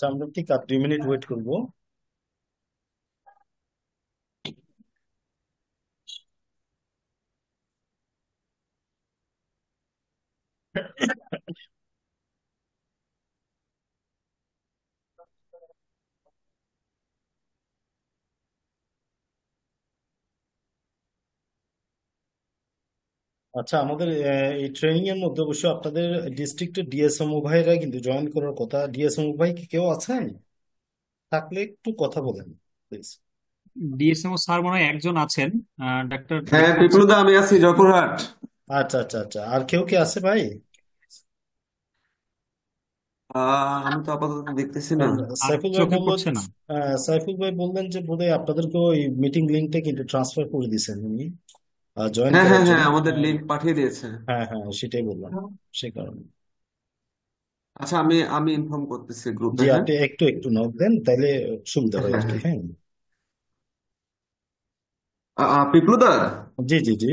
আচ্ছা, আমরা ঠিক আর 2 মিনিট ওয়েট করবো। আচ্ছা, আমাদের এই ট্রেনিং এর মধ্যে অবশ্যই আপনাদের ডিস্ট্রিক্টের ডিএসএমও ভাইরা কিন্তু জয়েন করার কথা। ডিএসএমও ভাই কি কেউ আছেন? থাকলে একটু কথা বলেন প্লিজ। ডিএসএমও স্যার মনে হয় একজন আছেন, ডাক্তার হ্যাঁ দেখতে পাচ্ছি। পিপলুদা, আমি আছি জয়পুরহাট। আচ্ছা আচ্ছা আচ্ছা, আর কেউ কি আছে ভাই? আমি তো আপাতত দেখতেছি না। কারণ আর সাইফুল ভাই চোখে বললো, পড়ছে না। সাইফুল ভাই বললেন যে বোধহয় আপনাদেরকে ওই মিটিং লিঙ্কটা কিন্তু ট্রান্সফার করে দিয়েছেন উনি জয়েন হ্যাঁ করার হ্যাঁ হ্যাঁ, জন্য। আমাদের হ্যাঁ লিংক পাঠিয়ে দিয়েছে। হ্যাঁ হ্যাঁ, সেটাই বললাম, সে কারণে। আচ্ছা, আমি আমি ইনফর্ম করতেছি গ্রুপে। জি, হ্যাঁ আপনি একটু একটু নক দেন, তাইলে সুবিধা হ্যাঁ হয় আর কি। হ্যাঁ। হ্যাঁ পিপলুদা, জি জি জি।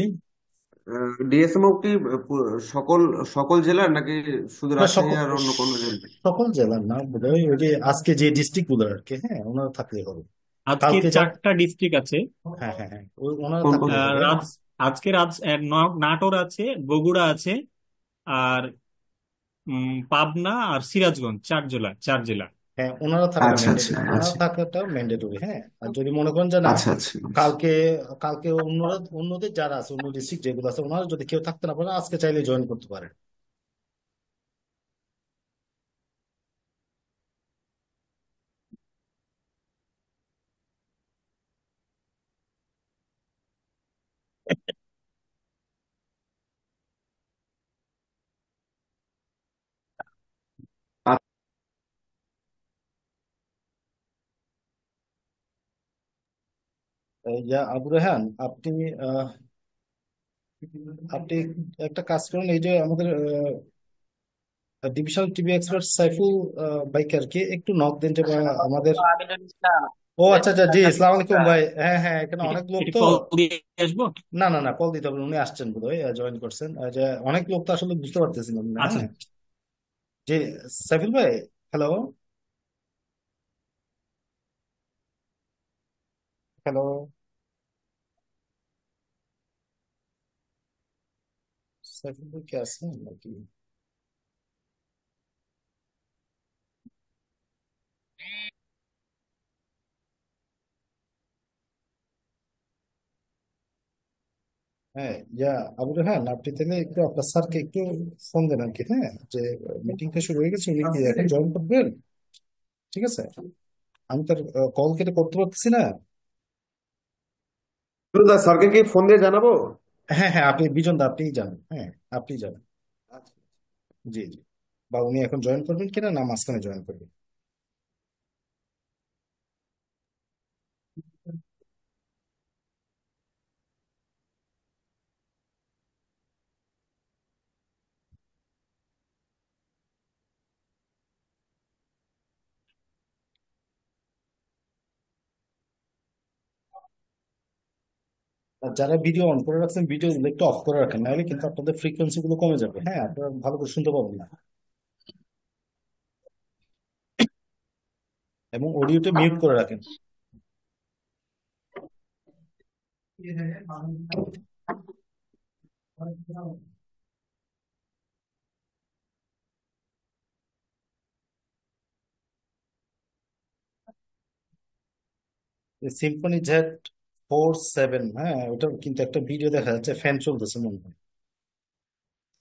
ডিএসএমও কি সকল সকল জেলার নাকি শুধু না, রাজশাহী সকল আর অন্য কোনো জেলা? সকল জেলার না বোধহয়, ওই যে আজকে যে ডিস্ট্রিক্ট গুলো আর কি, হ্যাঁ ওনারা থাকলে হবে। আজকে কালকে যা, 4টা ডিস্ট্রিক্ট আছে। হ্যাঁ হ্যাঁ হ্যাঁ, ওনারা কোন কোন? থাকলে হবে। রাজ আজকে নাটোর আছে, বগুড়া আছে, আর পাবনা আর সিরাজগঞ্জ, 4 জেলা 4 জেলা। হ্যাঁ, ওনারা থাকাটা আচ্ছা আচ্ছা ম্যান্ডেটরি, ওনারা আচ্ছা থাকাটা ম্যান্ডেটরি। হ্যাঁ, আর যদি মনে করেন যে না, আচ্ছা আচ্ছা আচ্ছা। কালকে কালকে অন্যরা, অন্যদের যারা আছে, অন্য ডিস্ট্রিক্ট যেগুলো আছে, ওনারা যদি কেউ থাকতে না পারে আজকে চাইলে জয়েন করতে পারে। ইয়া আবু রেহান, আপনি আহ, আপনি একটা কাজ করুন, এই যে আমাদের ডিভিশনাল টিভি এক্সপার্ট সাইফুল ভাইকে আর কি একটু নক দিন যে আমাদের। ও আচ্ছা আচ্ছা, জি আসসালামু আলাইকুম ভাই। হ্যাঁ হ্যাঁ, এখানে এটা অনেক লোক এটা তো। কল দিয়ে আসবো। না না না, কল দিতে হবে না, উনি আসছেন বোধহয়, জয়েন করছেন। যে অনেক লোক তো আসলে বুঝতে পারতেছিলাম না। আচ্ছা। হ্যাঁ জি, সাইফুল ভাই, হ্যালো, হ্যালো, সাইফুল ভাই কি আছেন নাকি? হ্যাঁ ইয়া আবু রেহান, আপনি তাহলে একটু আপনার স্যারকে একটু ফোন দেন আর কি। হ্যাঁ, যে মিটিংটা শুরু হয়ে গেছে, উনি কি এখন জয়েন করবেন? ঠিক আছে, আমি তার কল কেটে করতে পারতেছি না। পিপলুদা, স্যারকে কি ফোন দিয়ে জানাবো? হ্যাঁ হ্যাঁ, আপনি বিজন দা আপনিই জানেন, হ্যাঁ আপনি জানেন। জি জি, বা উনি এখন জয়েন করবেন কিনা, না মাঝখানে জয়েন করবেন। আর যারা ভিডিও অন করে রাখছেন, ভিডিও একটু অফ করে রাখেন, নাহলে কিন্তু আপনাদের ফ্রিকোয়েন্সি গুলো কমে যাবে। হ্যাঁ, আপনারা ভালো করে শুনতে পাবেন না। এবং অডিওটা মিউট করে রাখেন। সিম্ফনি Z47, হ্যাঁ ওটা কিন্তু একটা ভিডিও দেখা যাচ্ছে, ফ্যান চলতেছে মনে হয়।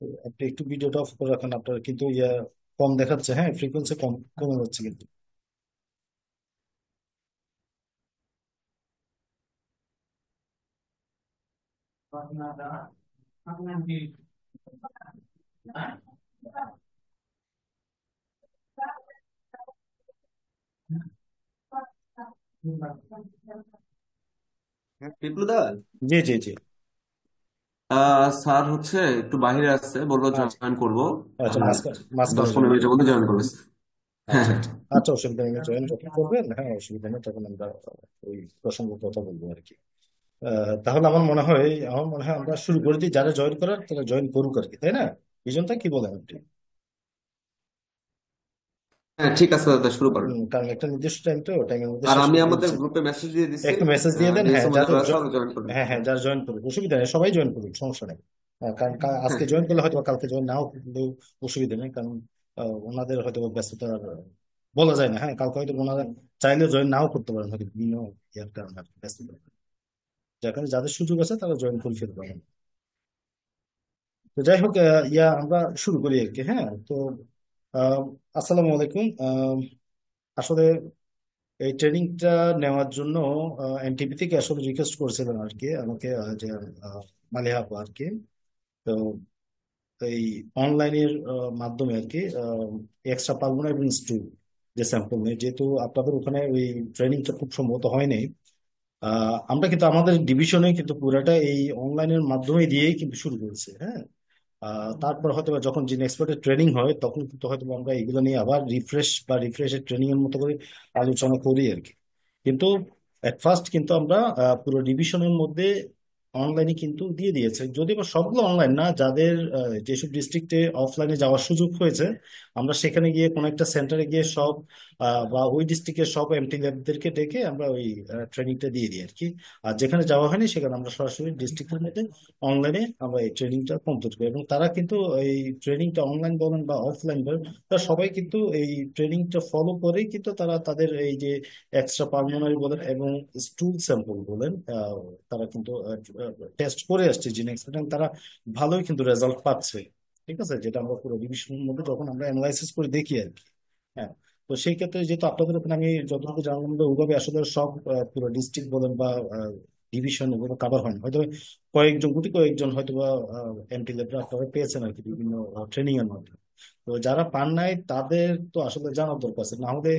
তো আপনি একটু ভিডিওটা অফ করে রাখেন, আপনার কিন্তু ইয়া কম দেখাচ্ছে। হ্যাঁ, ফ্রিকোয়েন্সি কম কমে যাচ্ছে কিন্তু। হ্যাঁ পিপলুদা, জি জি জি। স্যার হচ্ছে একটু বাইরে আসছে, বললো আচ্ছা জয়েন করবো। আচ্ছা, আর মাঝখানে মাঝখানে দশ জয়েন পনেরো মিনিটের করবেন। মধ্যে জয়েন করবে। হ্যাঁ আচ্ছা হ্যাঁ। আচ্ছা আচ্ছা, অসুবিধা নেই, জয়েন যখন করবেন, হ্যাঁ অসুবিধা নেই, তখন আমরা ওই প্রসঙ্গ কথা বলবো আর কি। তাহলে আমার মনে হয় আমরা শুরু করে দিই, যারা জয়েন করার তারা জয়েন করুক আর কি, তাই না? বিজনটা কি বলেন আপনি? হ্যাঁ, ঠিক আছে দাদা, শুরু করেন। কারণ একটা নির্দিষ্ট টাইম, তো টাইমের মধ্যে আর শেষ আমি করতে আমাদের হচ্ছে। গ্রুপে মেসেজ দিয়ে দিচ্ছি, একটু মেসেজ দিয়ে দেন, যে হ্যাঁ, সময় যাদের যারা আছে জয়েন করবেন। হ্যাঁ হ্যাঁ, যারা জয়েন করুক অসুবিধা নেই, সবাই জয়েন করুক, সমস্যা নেই। কারণ আজকে জয়েন করলে হয়তো বা কালকে জয়েন নাও কিন্তু অসুবিধা নেই, কারণ ওনাদের হয়তো বা ব্যস্ততা বলা যায় না। হ্যাঁ, কালকে হয়তো ওনারা চাইলেও জয়েন নাও করতে পারেন, হয়তো বিভিন্ন ইয়ার কারণে আর কি, ব্যস্ততা। যেখানে যাদের সুযোগ আছে তারা জয়েন করে ফেলতে পারেন। তো যাই হোক, আমরা শুরু করি আর কি। হ্যাঁ, তো আহ, আসসালামু আলাইকুম। আসলে এই ট্রেনিংটা নেওয়ার জন্য এনটিপি থেকে আসলে রিকোয়েস্ট করেছিলেন আর কি আমাকে, যে মালিহা আপু আর কি। তো এই অনলাইনের মাধ্যমে আর কি এক্সট্রা পারবো না, এবং স্টুল যে স্যাম্পল নেই, যেহেতু আপনাদের ওখানে ওই ট্রেনিংটা খুব সম্ভবত হয় নাই। আমরা কিন্তু আমাদের ডিভিশনে কিন্তু পুরাটা এই অনলাইনের মাধ্যমে দিয়েই কিন্তু শুরু করেছি। হ্যাঁ, তারপর হয়তো বা যখন জিন এক্সপার্টের ট্রেনিং হয় তখন কিন্তু হয়তো বা আমরা এগুলো নিয়ে আবার রিফ্রেশের ট্রেনিং এর মতো করে আলোচনা করি আর কি। কিন্তু এট ফার্স্ট কিন্তু আমরা পুরো ডিভিশনের মধ্যে অনলাইনে কিন্তু দিয়ে দিয়েছে, যদিও বা সবগুলো অনলাইন না, যাদের যেসব ডিস্ট্রিক্টে অফলাইনে যাওয়ার সুযোগ হয়েছে আমরা সেখানে গিয়ে কোনো একটা সেন্টারে গিয়ে সব বা ওই ডিস্ট্রিক্টের সব এমটি ল্যাবদেরকে ডেকে আমরা ওই ট্রেনিংটা দিয়ে দিই আর কি। আর যেখানে যাওয়া হয়নি সেখানে আমরা সরাসরি ডিস্ট্রিক্টের মধ্যে অনলাইনে আমরা এই ট্রেনিংটা কমপ্লিট করি, এবং তারা কিন্তু এই ট্রেনিংটা অনলাইন বলেন বা অফলাইন বলেন, তারা সবাই কিন্তু এই ট্রেনিংটা ফলো করেই কিন্তু তারা তাদের এই যে এক্সট্রা পালমোনারি বলেন এবং স্টুল স্যাম্পল বলেন, তারা কিন্তু টেস্ট করে আসছে জিনেক্স, এবং তারা ভালোই কিন্তু রেজাল্ট পাচ্ছে। ঠিক আছে, যেটা আমরা পুরো ডিভিশনের মধ্যে যখন আমরা অ্যানালাইসিস করে দেখি আর কি। হ্যাঁ, তো সেই ক্ষেত্রে যেহেতু আপনাদের ওখানে আমি যতটুকু জানলাম যে ওইভাবে আসলে সব পুরো ডিস্ট্রিক্ট বলেন বা ডিভিশন ওগুলো কাভার হয় না, হয়তো কয়েকজন হয়তো বা এমটি লেভেল আপনারা পেয়েছেন আর কি বিভিন্ন ট্রেনিং এর মাধ্যমে। তো যারা পান নাই তাদের তো আসলে জানার দরকার আছে, না হলে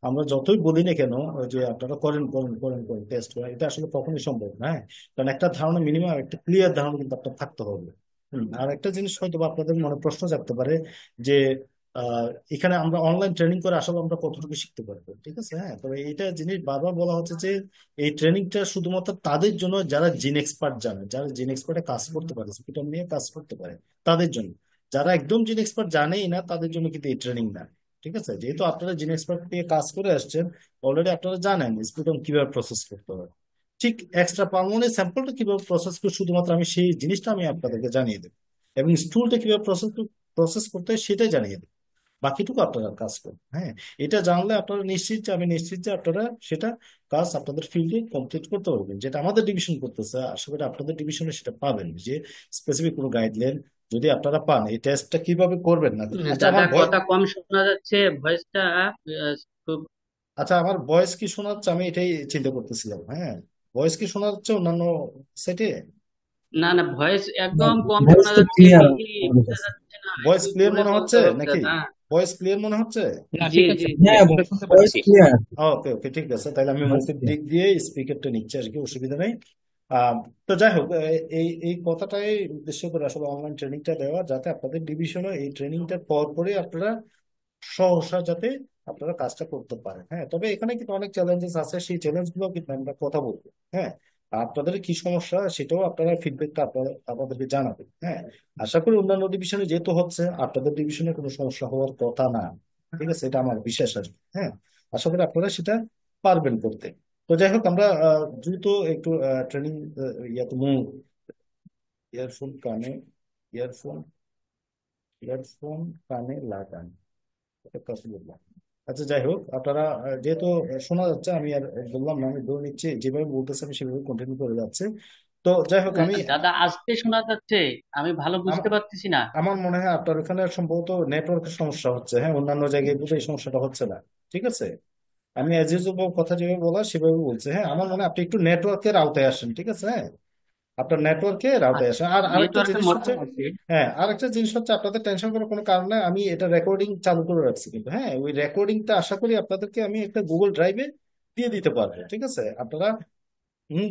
আমরা যতই বলি না কেন ওই যে আপনারা করেন করেন করেন করেন টেস্ট করেন, এটা আসলে কখনোই সম্ভব না। হ্যাঁ, কারণ একটা ধারণা, মিনিমাম একটা ক্লিয়ার ধারণা কিন্তু আপনার থাকতে হবে। আর একটা জিনিস হয়তো বা আপনাদের মনে প্রশ্ন জাগতে পারে যে আহ, এখানে আমরা অনলাইন ট্রেনিং করে আসলে আমরা কতটুকু শিখতে পারবো। ঠিক আছে, হ্যাঁ, তবে এটা জিনিস বারবার বলা হচ্ছে যে এই ট্রেনিংটা শুধুমাত্র তাদের জন্য যারা জিন এক্সপার্ট জানে, যারা জিন এক্সপার্টে কাজ করতে পারে, স্পিটার নিয়ে কাজ করতে পারে, তাদের জন্য। যারা একদম জিন এক্সপার্ট জানেই না তাদের জন্য কিন্তু এই ট্রেনিং না। ঠিক আছে, যেহেতু আপনারা জিন এক্সপার্ট নিয়ে কাজ করে আসছেন, অলরেডি আপনারা জানেন স্পিটন কিভাবে প্রসেস করতে হবে। ঠিক এক্সট্রা পালমোনারি স্যাম্পলটা কিভাবে প্রসেস করে শুধুমাত্র আমি সেই জিনিসটা আমি আপনাদেরকে জানিয়ে দেবো, এবং স্টুলটা কিভাবে প্রসেস করতে হয় সেটাই জানিয়ে দেবো। বাকিটুকু আপনারা কাজ করুন। হ্যাঁ, এটা জানলে আপনারা নিশ্চিত যে আমি নিশ্চিত যে আপনারা সেটা কাজ আপনাদের ফিল্ডে কমপ্লিট করতে পারবেন, যেটা আমাদের ডিভিশন করতেছে। আশা করি আপনাদের ডিভিশনে সেটা পাবেন, যে স্পেসিফিক কোনো গাইডলাইন যদি আপনারা পান এই টেস্টটা কিভাবে করবেন না। আচ্ছা, দাদা আমার ভয় কথা কম শোনা যাচ্ছে, ভয়েসটা খুব। আচ্ছা, আমার ভয়েস কি শোনা যাচ্ছে? আমি এটাই চিন্তা করতেছিলাম। হ্যাঁ, ভয়েস কি শোনা যাচ্ছে অন্যান্য সেটে? না না, ভয়েস একদম কম ভয়েস শোনা তো যাচ্ছে, ক্লিয়ার কি বোঝা যাচ্ছে না, ভয়েস একটু ক্লিয়ার জোরে মনে বলতে হচ্ছে হবে নাকি? দাদা। ভয়েস ক্লিয়ার মনে হচ্ছে? না, জি ঠিক আছে, জি জি। হ্যাঁ, আমরা শুনতে ভয়েস পাচ্ছি। ক্লিয়ার। ওকে ওকে, ঠিক আছে, তাহলে আমি ভয়েস মুখের ক্লিয়ার। দিক দিয়ে স্পিকারটা নিচ্ছি আর কি, অসুবিধা নেই। আহ, তো যাই হোক, এই এই কথাটাই উদ্দেশ্য করে আসলে অনলাইন ট্রেনিংটা দেওয়া, যাতে আপনাদের ডিভিশনে এই ট্রেনিংটা পর পরে আপনারা সহসা যাতে আপনারা কাজটা করতে পারেন। হ্যাঁ, তবে এখানে কিন্তু অনেক চ্যালেঞ্জেস আছে, সেই চ্যালেঞ্জ গুলো কিন্তু আমরা কথা বলবো। হ্যাঁ, আপনাদের কি সমস্যা সেটাও আপনারা ফিডব্যাকটা আপনারা আমাদেরকে জানাবেন। হ্যাঁ, আশা করি অন্যান্য ডিভিশনে যেহেতু হচ্ছে আপনাদের ডিভিশনে কোনো সমস্যা হওয়ার কথা না। ঠিক আছে, এটা আমার বিশ্বাস আর কি। হ্যাঁ, আশা করি আপনারা সেটা পারবেন করতে। তো যাই হোক, আমরা দ্রুত একটু ট্রেনিং ইয়াতে মূল ইয়ারফোন কানে ইয়ারফোন ইয়ারফোন কানে লাগান, এটা কথা বললাম। আচ্ছা, যাই হোক, আপনারা যেহেতু শোনা যাচ্ছে, আমি আর বললাম না, আমি ধরে নিচ্ছি যেভাবে বলতেছে আমি সেভাবে কন্টিনিউ করে যাচ্ছে। তো যাই হোক, দাদা আস্তে শোনা যাচ্ছে, আমি ভালো বুঝতে আম- পারতেছি না। আমার মনে হয় আপনার এখানে সম্ভবত নেটওয়ার্কের সমস্যা হচ্ছে। হ্যাঁ, অন্যান্য জায়গায় বোধহয় এই সমস্যাটা হচ্ছে না। ঠিক আছে, আমি অ্যাজ ইউজুয়াল কথা যেভাবে বলা সেভাবে বলছি। হ্যাঁ, আমার মনে হয় আপনি একটু নেটওয়ার্কের আওতায় আসেন। ঠিক আছে, হ্যাঁ, আপনার নেটওয়ার্কের আওতায় আচ্ছা, আসেন। আর আরেকটা নেটওয়ার্কের জিনিস মধ্যে হচ্ছে, আছি। হ্যাঁ, আরেকটা জিনিস হচ্ছে আপনাদের টেনশন করার কোনো কারণ নাই, আমি এটা রেকর্ডিং চালু করে রাখছি কিন্তু। হ্যাঁ, ওই রেকর্ডিংটা আশা করি আপনাদেরকে আমি একটা গুগল ড্রাইভে দিয়ে দিতে পারবো। ঠিক আছে, আপনারা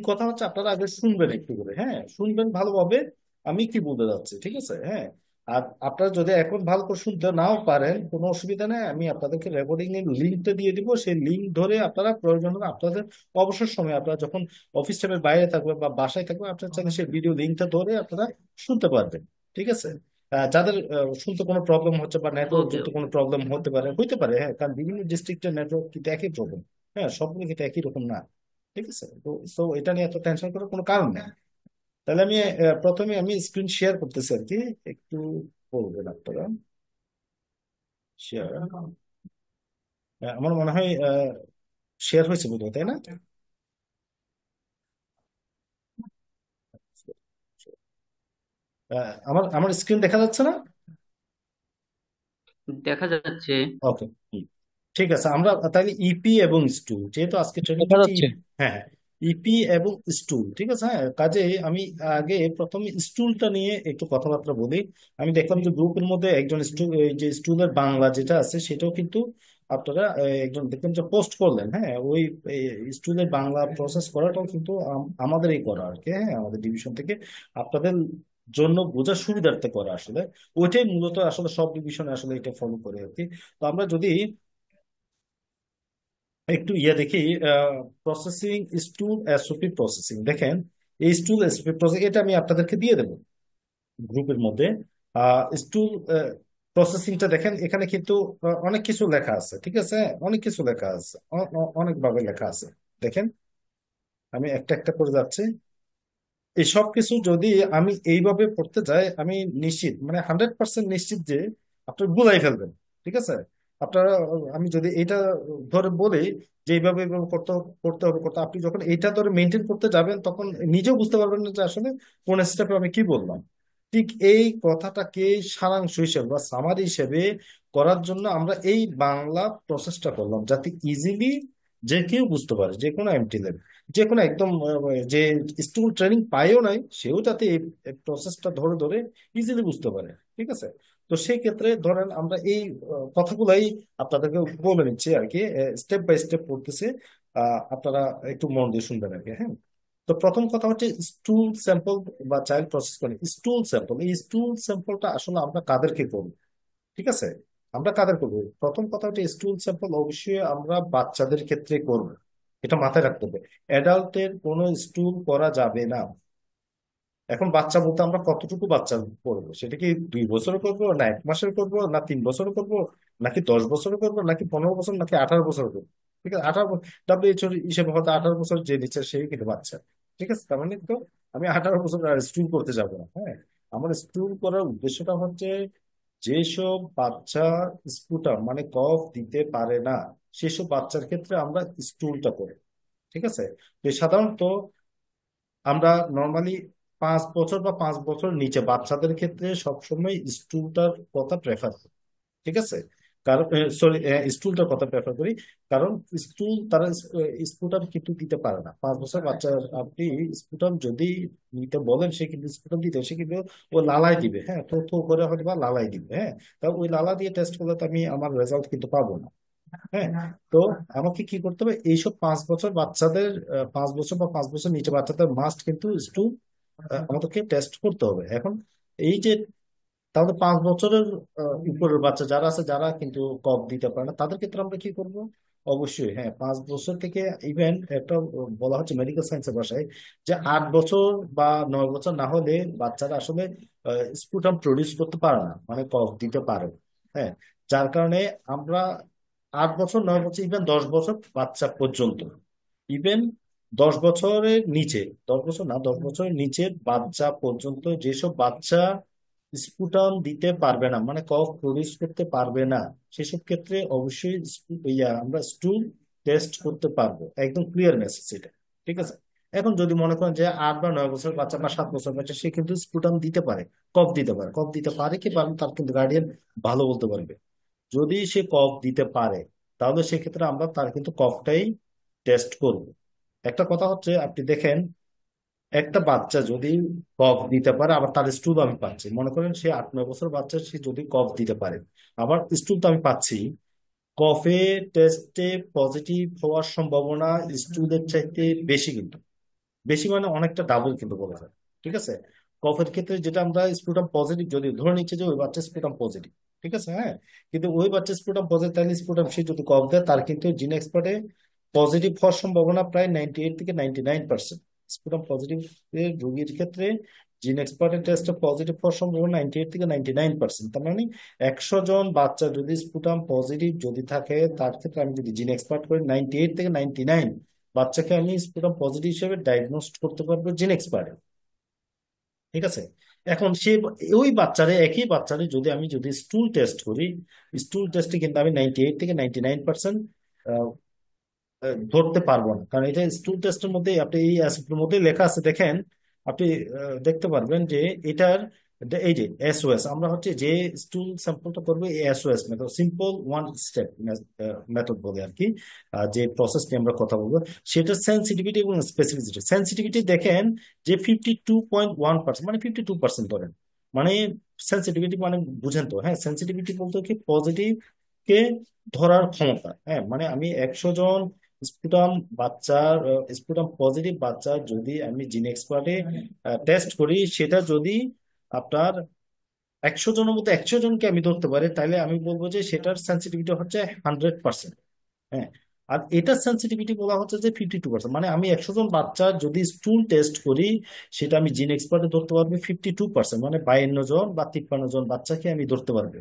কথা হচ্ছে আপনারা আগে শুনবেন একটু করে। হ্যাঁ, শুনবেন ভালোভাবে আমি কি বলতে যাচ্ছি। ঠিক আছে, হ্যাঁ। আর আপনারা যদি এখন ভালো করে শুনতে নাও পারেন কোনো অসুবিধা নেই, আমি আপনাদেরকে রেকর্ডিং এর লিঙ্কটা দিয়ে দিব, সেই লিঙ্ক ধরে আপনারা প্রয়োজন হলে আপনাদের অবসর সময় আপনারা যখন অফিস টাইমের বাইরে থাকবেন বা বাসায় থাকবেন, আপনারা চাইলে সেই ভিডিও লিঙ্কটা ধরে আপনারা শুনতে পারবেন। ঠিক আছে, যাদের শুনতে কোনো প্রবলেম হচ্ছে বা নেটওয়ার্ক ওকে যুক্ত ওকে। কোনো প্রবলেম হতে পারে, হ্যাঁ, কারণ বিভিন্ন ডিস্ট্রিক্টের নেটওয়ার্ক কিন্তু একই প্রবলেম। হ্যাঁ, সবগুলো কিন্তু একই রকম না। ঠিক আছে, তো সো এটা নিয়ে এত টেনশন করার কোনো কারণ নেই। তাহলে আমি প্রথমে আমি স্ক্রিন শেয়ার করতেছি আর কি, একটু বলবেন আপনারা। শেয়ার, আমার মনে হয় শেয়ার হয়েছে বোধহয়, তাই না? আমার আমার স্ক্রিন দেখা যাচ্ছে না? দেখা যাচ্ছে। ওকে, ঠিক আছে। আমরা তাহলে ইপি এবং স্টুল, যেহেতু আজকে ট্রেনিংটা দেখা হচ্ছে যাচ্ছে। হ্যাঁ, ইপি এবং স্টুল, ঠিক আছে। হ্যাঁ, কাজে আমি আগে প্রথমে স্টুলটা নিয়ে একটু কথাবার্তা বলি। আমি দেখলাম যে গ্রুপের মধ্যে একজন স্টুল, এই যে স্টুলের বাংলা যেটা আছে সেটাও কিন্তু আপনারা একজন দেখবেন যে পোস্ট করলেন। হ্যাঁ, ওই স্টুলের বাংলা প্রসেস করাটাও কিন্তু আমাদেরই করা আর কি, হ্যাঁ, আমাদের ডিভিশন থেকে আপনাদের জন্য বোঝার সুবিধার্থে করা আসলে। ওইটাই মূলত আসলে সব ডিভিশনে আসলে এটা ফলো করে আর কি। তো আমরা যদি একটু দেখি, প্রসেসিং স্টুল এসওপি প্রসেসিং দেখেন। এই স্টুল এসওপি প্রসেসিং এটা আমি আপনাদেরকে দিয়ে দেবো গ্রুপের মধ্যে। স্টুল প্রসেসিংটা দেখেন, এখানে কিন্তু অনেক কিছু লেখা আছে, ঠিক আছে, অনেক কিছু লেখা আছে, অনেক ভাবে লেখা আছে। দেখেন, আমি একটা একটা করে যাচ্ছি। এই সব কিছু যদি আমি এইভাবে পড়তে যাই, আমি নিশ্চিত, মানে 100% নিশ্চিত যে আপনার গুলাই ফেলবেন। ঠিক আছে, আপনারা, আমি যদি এইটা ধরে বলি যে এইভাবে এইভাবে করতে হবে, আপনি যখন এইটা ধরে মেনটেন করতে যাবেন তখন নিজেও বুঝতে পারবেন না যে আসলে কোন স্টেপে আমি কি বললাম। ঠিক এই কথাটাকে সারাংশ হিসেবে বা সামারি হিসেবে করার জন্য আমরা এই বাংলা প্রসেসটা করলাম, যাতে ইজিলি যে কেউ বুঝতে পারে, যে কোনো এমটি লেভেল, যে কোনো একদম যে স্কুল ট্রেনিং পায়ও নাই সেও যাতে এই প্রসেসটা ধরে ধরে ইজিলি বুঝতে পারে। ঠিক আছে, তো সেই ক্ষেত্রে ধরেন আমরা এই কথাগুলাই আপনাদেরকে বলে নিচ্ছি আর কি, স্টেপ বাই স্টেপ পড়তেছে। আপনারা একটু মন দিয়ে শুনবেন আর কি, হ্যাঁ। তো প্রথম কথা হচ্ছে স্টুল স্যাম্পল বা চাইল্ড প্রসেস করে স্টুল স্যাম্পল। এই স্টুল স্যাম্পলটা আসলে আমরা কাদেরকে করবো? ঠিক আছে, আমরা কাদের করবো? প্রথম কথা হচ্ছে স্টুল স্যাম্পল অবশ্যই আমরা বাচ্চাদের ক্ষেত্রে করব, এটা মাথায় রাখতে হবে। অ্যাডাল্টের কোনো স্টুল করা যাবে না। এখন বাচ্চা বলতে আমরা কতটুকু বাচ্চা করবো? সেটা কি 2 বছর করবো, না 1 মাসের করবো, না 3 বছর করবো, নাকি 10 বছর করবো, নাকি 15 বছর, নাকি 18 বছর করবো? ঠিক আছে, 18 WHO হিসেবে হয়তো 18 বছর যে নিচ্ছে সেই কিন্তু বাচ্চা। ঠিক আছে, তার মানে তো আমি 18 বছর আর স্টুল করতে যাবো না। হ্যাঁ, আমার স্টুল করার উদ্দেশ্যটা হচ্ছে যেসব বাচ্চা স্পুটাম মানে কফ দিতে পারে না, সেসব বাচ্চার ক্ষেত্রে আমরা স্টুলটা করি। ঠিক আছে, তো সাধারণত আমরা নর্মালি 5 বছর বা 5 বছর নিচে বাচ্চাদের ক্ষেত্রে সবসময় স্টুলটার কথা প্রেফার করি। ঠিক আছে, কারণ সরি, স্টুলটার কথা প্রেফার করি, কারণ স্টুল তারা স্পুটাম কিন্তু দিতে পারে না। 5 বছর বাচ্চা আপনি স্পুটাম যদি নিতে বলেন, সে কিন্তু স্পুটাম দিতে, সে কিন্তু ও লালাই দিবে, হ্যাঁ, থো থো করে হয়তো বা লালাই দিবে, হ্যাঁ। তা ওই লালা দিয়ে টেস্ট করলে তো আমি আমার রেজাল্ট কিন্তু পাবো না। হ্যাঁ, তো আমাকে কি করতে হবে, এইসব 5 বছর বাচ্চাদের, 5 বছর বা 5 বছর নিচে বাচ্চাদের মাস্ট কিন্তু স্টুল আমাদেরকে টেস্ট করতে হবে। এখন এই যে, তাহলে 5 বছরের উপরের বাচ্চা যারা আছে, যারা কিন্তু কফ দিতে পারে না, তাদের ক্ষেত্রে আমরা কি করব? অবশ্যই, হ্যাঁ, 5 বছর থেকে ইভেন একটা বলা হচ্ছে মেডিকেল সায়েন্সের ভাষায় যে 8 বছর বা 9 বছর না হলে বাচ্চারা আসলে স্পুটাম প্রডিউস করতে পারে না, মানে কফ দিতে পারে না। হ্যাঁ, যার কারণে আমরা 8 বছর, 9 বছর, ইভেন 10 বছর বাচ্চা পর্যন্ত, ইভেন 10 বছরের নিচে, 10 বছর না, 10 বছরের নিচের বাচ্চা পর্যন্ত যেসব বাচ্চা স্পুটাম দিতে পারবে না, মানে কফ প্রডিউস করতে পারবে না, সেসব ক্ষেত্রে অবশ্যই আমরা স্টুল টেস্ট করতে পারবো, একদম ক্লিয়ার মেসেজ এটা। ঠিক আছে, এখন যদি মনে করেন যে 8 বা 9 বছর বাচ্চা বা 7 বছর বাচ্চা, সে কিন্তু স্পুটাম দিতে পারে, কফ দিতে পারে, কফ দিতে পারে কি পারে না, তার কিন্তু গার্ডিয়ান ভালো বলতে পারবে। যদি সে কফ দিতে পারে, তাহলে সেক্ষেত্রে আমরা তার কিন্তু কফটাই টেস্ট করব। একটা কথা হচ্ছে, আপনি দেখেন, একটা বাচ্চা যদি কফ দিতে পারে, আবার তার স্টুল আমি পাচ্ছি, মনে করেন সে 8-9 বছর বাচ্চা, সে যদি কফ দিতে পারে, আবার স্টুল তো আমি পাচ্ছি, কফে টেস্টে পজিটিভ হওয়ার সম্ভাবনা স্টুলের চাইতে বেশি কিন্তু, বেশি মানে অনেকটা ডাবল কিন্তু বলা যায়। ঠিক আছে, কফের ক্ষেত্রে যেটা আমরা স্পুটাম পজিটিভ যদি ধরে নিচ্ছি যে ওই বাচ্চা স্পুটাম পজিটিভ, ঠিক আছে, হ্যাঁ, কিন্তু ওই বাচ্চা স্পুটাম পজিটিভ, তাহলে স্পুটাম সে যদি কফ দেয়, তার কিন্তু জিন এক্সপার্টে পজিটিভ হওয়ার সম্ভাবনা প্রায় 98 থেকে 99%। স্পুটাম পজিটিভ রোগীর ক্ষেত্রে জিন এক্সপার্টের টেস্টে পজিটিভ হওয়ার সম্ভাবনা 98 থেকে 99%। তার মানে 100 জন বাচ্চা যদি স্পুটাম পজিটিভ যদি থাকে, তার ক্ষেত্রে আমি যদি জিন এক্সপার্ট করি 98 থেকে 99 বাচ্চাকে আমি স্পুটাম পজিটিভ হিসেবে ডায়াগনোস করতে পারবো জিন এক্সপার্ট। ঠিক আছে। এখন সে ওই বাচ্চারে, একই বাচ্চারে যদি আমি যদি স্টুল টেস্ট করি, স্টুল টেস্টে কিন্তু আমি 98 থেকে 99% ধরতে পারবো না, কারণ এটা স্টুল টেস্টের মধ্যে আপনি এই অ্যাসেপ্টের মধ্যে লেখা আছে দেখেন, আপনি দেখতে পারবেন যে এটার এই যে এসওএস, আমরা হচ্ছে যে স্টুল স্যাম্পলটা করবো এই SOS method, simple one step method বলে আর কি, যে প্রসেস নিয়ে আমরা কথা বলবো, সেটার সেন্সিটিভিটি এবং স্পেসিফিসিটি। সেন্সিটিভিটি দেখেন যে 52.1%, মানে 52% ধরেন, মানে সেন্সিটিভিটি মানে বুঝেন তো, হ্যাঁ সেন্সিটিভিটি বলতে কি পজিটিভ কে ধরার ক্ষমতা, হ্যাঁ মানে আমি 100 জন স্পুটাম বাচ্চার, স্পুটাম পজিটিভ বাচ্চার যদি আমি জিন এক্সপার্টে টেস্ট করি, সেটা যদি আপনার 100 জনের মধ্যে 100 জনকে আমি ধরতে পারি, তাহলে আমি বলবো যে সেটার সেন্সিটিভিটি হচ্ছে 100%। হ্যাঁ, আর এটার সেন্সিটিভিটি বলা হচ্ছে যে 52%, মানে আমি 100 জন বাচ্চার যদি স্টুল টেস্ট করি, সেটা আমি জিন এক্সপার্টে ধরতে পারবো 52%, মানে 52 জন বা 53 জন বাচ্চাকে আমি ধরতে পারবো।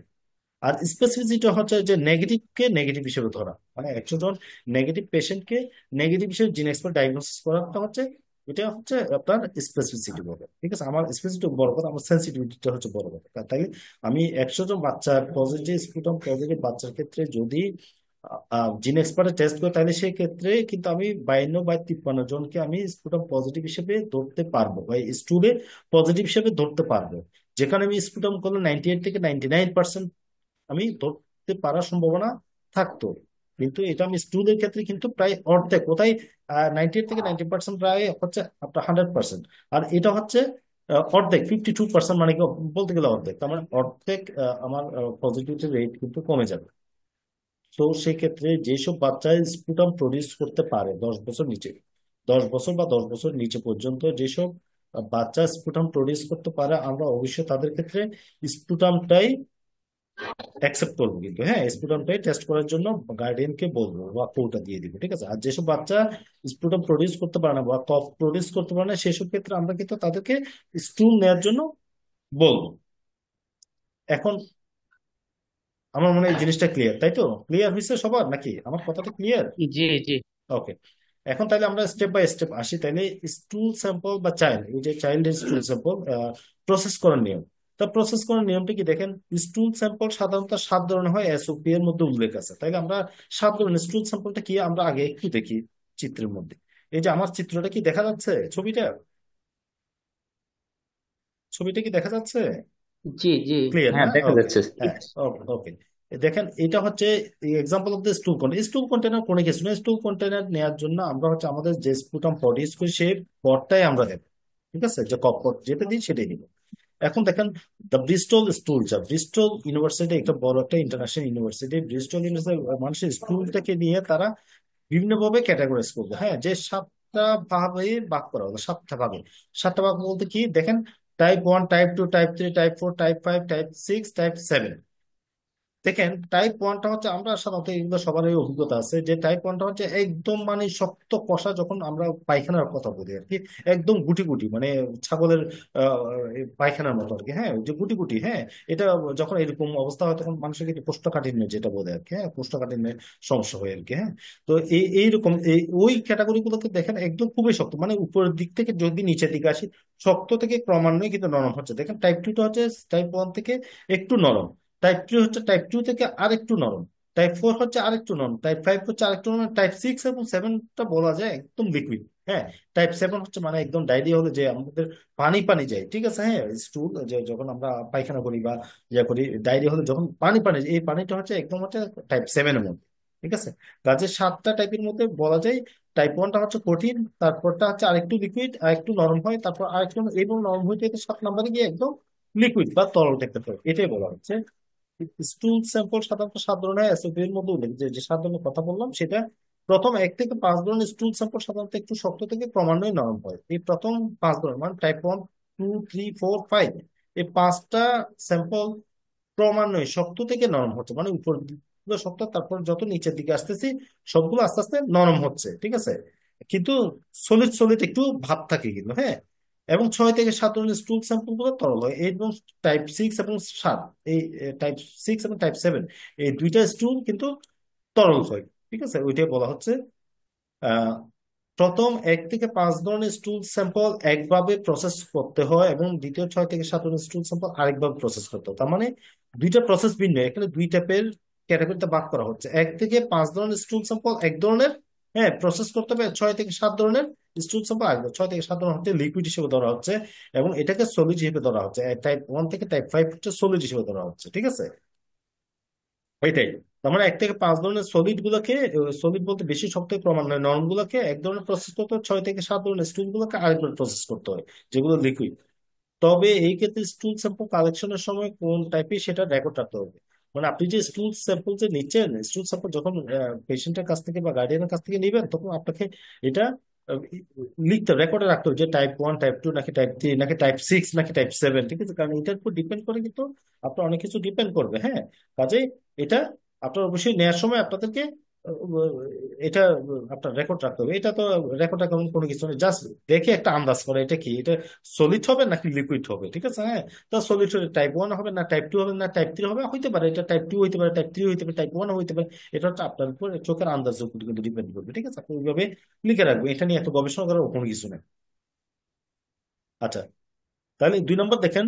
আর স্পেসিফিসিটি হচ্ছে যে নেগেটিভকে নেগেটিভ হিসেবে ধরা, মানে 100 জন নেগেটিভ পেশেন্টকে নেগেটিভ হিসেবে জিন এক্সপার্ট ডায়াগনোসিস করাটা হচ্ছে, এটা হচ্ছে আপনার স্পেসিফিসিটি বলে। ঠিক আছে, আমার স্পেসিফিটি বড় কথা, আমার সেন্সিটিভিটিটা হচ্ছে বড় কথা। তাই আমি 100 জন বাচ্চার পজিটিভ স্পুটাম পজিটিভ বাচ্চার ক্ষেত্রে যদি জিন এক্সপার্টে টেস্ট করি, তাহলে সেই ক্ষেত্রে কিন্তু আমি 52 বা 53 জনকে আমি স্পুটাম পজিটিভ হিসেবে ধরতে পারবো, বা স্টুডে পজিটিভ হিসেবে ধরতে পারবো। যেখানে আমি স্পুটাম করলে 98 থেকে 99% আমি ধরতে পারার সম্ভাবনা থাকতো, কিন্তু এটা আমি স্টুডেন্টের ক্ষেত্রে কিন্তু প্রায় অর্ধেক, কোথায় 98 থেকে 90% প্রায় হচ্ছে আপনার 100%, আর এটা হচ্ছে অর্ধেক 52%, মানে কি বলতে গেলে অর্ধেক, তার মানে অর্ধেক আমার পজিটিভিটি রেট কিন্তু কমে যাবে। তো সেক্ষেত্রে যেসব বাচ্চা স্পুটাম প্রডিউস করতে পারে 10 বছর নিচে, 10 বছর বা 10 বছর নিচে পর্যন্ত যেসব বাচ্চা স্পুটাম প্রডিউস করতে পারে, আমরা অবশ্যই তাদের ক্ষেত্রে স্পুটামটাই অ্যাকসেপ্ট করবো, কিন্তু হ্যাঁ স্পুটামটাই টেস্ট করার জন্য গার্ডিয়ানকে বলবো বা কোটা দিয়ে দিব। ঠিক আছে, আর যেসব বাচ্চা স্পুটাম প্রডিউস করতে পারে না বা কফ প্রডিউস করতে পারে না, সেসব ক্ষেত্রে আমরা কিন্তু তাদেরকে স্টুল নেওয়ার জন্য বলবো। এখন আমার মনে হয় এই জিনিসটা ক্লিয়ার, তাই তো? ক্লিয়ার হয়েছে সবার নাকি? আমার কথাটা ক্লিয়ার? জি জি। ওকে, এখন তাহলে আমরা স্টেপ বাই স্টেপ আসি। তাহলে স্টুল স্যাম্পল বা চাইল্ড, এই যে চাইল্ডের স্টুল স্যাম্পল প্রসেস করার নিয়ম, তা প্রসেস করার নিয়মটা কি দেখেন, স্টুল স্যাম্পল সাধারণত 7 ধরনের হয়, এসওপি এর মধ্যে উল্লেখ আছে। তাইলে আমরা 7 ধরনের স্টুল স্যাম্পলটা কি আমরা আগে একটু দেখি চিত্রের মধ্যে। এই যে আমার চিত্রটা কি দেখা যাচ্ছে, ছবিটা, ছবিটা কি দেখা যাচ্ছে? জি জি। ক্লিয়ার হ্যাঁ, না? দেখা ওকে, যাচ্ছে। হ্যাঁ, ওকে। দেখেন এটা হচ্ছে example of the স্টুল container. স্টুল container কোনো কিছু না, স্টুল কন্টেনার নেওয়ার জন্য আমরা হচ্ছে আমাদের যে স্পুটাম প্রডিউস করি সেই পটটাই আমরা দেবো। ঠিক আছে, যে কপট যেটা দিই সেটাই দিব। এখন দেখেন দ্য ব্রিস্টল স্টুল যা, ব্রিস্টল ইউনিভার্সিটি একটা বড় একটা ইন্টারন্যাশনাল ইউনিভার্সিটি, ব্রিস্টল ইউনিভার্সিটি মানুষের স্টুলটাকে নিয়ে তারা বিভিন্নভাবে ক্যাটাগরাইজ করবে, হ্যাঁ যে 7টা ভাবে ভাগ করা হলো, 7টা ভাগে। 7টা ভাগ বলতে কি দেখেন, type 1, type 2, type 3, type 4, type 5, type 6, type 7। দেখেন টাইপ 1টা হচ্ছে, আমরা সাধারণত এগুলো সবারই অভিজ্ঞতা আছে, যে টাইপ 1টা হচ্ছে একদম মানে শক্ত কষা, যখন আমরা পায়খানার কথা বলি আর কি, একদম গুটি গুটি, মানে ছাগলের পায়খানার মতো আর কি, হ্যাঁ যে গুটি গুটি, হ্যাঁ এটা যখন এরকম অবস্থা হয় তখন মানুষের কিন্তু কোষ্ঠকাঠিন্য যেটা বলে আর কি, হ্যাঁ কোষ্ঠকাঠিন্যের সমস্যা হয় আর কি, হ্যাঁ। তো এইরকম ওই ক্যাটাগরি গুলোকে দেখেন একদম খুবই শক্ত, মানে উপরের দিক থেকে যদি নিচের দিকে আসি, শক্ত থেকে ক্রমান্বয়ে কিন্তু নরম হচ্ছে। দেখেন টাইপ 2টা হচ্ছে টাইপ 1 থেকে একটু নরম, টাইপ 3 হচ্ছে টাইপ 2 থেকে আরেকটু নরম, টাইপ 4 হচ্ছে আরেকটু নরম, টাইপ 5 হচ্ছে আরেকটু নরম, টাইপ 6 এবং 7টা বলা যায় একদম লিকুইড। হ্যাঁ, টাইপ 7 হচ্ছে মানে একদম ডায়রিয়া হলে যে আমাদের পানি পানি যায়। ঠিক আছে, হ্যাঁ স্টুল যে যখন আমরা পায়খানা করি বা ইয়া করি, ডায়রিয়া হলে যখন পানি পানি যায়, এই পানিটা হচ্ছে একদম হচ্ছে টাইপ 7 এর মধ্যে। ঠিক আছে, কাজে 7টা টাইপের মধ্যে বলা যায় টাইপ 1টা হচ্ছে কঠিন, তারপরটা হচ্ছে আরেকটু লিকুইড, আরেকটু নরম হয়, তারপর আরেকটু এবং নরম হইতে হইতে 7 নম্বরে গিয়ে একদম লিকুইড বা তরল টাইপের হয়। এটাই বলা হচ্ছে। স্টুল স্যাম্পল সাধারণত 7 ধরনের এসওপি এর মধ্যে উল্লেখ, যে 7 ধরনের কথা বললাম সেটা প্রথম 1 থেকে 5 ধরনের স্টুল স্যাম্পল সাধারণত একটু শক্ত থেকে ক্রমান্বয়ে নরম হয়। এই প্রথম 5 ধরনের মানে টাইপ 1, 2, 3, 4, 5, এই 5টা স্যাম্পল ক্রমান্বয়ে শক্ত থেকে নরম হচ্ছে, মানে উপর দিকে শক্ত, তারপর যত নিচের দিকে আসতেছি সবগুলো আস্তে আস্তে নরম হচ্ছে। ঠিক আছে, কিন্তু সলিড সলিড একটু ভাব থাকে কিন্তু, হ্যাঁ এবং 6 থেকে 7 ধরনের স্টুল স্যাম্পল গুলো তরল হয়। এবং টাইপ 6 এবং 7, এই টাইপ 6 এবং টাইপ 7, এই দুইটা স্টুল কিন্তু তরল হয়। ঠিক আছে, ওইটাই বলা হচ্ছে আহ প্রথম 1 থেকে 5 ধরনের স্টুল স্যাম্পল একভাবে প্রসেস করতে হয় এবং দ্বিতীয় 6 থেকে 7 ধরনের স্টুল স্যাম্পল আরেকভাবে প্রসেস করতে হয়। তার মানে দুইটা প্রসেস ভিন্ন, এখানে দুই টাইপের ক্যাটাগরিতে ভাগ করা হচ্ছে। 1 থেকে 5 ধরনের স্টুল স্যাম্পল এক ধরনের, হ্যাঁ, প্রসেস করতে হবে। 6 থেকে 7 ধরনের স্টুল স্যাম্পল আরেক ধরনের। 6 থেকে 7 ধরনের হচ্ছে লিকুইড হিসেবে ধরা হচ্ছে এবং এটাকে সলিড হিসেবে ধরা হচ্ছে। টাইপ 1 থেকে টাইপ 5 হচ্ছে সলিড হিসেবে ধরা হচ্ছে। ঠিক আছে, ওইটাই। তার মানে 1 থেকে 5 ধরনের সলিড গুলোকে, সলিড বলতে বেশি শক্ত ক্রমান্বয়ে নরম গুলোকে এক ধরনের প্রসেস করতে হয়, 6 থেকে 7 ধরনের স্টুল গুলোকে আরেকবার প্রসেস করতে হয়, যেগুলো লিকুইড। তবে এই ক্ষেত্রে স্টুল স্যাম্পল কালেকশনের সময় কোন টাইপের সেটা রেকর্ড রাখতে হবে। মানে আপনি যে স্টুল স্যাম্পল যে নিচ্ছেন, স্টুল স্যাম্পল যখন পেশেন্টের কাছ থেকে বা গার্ডিয়ানের কাছ থেকে নেবেন, তখন আপনাকে এটা আহ, লিখতে রেকর্ডে রাখতে হবে যে টাইপ 1, টাইপ 2, নাকি টাইপ 3, নাকি টাইপ 6, নাকি টাইপ 7। ঠিক আছে, কারণ এটার উপর ডিপেন্ড করে কিন্তু আপনার অনেক কিছু ডিপেন্ড করবে। হ্যাঁ, কাজেই এটা আপনার অবশ্যই নেওয়ার সময় আপনাদেরকে এটা আপনার রেকর্ড রাখতে হবে। এটা তো রেকর্ড রাখার কোনো কিছু নেই, জাস্ট দেখে একটা আন্দাজ করে এটা কি, এটা সলিড হবে নাকি লিকুইড হবে। ঠিক আছে, হ্যাঁ। তো সলিড টাইপ 1 হবে না টাইপ 2 হবে না টাইপ 3 হবে, হইতে পারে এটা টাইপ 2 হইতে পারে, টাইপ 3 হইতে পারে, টাইপ 1 হইতে পারে। এটা হচ্ছে আপনার উপর চোখের আন্দাজের উপর কিন্তু ডিপেন্ড করবে। ঠিক আছে, আপনি ওইভাবে লিখে রাখবেন, এটা নিয়ে এত গবেষণা করার কোনো কিছু নেই। আচ্ছা, তাহলে 2 নম্বর দেখেন,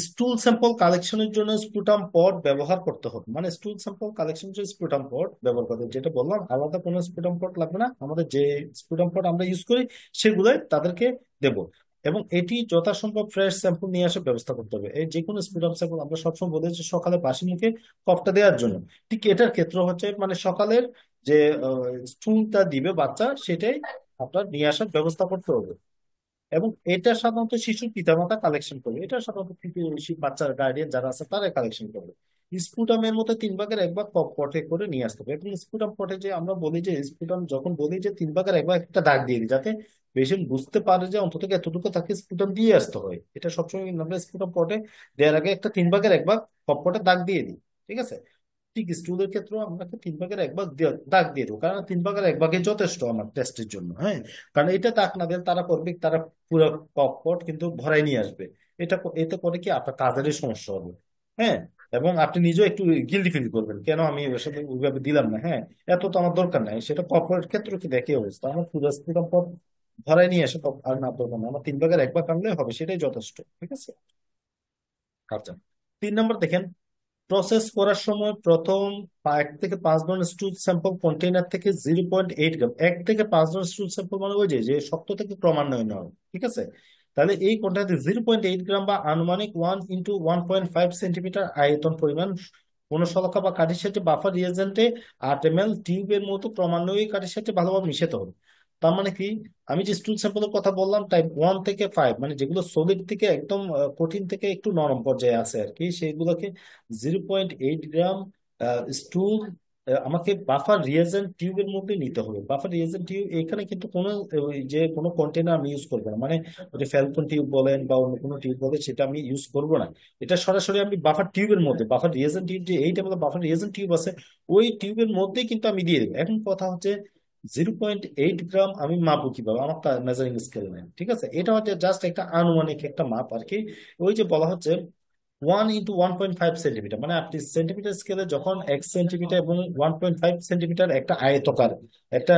স্টুল স্যাম্পল কালেকশনের জন্য স্পুটাম পড ব্যবহার করতে হবে। মানে স্টুল স্যাম্পল কালেকশনের জন্য স্পুটাম পড ব্যবহার করতে হবে, যেটা বললাম আলাদা কোনো স্পুটাম পড লাগবে না, আমাদের যে স্পুটাম পড আমরা ইউজ করি সেগুলোই তাদেরকে দেব। এবং এটি যথাসম্ভব ফ্রেশ স্যাম্পল নিয়ে আসার ব্যবস্থা করতে হবে। এই যে কোনো স্পুটাম স্যাম্পল আমরা সবসময় বলি যে সকালে বাসি মুখে কফটা দেওয়ার জন্য, ঠিক এটার ক্ষেত্র হচ্ছে মানে সকালের যে স্টুলটা দিবে বাচ্চা, সেটাই আপনার নিয়ে আসার ব্যবস্থা করতে হবে। এবং এটা সাধারণত শিশুর পিতামাতা কালেকশন করবে, এটা সাধারণত বাচ্চার গার্ডিয়ান যারা আছে তারা কালেকশন করবে। স্পুটামের মতো 3 ভাগের 1 ভাগ পটে করে নিয়ে আসতে হবে। এবং স্পুটাম পটে যে আমরা বলি যে স্পুটাম যখন বলি যে 3 ভাগের 1 ভাগ একটা দাগ দিয়ে দিই, যাতে পেশেন্ট বুঝতে পারে যে অন্তত এতটুকু তাকে স্পুটাম দিয়ে আসতে হয়। এটা সবসময় কিন্তু আমরা স্পুটাম পটে দেওয়ার আগে একটা 3 ভাগের 1 ভাগ পটে দাগ দিয়ে দিই। ঠিক আছে, ঠিক স্টুলের ক্ষেত্রেও আপনাকে 3 ভাগের 1 ভাগ দাগ দিয়ে দেবো, কারণ 3 ভাগের 1 ভাগই যথেষ্ট আমার টেস্টের জন্য। হ্যাঁ, কারণ এটা দাগ না দিলে তারা করবে, তারা পুরো কপট কিন্তু ভরাই নিয়ে আসবে। এতে করে কি আপনার কাজেরই সমস্যা হবে। হ্যাঁ, এবং আপনি নিজেও একটু গিল্টি ফিল করবেন, কেন আমি ওর সাথে ওইভাবে দিলাম না। হ্যাঁ, এত তো আমার দরকার নাই। সেটা কপটের ক্ষেত্রে কি দেখে অবস্থা, আমার পুরো কপট ভরাই নিয়ে আসে আর না, দরকার নেই, আমার 3 ভাগের 1 ভাগ আনলে হবে, সেটাই যথেষ্ট। ঠিক আছে। আচ্ছা, 3 নম্বর দেখেন, প্রসেস করার সময় প্রথম 1 থেকে 5 ধরনের স্টুল স্যাম্পল কন্টেইনার থেকে 0.8 গ্রাম, 1 থেকে 5 ধরনের স্টুল স্যাম্পল মানে ওই যে যে শক্ত থেকে ক্রমান্বয়ে নেওয়া। ঠিক আছে, তাহলে এই কন্টেইনারে 0.8 গ্রাম বা আনুমানিক 1 × 1.5 সেন্টিমিটার আয়তন পরিমাণ কোন শলাকা বা কাঠির সাথে বাফার রিয়েজেন্টে 8 ml টিউবের মতো ক্রমান্বয়ে কাঠির সাথে ভালোভাবে মিশাতে হবে। তার মানে কি, আমি যে স্টুল স্যাম্পলের কথা বললাম টাইপ 1 থেকে 5, মানে যেগুলো সলিড থেকে একদম কঠিন থেকে একটু নরম পর্যায়ে আছে আর কি, সেইগুলোকে 0.8 গ্রাম স্টুল আমাকে বাফার রিয়েজেন্ট টিউবের মধ্যে নিতে হবে। বাফার রিয়েজেন্ট টিউব এখানে কিন্তু কোনো ওই যে কোনো কন্টেনার আমি ইউজ করবো না, মানে ওই যে ফ্যালকন টিউব বলেন বা অন্য কোনো টিউব বলেন, সেটা আমি ইউজ করবো না। এটা সরাসরি আমি বাফার টিউবের মধ্যে, বাফার রিয়েজেন্ট টিউব যে এইটা বলে বাফার রিয়েজেন্ট টিউব আছে, ওই টিউবের মধ্যেই কিন্তু আমি দিয়ে দেবো। এখন কথা হচ্ছে 0.8 গ্রাম আমি মাপবো কিভাবে, আমার তো মেজারিং স্কেল নেই। ঠিক আছে, এটা হচ্ছে জাস্ট একটা আনুমানিক একটা মাপ আর কি। ওই যে বলা হচ্ছে 1 × 1.5 সেন্টিমিটার, মানে আপনি সেন্টিমিটার স্কেলে যখন 1 সেন্টিমিটার এবং 1.5 সেন্টিমিটার একটা আয়তকার একটা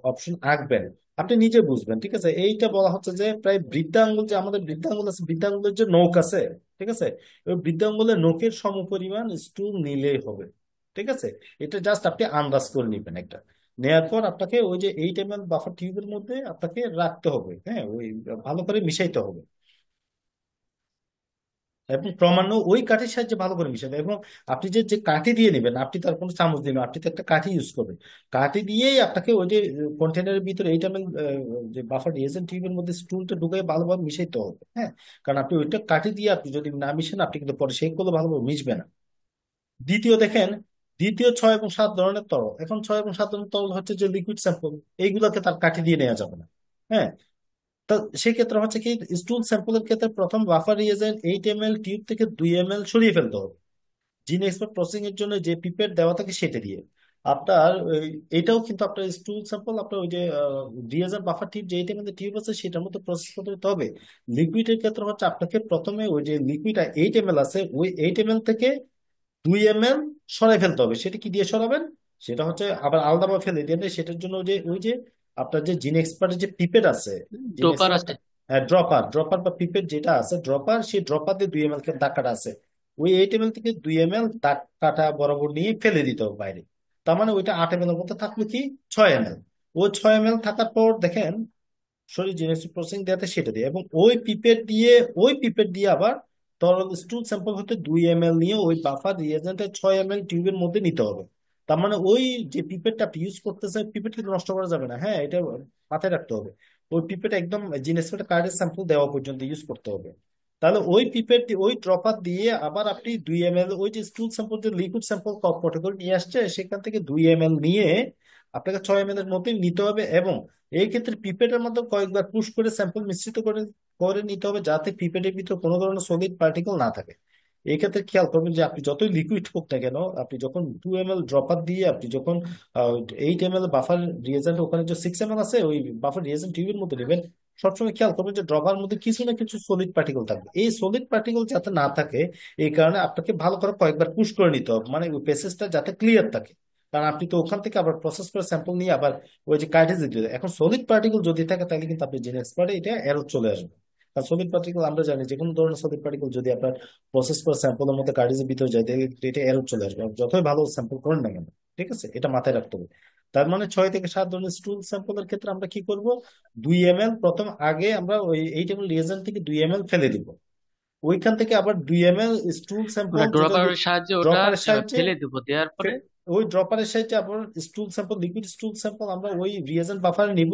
অপশন আঁকবেন, আপনি নিজে বুঝবেন। ঠিক আছে, এইটা বলা হচ্ছে যে প্রায় বৃদ্ধাঙ্গুল, যে আমাদের বৃদ্ধাঙ্গুল আছে, বৃদ্ধাঙ্গুলের যে নখ আছে, ঠিক আছে, ওই বৃদ্ধাঙ্গুলের নখের সমপরিমাণ স্টুল নিলেই হবে। ঠিক আছে, এটা জাস্ট আপনি আন্দাজ করে নেবেন একটা। নেয়ার পর আপনাকে ওই যে 8 ml বাফার টিউবের মধ্যে আপনাকে রাখতে হবে। হ্যাঁ, ওই ভালো করে মিশাইতে হবে এবং ক্রমান্বয়ে ওই কাঠির সাহায্যে ভালো করে মিশাতে হবে। এবং আপনি যে যে কাঠি দিয়ে নেবেন, আপনি তার কোনো চামচ দিবেন, আপনি তো একটা কাঠি ইউজ করবেন। কাঠি দিয়েই আপনাকে ওই যে কন্টেনারের ভিতরে 8 ml যে বাফার রিয়েজেন্ট টিউবের মধ্যে স্টুলটা ঢুকে ভালোভাবে মিশাইতে হবে। হ্যাঁ, কারণ আপনি ওইটা কাঠি দিয়ে আপনি যদি না মিশেন, আপনি কিন্তু পরে সেইগুলো ভালোভাবে মিশবে না। দ্বিতীয় দেখেন, দ্বিতীয় 6 এবং 7 ধরনের তরল। এখন 6 এবং 7 ধরনের তরল হচ্ছে যে লিকুইড স্যাম্পল, এইগুলোকে তার কাঠি দিয়ে নেওয়া যাবে না। হ্যাঁ, তো সেক্ষেত্রে হচ্ছে কি, স্টুল স্যাম্পলের ক্ষেত্রে প্রথম বাফার রিয়েজেন্ট 8 ml টিউব থেকে 2 ml সরিয়ে ফেলতে হবে, জিন এক্সপার্ট প্রসেসিং এর জন্য যে পিপেট দেওয়া থাকে সেটা দিয়ে। আপনার এটাও কিন্তু আপনার স্টুল স্যাম্পল আপনার ওই যে রিয়েজেন্ট বাফার টিপ যেইটা মধ্যে টিউব আছে সেটার মধ্যে প্রসেস করতে হতে হবে। লিকুইডের ক্ষেত্রে হচ্ছে আপনাকে প্রথমে ওই যে লিকুইড 8 ml আছে ওই 8 ml থেকে 2 ml সরাই ফেলতে হবে। সেটা কি দিয়ে সরাবেন? সেটা হচ্ছে আবার আলাদাভাবে ফেলে দিয়ে দেন। সেটার জন্য ওই যে আপনার যে জিন এক্সপার্টের যে পিপেট আছে, জিন ডোপার এক্সপার্ট, আছে। হ্যাঁ ড্রপার, ড্রপার বা পিপেট যেটা আছে ড্রপার, সেই ড্রপার দিয়ে 2 ml দাগ কাটা আছে। ওই 8 ml থেকে 2 ml দাগ কাটা বরাবর নিয়ে ফেলে দিতে হবে বাইরে। তার মানে ওইটা 8 ml এর মধ্যে থাকলো কি 6 ml। ওই 6 ml থাকার পর দেখেন শরীর জেনেটিক প্রসেসিং দেওয়াতে সেটা দিয়ে, এবং ওই পিপেট দিয়ে আবার তরল স্টুল স্যাম্পল হতে 2 ml নিয়ে ওই বাফার রিয়েজেন্টের 6 ml টিউবের মধ্যে নিতে হবে। তার মানে ওই যে পিপেটটা আপনি ইউজ করতেছেন পিপেট কিন্তু নষ্ট করা যাবে না, হ্যাঁ এটা মাথায় রাখতে হবে। ওই পিপেট একদম জিনেসপেট কার্ডের স্যাম্পল দেওয়া পর্যন্ত ইউজ করতে হবে। তাহলে ওই পিপেট ওই ড্রপার দিয়ে আবার আপনি 2 ml ওই যে স্টুল স্যাম্পল যে লিকুইড স্যাম্পল পটে করে নিয়ে আসছে সেখান থেকে 2 ml নিয়ে আপনাকে 6 ml এর মধ্যে নিতে হবে। এবং এই ক্ষেত্রে পিপেটের মধ্যে কয়েকবার পুশ করে স্যাম্পল মিশ্রিত করে করে নিতে হবে যাতে পিপেটের ভিতর কোনো ধরনের সলিড পার্টিকেল না থাকে। এই ক্ষেত্রে খেয়াল করবেন যে আপনি যতই লিকুইড হোক না কেন, আপনি যখন 2 ml ড্রপার দিয়ে আপনি যখন 8 ml বাফার রিয়েজেন্ট ওখানে যে 6 ml আছে ওই বাফার রিয়েজেন্ট টিউবের মধ্যে নেবেন, সবসময় খেয়াল করবেন যে ড্রপার মধ্যে কিছু না কিছু সলিড পার্টিকেল থাকবে। এই সলিড পার্টিকেল যাতে না থাকে এই কারণে আপনাকে ভালো করে কয়েকবার পুশ করে নিতে হবে, মানে ওই প্যাসেজটা যাতে ক্লিয়ার থাকে। কারণ আপনি তো ওখান থেকে আবার প্রসেস করে স্যাম্পল নিয়ে আবার ওই যে কার্টেজে দিতে হবে। এখন সলিড পার্টিকেল যদি থাকে তাহলে কিন্তু আপনি জেনে এক্সপার্টে এটা এরর চলে আসবে। কারণ সলিড পার্টিকেল আমরা জানি যে কোনো ধরনের সলিড পার্টিকেল যদি আপনার প্রসেস করে স্যাম্পলের মধ্যে কার্টেজের ভিতরে যায় তাহলে এটা এরর চলে আসবে, আপনি যতই ভালো স্যাম্পল করেন না কেন। ঠিক আছে, এটা মাথায় রাখতে হবে। তার মানে 6 থেকে 7 ধরনের স্টুল স্যাম্পলের ক্ষেত্রে আমরা কি করব, 2 ml প্রথম আগে আমরা ওই 8 ml রিয়েজেন্ট থেকে 2 ml ফেলে দিব। ওইখান থেকে আবার 2 ml স্টুল মানে স্যাম্পল যেটা ড্রপারের সাহায্যে ওটা ড্রপারের সাহায্যে ফেলে দেবো, দেওয়ার পরে ওই ড্রপারের সাহায্যে আবার স্টুল স্যাম্পল লিকুইড স্টুল স্যাম্পল আমরা ওই রিয়েজেন্ট বাফারে নিব।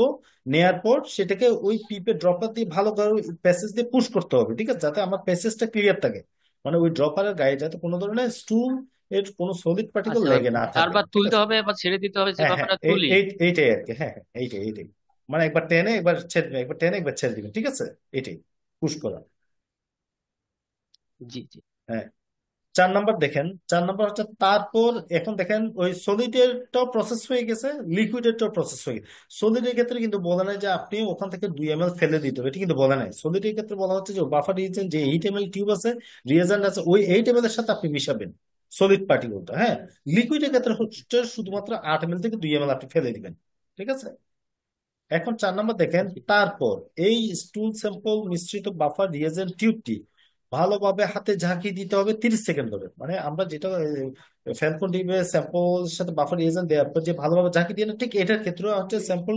নেয়ার পর সেটাকে ওই পিপের ড্রপার দিয়ে ভালো করে প্যাসেজ দিয়ে পুশ করতে হবে, ঠিক আছে, যাতে আমার প্যাসেজটা ক্লিয়ার থাকে। মানে ওই ড্রপারের গায়ে যাতে কোনো ধরনের স্টুল এর কোনো সলিড পার্টিকেল আচ্ছা, লেগে না থাকে। বারবার ঠিক তুলতে আছে, হবে, আবার ছেড়ে দিতে হবে, হ্যাঁ যেভাবে হ্যাঁ আমরা তুলি। এইটাই আর কি, হ্যাঁ হ্যাঁ এইটাই মানে একবার টেনে একবার ছেড়ে দিবেন, একবার টেনে একবার ছেড়ে দিবেন, ঠিক আছে, এটাই পুশ করা। জি জি। হ্যাঁ, 4 নাম্বার দেখেন, 4 নাম্বার হচ্ছে তারপর এখন দেখেন ওই সলিডেরটাও প্রসেস হয়ে গেছে, লিকুইডেরটাও প্রসেস হয়ে গেছে। সলিডের ক্ষেত্রে কিন্তু বলা নাই যে আপনি ওখান থেকে 2 ml ফেলে দিতে হবে, এটা কিন্তু বলা নাই। সলিডের ক্ষেত্রে বলা হচ্ছে যে বাফার রিয়েজেন্ট যে 8 ml টিউব আছে, রিয়েজেন্ট আছে, ওই 8 ml এর সাথে আপনি মিশাবেন সলিড পার্টিকেলটা। হ্যাঁ, লিকুইডের ক্ষেত্রে হচ্ছে শুধুমাত্র 8 ml থেকে 2 ml আপনি ফেলে দিবেন। ঠিক আছে, এখন 4 নাম্বার দেখেন, জি। তারপর এই স্টুল স্যাম্পল মিশ্রিত বাফার রিয়েজেন্ট টিউবটি ভালোভাবে হাতে ঝাঁকিয়ে দিতে হবে 30 সেকেন্ড ধরে। মানে আমরা যেটা ফ্যালকন টিউবে স্যাম্পল সাথে বাফার রিয়েজেন্ট দেওয়ার পর যে ভালোভাবে ঝাঁকিয়ে দিয়ে না, ঠিক এটার ক্ষেত্রে হচ্ছে স্যাম্পল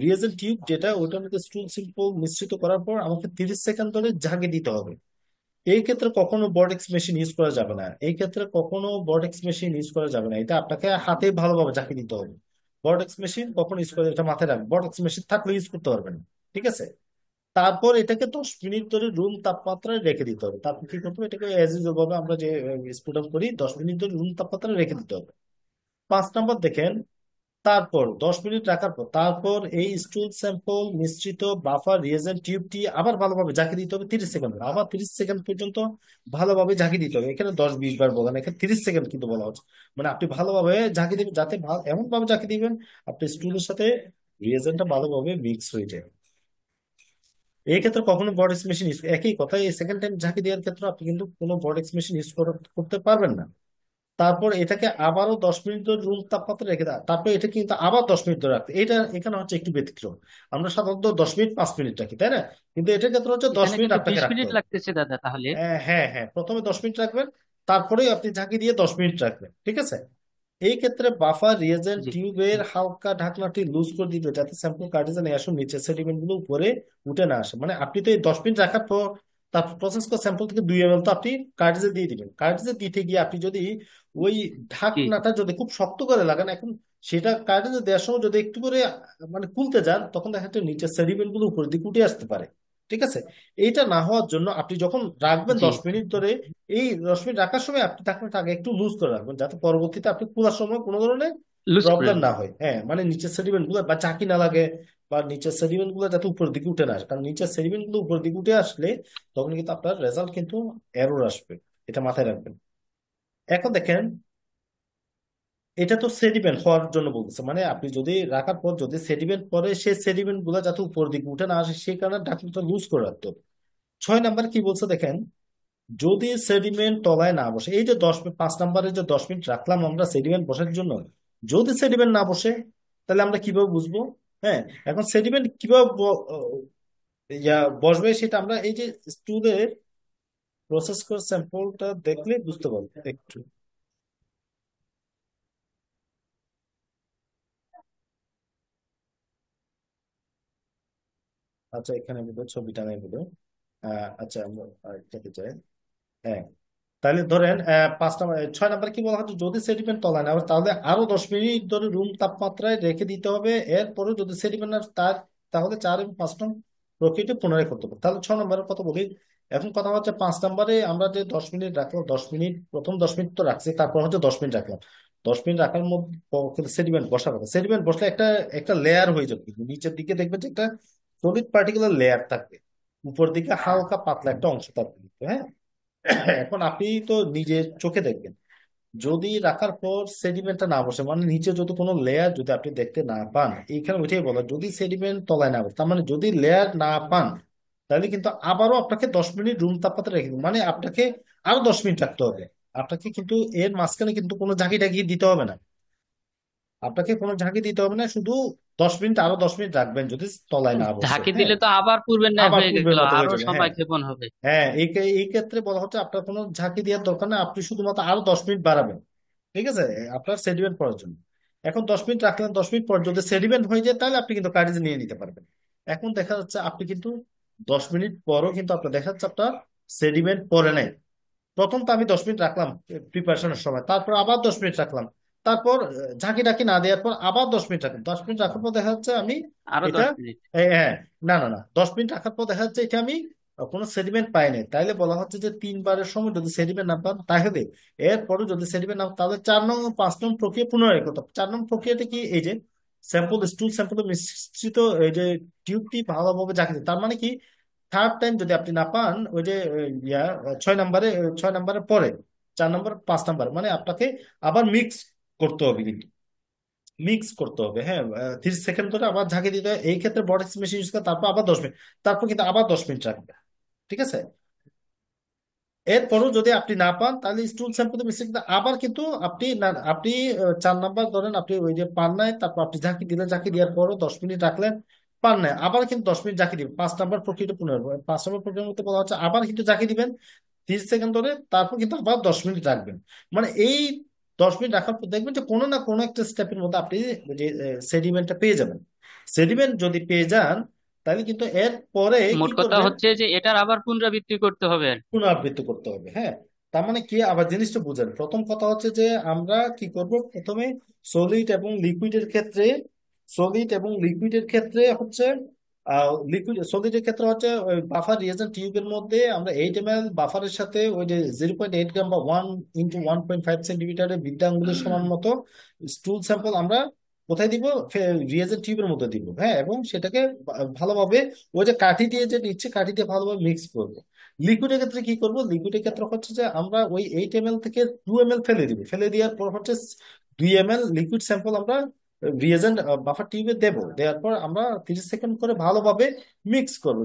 রিয়েজেন্ট টিউব যেটা ওটার মধ্যে স্টুল স্যাম্পল মিশ্রিত করার পর আমাকে 30 সেকেন্ড ধরে ঝাঁকিয়ে দিতে হবে। এই ক্ষেত্রে কখনো বটেক্স মেশিন ইউজ করা যাবে না, এই ক্ষেত্রে কখনো বটেক্স মেশিন ইউজ করা যাবে না, এটা আপনাকে হাতে ভালোভাবে ঝাঁকিয়ে দিতে হবে। বটেক্স মেশিন কখন ইউজ করে এটা মাথায় রাখবেন, বটেক্স মেশিন থাকলে ইউজ করতে পারবেন না। ঠিক আছে, তারপর এটাকে 10 মিনিট ধরে রুম তাপমাত্রায় রেখে দিতে হবে। তারপর কি করতে হবে, এটাকে অ্যাজ ইউজুয়াল ভাবে আমরা যে স্পুট আপ করি 10 মিনিট ধরে রুম তাপমাত্রায় রেখে দিতে হবে। 5 নাম্বার দেখেন, তারপর 10 মিনিট রাখার পর তারপর এই স্টুল স্যাম্পল মিশ্রিত বাফার রিয়েজেন্ট টিউবটি আবার ভালোভাবে ঝাঁকিয়ে দিতে হবে 30 সেকেন্ড, আবার 30 সেকেন্ড পর্যন্ত ভালোভাবে ঝাঁকিয়ে দিতে হবে। এখানে 10-20 বার বলা না, এখানে 30 সেকেন্ড কিন্তু বলা হচ্ছে। মানে আপনি ভালোভাবে ঝাঁকিয়ে দিবেন যাতে এমন ভাবে ঝাঁকিয়ে দিবেন আপনি স্টুলের সাথে রিয়েজেন্টটা ভালোভাবে মিক্স হয়ে যায়। এই ক্ষেত্রে কখনো বডেক্স মেশিন ইউজ, একই কথা, এই সেকেন্ড টাইম ঝাঁকি দেওয়ার ক্ষেত্রে আপনি কিন্তু কোনো বডেক্স মেশিন ইউজ করতে পারবেন না। তারপর এটাকে আবারও 10 মিনিট ধরে রুম তাপমাত্রা রেখে দেয়, তারপর এটা কিন্তু আবার 10 মিনিট ধরে রাখতে, এটা এখানে হচ্ছে একটু ব্যতিক্রম। আমরা সাধারণত 10 মিনিট 5 মিনিট রাখি, তাই না, কিন্তু এটার ক্ষেত্রে হচ্ছে দশ এখানে মিনিট কিন্তু আপনাকে 20 মিনিট রাখতে হবে। লাগতেছে দাদা তাহলে। হ্যাঁ হ্যাঁ, প্রথমে 10 মিনিট রাখবেন, তারপরে আপনি ঝাঁকি দিয়ে 10 মিনিট রাখবেন। ঠিক আছে, এই ক্ষেত্রে বাফার রিয়েজেন্ট জি। টিউবের হালকা ঢাকনাটি লুজ করে দিতে হবে, যাতে স্যাম্পল কার্টেজে আসুন নিচে সেডিমেন্ট গুলো উপরে উঠে না আসে। মানে আপনি তো এই 10 মিনিট রাখার পর তারপর প্রসেস করে স্যাম্পল থেকে 2 ml তো আপনি কার্টেজে দিয়ে দিবেন। কার্টেজে দিতে গিয়ে আপনি যদি ওই জি। ঢাকনাটা যদি খুব শক্ত করে লাগান, এখন সেটা কার্টেজে দেওয়ার সময় যদি একটু করে মানে খুলতে যান তখন দেখা যাচ্ছে নিচে সেডিমেন্ট গুলো উপরের দিকে উঠে আসতে পারে। ঠিক আছে, এইটা না হওয়ার জন্য আপনি যখন রাখবেন জি। 10 মিনিট ধরে, এই 10 মিনিট রাখার সময় আপনি ঢাকনাটা আগে একটু লুজ করে রাখবেন যাতে পরবর্তীতে আপনি খোলার সময় কোনো ধরনের লুজ করে প্রবলেম দেবো। না হয়। হ্যাঁ, মানে নিচের সেডিমেন্ট গুলো বা চাকি না লাগে, বা নিচের সেডিমেন্ট গুলো যাতে উপরের দিকে উঠে না আসে, কারণ নিচের সেডিমেন্ট গুলো উপরের দিকে উঠে আসলে তখন কিন্তু আপনার রেজাল্ট কিন্তু এরর আসবে, এটা মাথায় রাখবেন। এখন দেখেন এটা তো সেডিমেন্ট হওয়ার জন্য বলতেছে, মানে আপনি যদি রাখার পর যদি সেডিমেন্ট পরে সেই সেডিমেন্ট গুলা যাতে উপর দিকে উঠে না আসে সেই কারণে ঢাকনাটা লুজ করে রাখতে হবে। 6 নাম্বার কি বলছে দেখেন, যদি সেডিমেন্ট তলায় না বসে, এই যে 10 মিনিট, 5 নাম্বারে যে 10 মিনিট রাখলাম আমরা সেডিমেন্ট বসার জন্য, যদি সেডিমেন্ট না বসে তাহলে আমরা কিভাবে বুঝবো? হ্যাঁ, এখন সেডিমেন্ট কিভাবে বসবে সেটা আমরা এই যে স্টুলের প্রসেস করে স্যাম্পলটা দেখলে বুঝতে পারবো একটু। আচ্ছা, এখানে ছবিটা নেই বলে, আচ্ছা আমরা আরেকটাতে যাই। হ্যাঁ, তাহলে ধরেন 5 নাম্বার 6 নাম্বার কি বলা হচ্ছে, যদি সেডিমেন্ট তলায় না আবার তাহলে আরো 10 মিনিট ধরে রুম তাপমাত্রায় রেখে দিতে হবে। এরপরে যদি সেডিমেন্ট তার তাহলে 4 এবং 5 নং প্রক্রিয়াটি পুনরায় করতে হবে। তাহলে 6 নম্বরের কথা বলি। এখন কথা হচ্ছে 5 নাম্বারে আমরা যে 10 মিনিট রাখলাম, 10 মিনিট, প্রথম 10 মিনিট তো রাখছি, তারপর হচ্ছে 10 মিনিট রাখলাম। 10 মিনিট রাখার মধ্যে সেডিমেন্ট বসার কথা, সেডিমেন্ট বসলে একটা একটা লেয়ার হয়ে যাবে, কিন্তু নিচের দিকে দেখবেন যে একটা সলিড পার্টিকুলার লেয়ার থাকবে, উপর দিকে হালকা পাতলা একটা অংশ থাকবে। হ্যাঁ, এখন আপনি তো নিজে চোখে দেখবেন, যদি রাখার পর সেডিমেন্টটা না বসে, মানে নিচে যদি কোনো লেয়ার যদি আপনি দেখতে না পান, এইখানে ওইটাই বলা, যদি সেডিমেন্ট তলায় না বসে, তার মানে যদি লেয়ার না পান, তাহলে কিন্তু আবারও আপনাকে 10 মিনিট রুম তাপমাত্রা রেখে দিন, মানে আপনাকে আরো 10 মিনিট রাখতে হবে। আপনাকে কিন্তু এর মাঝখানে কিন্তু কোনো ঝাঁকি টাকি দিতে হবে না, আপনাকে কোনো ঝাঁকি দিতে হবে না, শুধু 10 মিনিট, আরো 10 মিনিট রাখবেন যদি তলায় না বসে। ঝাঁকি হ্যাঁ, দিলে তো আবার পূর্বের ন্যায় আবার হয়ে পূর্বের গেল, মতো হয়ে আরো যাবে। হ্যাঁ, সময় ক্ষেপণ হবে। হ্যাঁ, এই ক্ষেত্রে বলা হচ্ছে আপনার কোনো ঝাঁকি দেওয়ার দরকার নেই, আপনি শুধুমাত্র আরো 10 মিনিট বাড়াবেন। ঠিক আছে, আপনার সেডিমেন্ট পড়ার জন্য। এখন 10 মিনিট রাখলেন, 10 মিনিট পর যদি সেডিমেন্ট হয়ে যায় তাহলে আপনি কিন্তু কার্টেজ নিয়ে নিতে পারবেন। এখন দেখা যাচ্ছে আপনি কিন্তু 10 মিনিট পরও কিন্তু আপনার দেখা যাচ্ছে আপনার সেডিমেন্ট পড়ে নাই। প্রথম তো আমি 10 মিনিট রাখলাম প্রিপারেশনের সময়, তারপর আবার 10 মিনিট রাখলাম, তারপর ঝাঁকি টাকি না দেওয়ার পর আবার 10 মিনিট রাখলাম, 10 মিনিট রাখার পর দেখা যাচ্ছে আমি আরো এটা 10 মিনিট। হ্যাঁ, না না না, 10 মিনিট রাখার পর দেখা যাচ্ছে এটা আমি কোনো সেডিমেন্ট পাই নাই। তাইলে বলা হচ্ছে যে 3বারের সময় যদি সেডিমেন্ট না পান তাহলে, এরপরে যদি সেডিমেন্ট না পান, তাহলে 4 নং ও 5 নং প্রক্রিয়া পুনরায় করতে হবে। 4 নং প্রক্রিয়াটা কি, এই যে স্যাম্পল স্টুল স্যাম্পল মিশ্রিত এই যে টিউবটি ভালোভাবে ঝাঁকি দিতে, তার মানে কি, থার্ড টাইম যদি আপনি না পান, ওই যে ইয়া 6 নাম্বারে, 6 নাম্বারের পরে 4 নাম্বার, 5 নাম্বার, মানে আপনাকে আবার মিক্স করতে হবে, কিন্তু মিক্স করতে হবে। হ্যাঁ, 30 সেকেন্ড ধরে আবার ঝাঁকি দিতে হবে। এই ক্ষেত্রে বড় মেশিন ইউজ করে, তারপর আবার 10 মিনিট, তারপর কিন্তু আবার 10 মিনিট রাখবে। ঠিক আছে, এরপরও যদি আপনি না পান তাহলে স্টুল স্যাম্পল মিশ্রিত আবার কিন্তু আপনি না, আপনি 4 নাম্বার ধরেন আপনি ওই যে পান নাই, তারপর আপনি ঝাঁকি দিলেন, ঝাঁকি দেওয়ার পরও 10 মিনিট রাখলেন, পান নাই, আবার কিন্তু 10 মিনিট ঝাঁকি দিবেন। 5 নাম্বার প্রক্রিয়াটা পুনরায়, 5 নাম্বার প্রক্রিয়ার মধ্যে বলা হচ্ছে আবার কিন্তু ঝাঁকি দিবেন 30 সেকেন্ড ধরে, তারপর কিন্তু আবার 10 মিনিট রাখবেন। মানে এই 10 মিনিট রাখার পর দেখবেন যে কোনো না কোনো একটা স্টেপের মধ্যে আপনি যে সেডিমেন্টটা পেয়ে যাবেন। সেডিমেন্ট যদি পেয়ে যান তাহলে কিন্তু এর পরে কি মোট কথা করবেন, হচ্ছে যে এটার আবার পুনরাবৃত্তি করতে হবে আর কি। পুনরাবৃত্তি করতে হবে। হ্যাঁ, তার মানে কি, আবার জিনিসটা বুঝেন, প্রথম কথা হচ্ছে যে আমরা কি করব, প্রথমে সলিড এবং লিকুইডের ক্ষেত্রে, সলিড এবং লিকুইডের ক্ষেত্রে হচ্ছে লিকুইড সলিডের ক্ষেত্রে হচ্ছে ওই বাফার রিয়েজেন্ট টিউবের মধ্যে আমরা 8 ml বাফারের সাথে ওই যে 0.8 গ্রাম বা 1 × 1.5 সেন্টিমিটারের বৃদ্ধা আঙ্গুলের সমান মতো স্টুল স্যাম্পল আমরা কোথায় দিব, রিয়েজেন্ট টিউবের মধ্যে দিব। হ্যাঁ, এবং সেটাকে ভালোভাবে ওই যে কাঠি দিয়ে যে নিচ্ছে, কাঠি দিয়ে ভালোভাবে মিক্স করবো। লিকুইডের ক্ষেত্রে কি করব, লিকুইডের ক্ষেত্রে হচ্ছে যে আমরা ওই 8 ml থেকে 2 ml ফেলে দিব, ফেলে দেওয়ার পর হচ্ছে 2 ml লিকুইড স্যাম্পল আমরা রিয়েজেন্ট বাফার টিউবে দেবো, দেওয়ার পর আমরা 30 সেকেন্ড করে ভালোভাবে মিক্স করবো।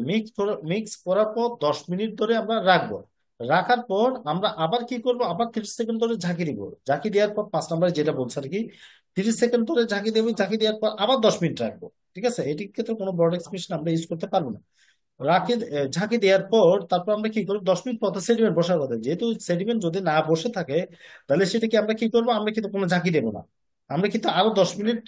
মিক্স করার পর 10 মিনিট ধরে আমরা রাখবো। রাখার পর আমরা আবার কি করব, আবার 30 সেকেন্ড ধরে ঝাঁকি দিব। ঝাঁকি দেওয়ার পর 5 নাম্বারে যেটা বলছে আর কি, 30 সেকেন্ড ধরে ঝাঁকি দেবো, ঝাঁকি দেওয়ার পর আবার 10 মিনিট রাখবো। ঠিক আছে, এটির ক্ষেত্রে কোনো বড় এক্সপ্রেশন আমরা ইউজ করতে পারবো না। ঝাঁকি দেওয়ার পর তারপর আমরা কি করবো, 10 মিনিট পর সেডিমেন্ট বসার কথা, যেহেতু সেডিমেন্ট যদি না বসে থাকে তাহলে সেটাকে আমরা কি করবো, আমরা কিন্তু কোনো ঝাঁকি দেবো না, আমরা কিন্তু আরো 10 মিনিট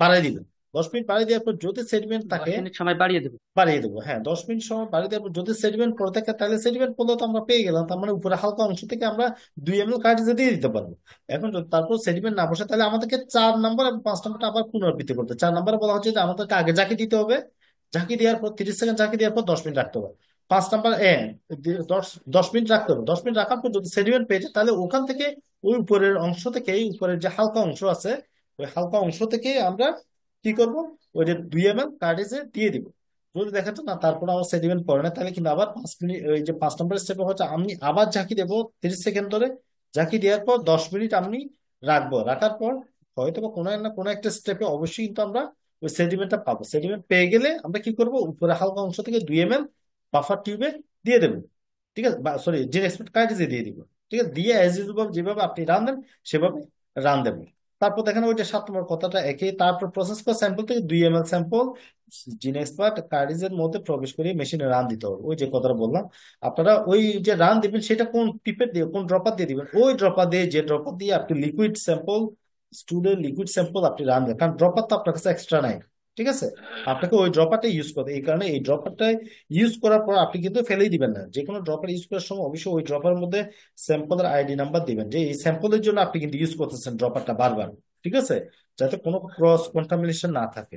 বাড়াই দিব। 10 মিনিট বাড়িয়ে দেওয়ার পর যদি সেডিমেন্ট দশ থাকে মিনিট সময় বাড়িয়ে দেবো। বাড়িয়ে দেবো। হ্যাঁ, 10 মিনিট সময় বাড়িয়ে দেওয়ার পর যদি সেডিমেন্ট পড়ে থাকে তাহলে সেডিমেন্ট পড়লে তো আমরা পেয়ে গেলাম, তার মানে উপরে হালকা অংশ থেকে আমরা 2 ml কার্ট্রিজে দিয়ে দিতে পারবো। এখন যদি তারপর সেডিমেন্ট না বসে তাহলে আমাদেরকে 4 নাম্বার এবং 5 নাম্বারটা আবার পুনরাবৃত্তি করতে, 4 নাম্বারে বলা হচ্ছে যে আমাদেরকে আগে ঝাঁকি দিতে হবে, ঝাঁকি দেওয়ার পর 30 সেকেন্ড ঝাঁকি দেওয়ার পর 10 মিনিট রাখতে হবে। 5 নাম্বার 10 মিনিট রাখতে হবে। 10 মিনিট রাখার পর যদি সেডিমেন্ট পেয়েছে তাহলে ওখান থেকে ওই উপরের অংশ থেকে, এই উপরের যে হালকা অংশ আছে, ওই হালকা অংশ থেকে আমরা কি করব, ওই যে 2 ml কার্ট্রিজে দিয়ে দিব। যদি দেখা যাচ্ছে না তারপর আমার সেডিমেন্ট পড়ে না, তাহলে কিন্তু আবার 5 মিনিট, ওই যে 5 নম্বর স্টেপে হচ্ছে আমি আবার ঝাঁকি দেবো 30 সেকেন্ড ধরে। ঝাঁকি দেওয়ার পর 10 মিনিট আমি রাখবো, রাখার পর হয়তো বা কোনো না কোনো একটা স্টেপে অবশ্যই কিন্তু আমরা ওই সেডিমেন্টটা পাবো। সেডিমেন্ট পেয়ে গেলে আমরা কি করব, উপরে হালকা অংশ থেকে 2 ml বাফার টিউবে দিয়ে দেবো। ঠিক আছে, বা সরি, যে এক্সপোর্ট কার্ট্রিজে দিয়ে দিব। ঠিক আছে, দিয়ে অ্যাজ ইউজুয়াল যেভাবে আপনি রান দেন সেভাবে রান দেবেন। তারপর দেখেন ওই যে 7 নম্বর কথাটা একই, তারপর প্রসেস করা স্যাম্পল থেকে 2 ml স্যাম্পল জিন এক্সপার্ট কার্ট্রিজের মধ্যে প্রবেশ করিয়ে মেশিনে রান দিতে হবে। ওই যে কথাটা বললাম, আপনারা ওই যে রান দিবেন সেটা কোন টিপের দিয়ে, কোন ড্রপার দিয়ে দিবেন, ওই ড্রপার দিয়ে, যে ড্রপার দিয়ে আপনি liquid sample, student liquid sample আপনি রান দেন, কারণ ড্রপার তো আপনার কাছে এক্সট্রা নাই। ঠিক আছে, আপনাকে ওই ড্রপারটা ইউজ করতে, এই কারণে এই ড্রপারটা ইউজ করার পর আপনি কিন্তু ফেলেই দিবেন না। যে কোনো ড্রপার ইউজ করার সময় অবশ্যই ওই ড্রপারের মধ্যে স্যাম্পলের আইডি নাম্বার দিবেন, যে এই স্যাম্পলের জন্য আপনি কিন্তু ইউজ করতেছেন ড্রপারটা বারবার। ঠিক আছে, যাতে কোনো ক্রস কন্টামিনেশন না থাকে।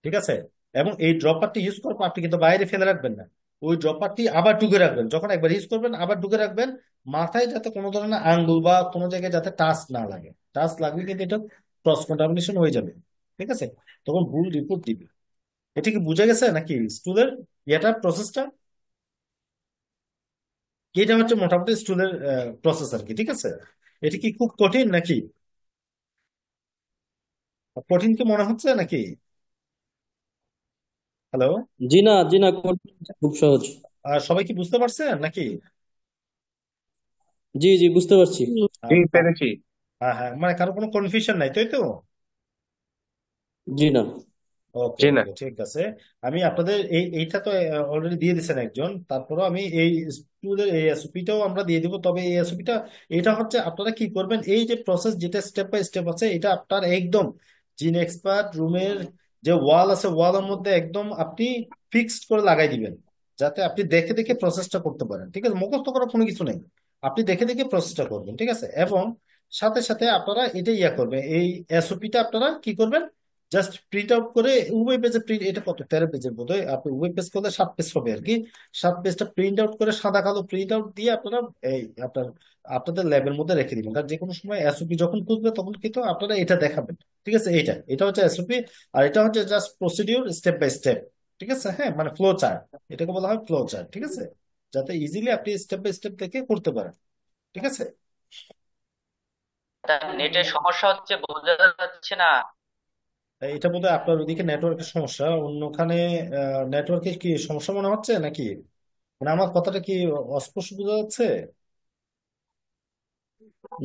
ঠিক আছে, এবং এই ড্রপারটি ইউজ করার পর আপনি কিন্তু বাইরে ফেলে রাখবেন না, ওই ড্রপারটি আবার ঢুকে রাখবেন। যখন একবার ইউজ করবেন আবার ঢুকে রাখবেন, মাথায় যাতে কোনো ধরনের আঙ্গুল বা কোনো জায়গায় যাতে টাচ না লাগে। টাচ লাগলে কিন্তু এটা ক্রস কন্টামিনেশন হয়ে যাবে। ঠিক আছে, তখন ভুল রিপোর্ট দিবে। এটা কি বুঝা গেছে নাকি স্টুলের এটা প্রসেসটা? এটা হচ্ছে মোটামুটি স্টুলের প্রসেস আর কি। ঠিক আছে, এটা কি খুব কঠিন নাকি? কঠিন কি মনে হচ্ছে নাকি? হ্যালো? জি না, জি না, খুব সহজ। আর সবাই কি বুঝতে পারছেন নাকি? জি জি, বুঝতে পারছি। জি, পেরেছি। হ্যাঁ হ্যাঁ, মানে কারো কোনো কনফিউশন নাই তাই তো? জি না। ওকে জি না, ওকে, ঠিক আছে। আমি আপনাদের এইটা তো অলরেডি দিয়ে দিয়েছেন একজন, তারপরও আমি এই স্কুলের এই এসওপিটাও আমরা দিয়ে দিব। তবে এই এসওপিটা এটা হচ্ছে আপনারা কি করবেন, এই যে প্রসেস যেটা স্টেপ বাই স্টেপ আছে, এটা আপনার একদম জিন এক্সপার্ট রুমের যে ওয়াল আছে ওয়ালের মধ্যে একদম আপনি ফিক্সড করে লাগাই দিবেন, যাতে আপনি দেখে দেখে প্রসেসটা করতে পারেন। ঠিক আছে, মুখস্থ করার কোনো কিছু নেই, আপনি দেখে দেখে প্রসেসটা করবেন। ঠিক আছে, এবং সাথে সাথে আপনারা এটা ইয়া করবেন, এই এসওপিটা আপনারা কি করবেন, জাস্ট প্রিন্ট আউট করে উভয় পেজে প্রিন্ট, এটা কত 13 পেজের বোধ হয়, আপনি উভয় পেজ করলে 7 পেজ হবে আর কি। 7 পেজটা প্রিন্ট আউট করে সাদা কালো প্রিন্ট আউট দিয়ে আপনারা এই আপনার আপনাদের ল্যাবের মধ্যে রেখে দিবেন, কারণ যে কোনো সময় এসওপি যখন খুঁজবে তখন কিন্তু আপনারা এটা দেখাবেন। ঠিক আছে, এটা হচ্ছে এসওপি, আর এটা হচ্ছে just procedure step by step. ঠিক আছে, হ্যাঁ, মানে ফ্লো চার্ট, এটাকে বলা হয় ফ্লো চার্ট। ঠিক আছে, যাতে ইজিলি আপনি স্টেপ বাই স্টেপ দেখে করতে পারেন। ঠিক আছে, নেটের সমস্যা হচ্ছে, বোঝা যাচ্ছে না। এটা বোধহয় আপনার ওইদিকে নেটওয়ার্কের সমস্যা, অন্যখানে নেটওয়ার্কের কি সমস্যা মনে হচ্ছে নাকি? মানে আমার কথাটা কি অস্পষ্ট বোঝা যাচ্ছে?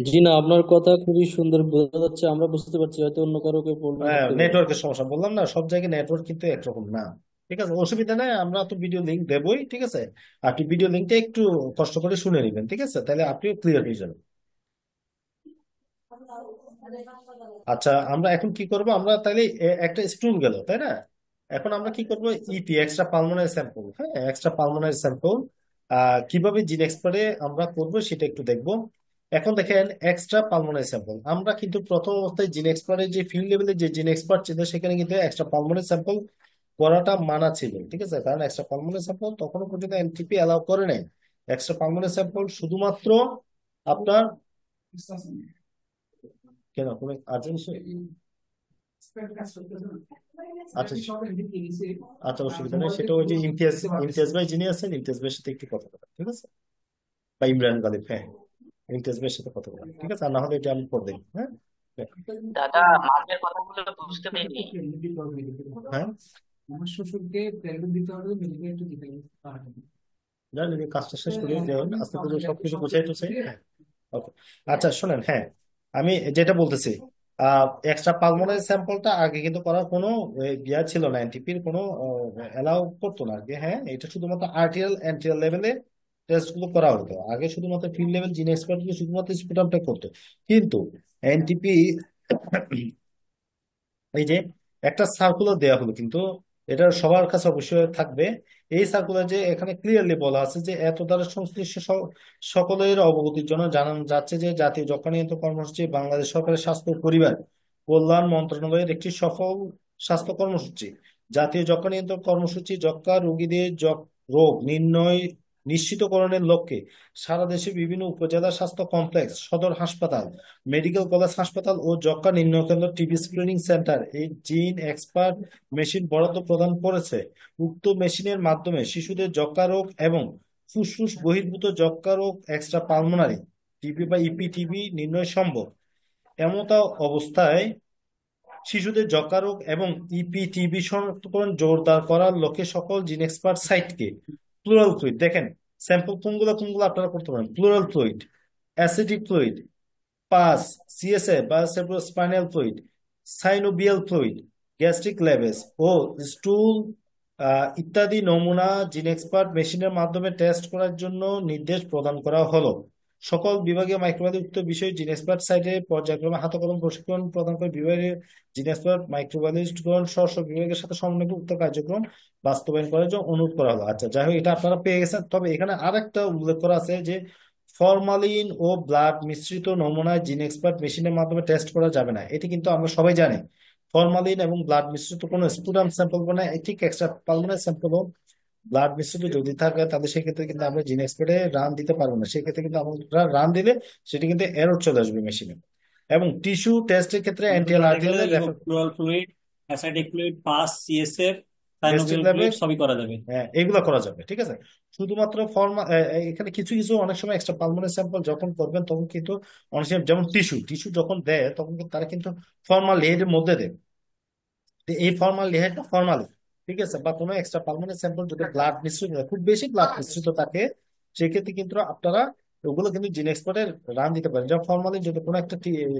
জি না, আপনার কথা খুবই সুন্দর বোঝা যাচ্ছে, আমরা বুঝতে পারছি, হয়তো অন্য কারো কেউ প্রবলেম হ্যাঁ, থাকতে পারে। নেটওয়ার্কের সমস্যা বললাম না, সব জায়গায় নেটওয়ার্ক কিন্তু একরকম না। ঠিক আছে, অসুবিধা নেই, আমরা তো ভিডিও লিঙ্ক দেবই। ঠিক আছে, আপনি ভিডিও লিঙ্কটা একটু কষ্ট করে শুনে নেবেন। ঠিক আছে, তাহলে আপনিও ক্লিয়ার হয়ে যাবেন। আচ্ছা, আমরা এখন কি করব, আমরা তাহলে একটা স্টুল গেল তাই না? এখন আমরা কি করব, ইপি এক্সট্রা পালমোনারি স্যাম্পল, হ্যাঁ, এক্সট্রা পালমোনারি স্যাম্পল কিভাবে জিন এক্সপারে আমরা করব সেটা একটু দেখব। এখন দেখেন, এক্সট্রা পালমোনারি স্যাম্পল আমরা কিন্তু প্রথম অবস্থায় জিন এক্সপারে যে ফিল্ড লেভেলে যে জিন এক্সপার্ট ছিল সেখানে কিন্তু এক্সট্রা পালমোনারি স্যাম্পল করাটা মানা ছিল। ঠিক আছে, কারণ এক্সট্রা পালমোনারি স্যাম্পল তখনও পর্যন্ত এনটিপি অ্যালাউ করে নাই। এক্সট্রা পালমোনারি স্যাম্পল শুধুমাত্র আপনার কেন কোনো আর্জেন্ট? আচ্ছা আচ্ছা, অসুবিধা নেই, সেটা ওই যে ইমতিয়াজ, ইমতিয়াজ ভাই যিনি আছেন, ইমতিয়াজ ভাইয়ের সাথে একটু কথা বলা, ঠিক আছে? বা ইমরান গালিব, হ্যাঁ, ইমতিয়াজ ভাইয়ের সাথে কথা বলা, ঠিক আছে? আর না হলে এটা আমি করে দেবো, হ্যাঁ। দাদা, মাঝের কথাগুলো বুঝতে পারিনি। হ্যাঁ, জানি কাজটা শেষ করি, যে আস্তে করে সবকিছু গোছাই টুছাই, হ্যাঁ। ওকে, আচ্ছা শোনেন, হ্যাঁ, আমি যেটা বলতেছি, এক্সট্রা পালমোনারি স্যাম্পলটা আগে কিন্তু করার কোনো ইয়া ছিল না, এনটিপির কোনো এলাও করতো না আগে। হ্যাঁ, এটা শুধুমাত্র আর্টিরিয়াল এন্ট্রিয়াল লেভেলে টেস্ট গুলো করা হতো আগে, শুধুমাত্র ফিল্ড লেভেল জিন এক্সপার্ট শুধুমাত্র স্পুটামটা করতো। কিন্তু এনটিপি এই যে একটা সার্কুলার দেওয়া হলো, কিন্তু এটা সবার কাছে অবশ্যই থাকবে। এই সার্কুলার যে এখানে ক্লিয়ারলি বলা আছে যে এত দ্বারা সংশ্লিষ্ট সকলের অবগতির জন্য জানানো যাচ্ছে যে জাতীয় যক্ষ্মা নিয়ন্ত্রণ কর্মসূচি বাংলাদেশ সরকারের স্বাস্থ্য ও পরিবার কল্যাণ মন্ত্রণালয়ের একটি সফল স্বাস্থ্য কর্মসূচি। জাতীয় যক্ষ্মা নিয়ন্ত্রণ কর্মসূচি যক্ষ্মা রোগীদের রোগ নির্ণয় নিশ্চিতকরণের লক্ষ্যে সারা দেশে বিভিন্ন উপজেলা স্বাস্থ্য কমপ্লেক্স, সদর হাসপাতাল, মেডিকেল কলেজ হাসপাতাল ও যক্ষ্মা নির্ণয় কেন্দ্র, টিবি স্ক্রিনিং সেন্টার এই জিন এক্সপার্ট মেশিন বরাদ্দ প্রদান করেছে। উক্ত মেশিনের মাধ্যমে শিশুদের যক্ষ্মা রোগ এবং ফুসফুস বহির্ভূত যক্ষ্মা রোগ এক্সট্রা পালমোনারি টিবি বা ইপিটিবি নির্ণয় সম্ভব। এমতা অবস্থায় শিশুদের যক্ষ্মা রোগ এবং ইপিটিবি শনাক্তকরণ জোরদার করার লক্ষ্যে সকল জিন এক্সপার্ট সাইটকে প্লুরাল ফ্লুইড, দেখেন স্যাম্পল কোনগুলো কোনগুলো আপনারা করতে পারেন, plural fluid, acidic fluid, pus, CSF বা সেব্রোস্পাইনাল ফ্লুইড, সাইনোবিয়াল ফ্লুইড, গ্যাস্ট্রিক ল্যাবেস ও স্টুল ইত্যাদি নমুনা জিন এক্সপার্ট মেশিনের মাধ্যমে টেস্ট করার জন্য নির্দেশ প্রদান করা হলো। সকল বিভাগীয় মাইক্রোবায়োলজি উক্ত বিষয়ে জিন এক্সপার্ট সাইটে পর্যায়ক্রমে হাতে কলম প্রশিক্ষণ প্রদান করে বিভাগীয় জিন এক্সপার্ট মাইক্রোবায়োলজিস্টগণ স্ব বিভাগের সাথে সমন্বয় করে উক্ত কার্যক্রম বাস্তবায়ন করার জন্য অনুরোধ করা হলো। আচ্ছা, যাই হোক, এটা আপনারা পেয়ে গেছেন। তবে এখানে আরেকটা উল্লেখ করা আছে যে ফরমালিন ও ব্লাড মিশ্রিত নমুনায় জিন এক্সপার্ট মেশিনের মাধ্যমে টেস্ট করা যাবে না। এটি কিন্তু আমরা সবাই জানি। ফরমালিন এবং ব্লাড মিশ্রিত কোনো স্পুটাম স্যাম্পল মানে ঠিক এক্সট্রা পালমোনারি স্যাম্পল ব্লাড মিশ্রিত যদি থাকে, তাহলে সেক্ষেত্রে কিন্তু আমরা জিন এক্সপার্টে রান দিতে পারবো না। সেক্ষেত্রে কিন্তু আমরা রান দিলে সেটি কিন্তু এরর চলে আসবে মেশিনে। এবং টিস্যু টেস্টের ক্ষেত্রে এনটিএল আরটিএল এর pleural fluid, ascitic fluid, pus, CSF, gastric synovial lavage, fluid সবই করা যাবে। হ্যাঁ, এগুলো করা যাবে। ঠিক আছে, শুধুমাত্র এখানে কিছু কিছু অনেক সময় এক্সট্রা পালমোনারি স্যাম্পল যখন করবেন তখন কিন্তু অনেক সময়, যেমন টিস্যু টিস্যু যখন দেয় তখন কিন্তু তারা কিন্তু ফর্মালডিহাইড এর মধ্যে দেয়। তো এই ফর্মালডিহাইডটা ফর্মালিন, ঠিক আছে, বা কোনো এক্সট্রা পালমোনারি স্যাম্পল যদি ব্লাড মিশ্রিত খুব বেশি ব্লাড মিশ্রিত থাকে, সেক্ষেত্রে কিন্তু আপনারা ওগুলো কিন্তু জিন এক্সপার্টের রান দিতে পারেন। যেমন ফর্মালিন যদি কোনো একটা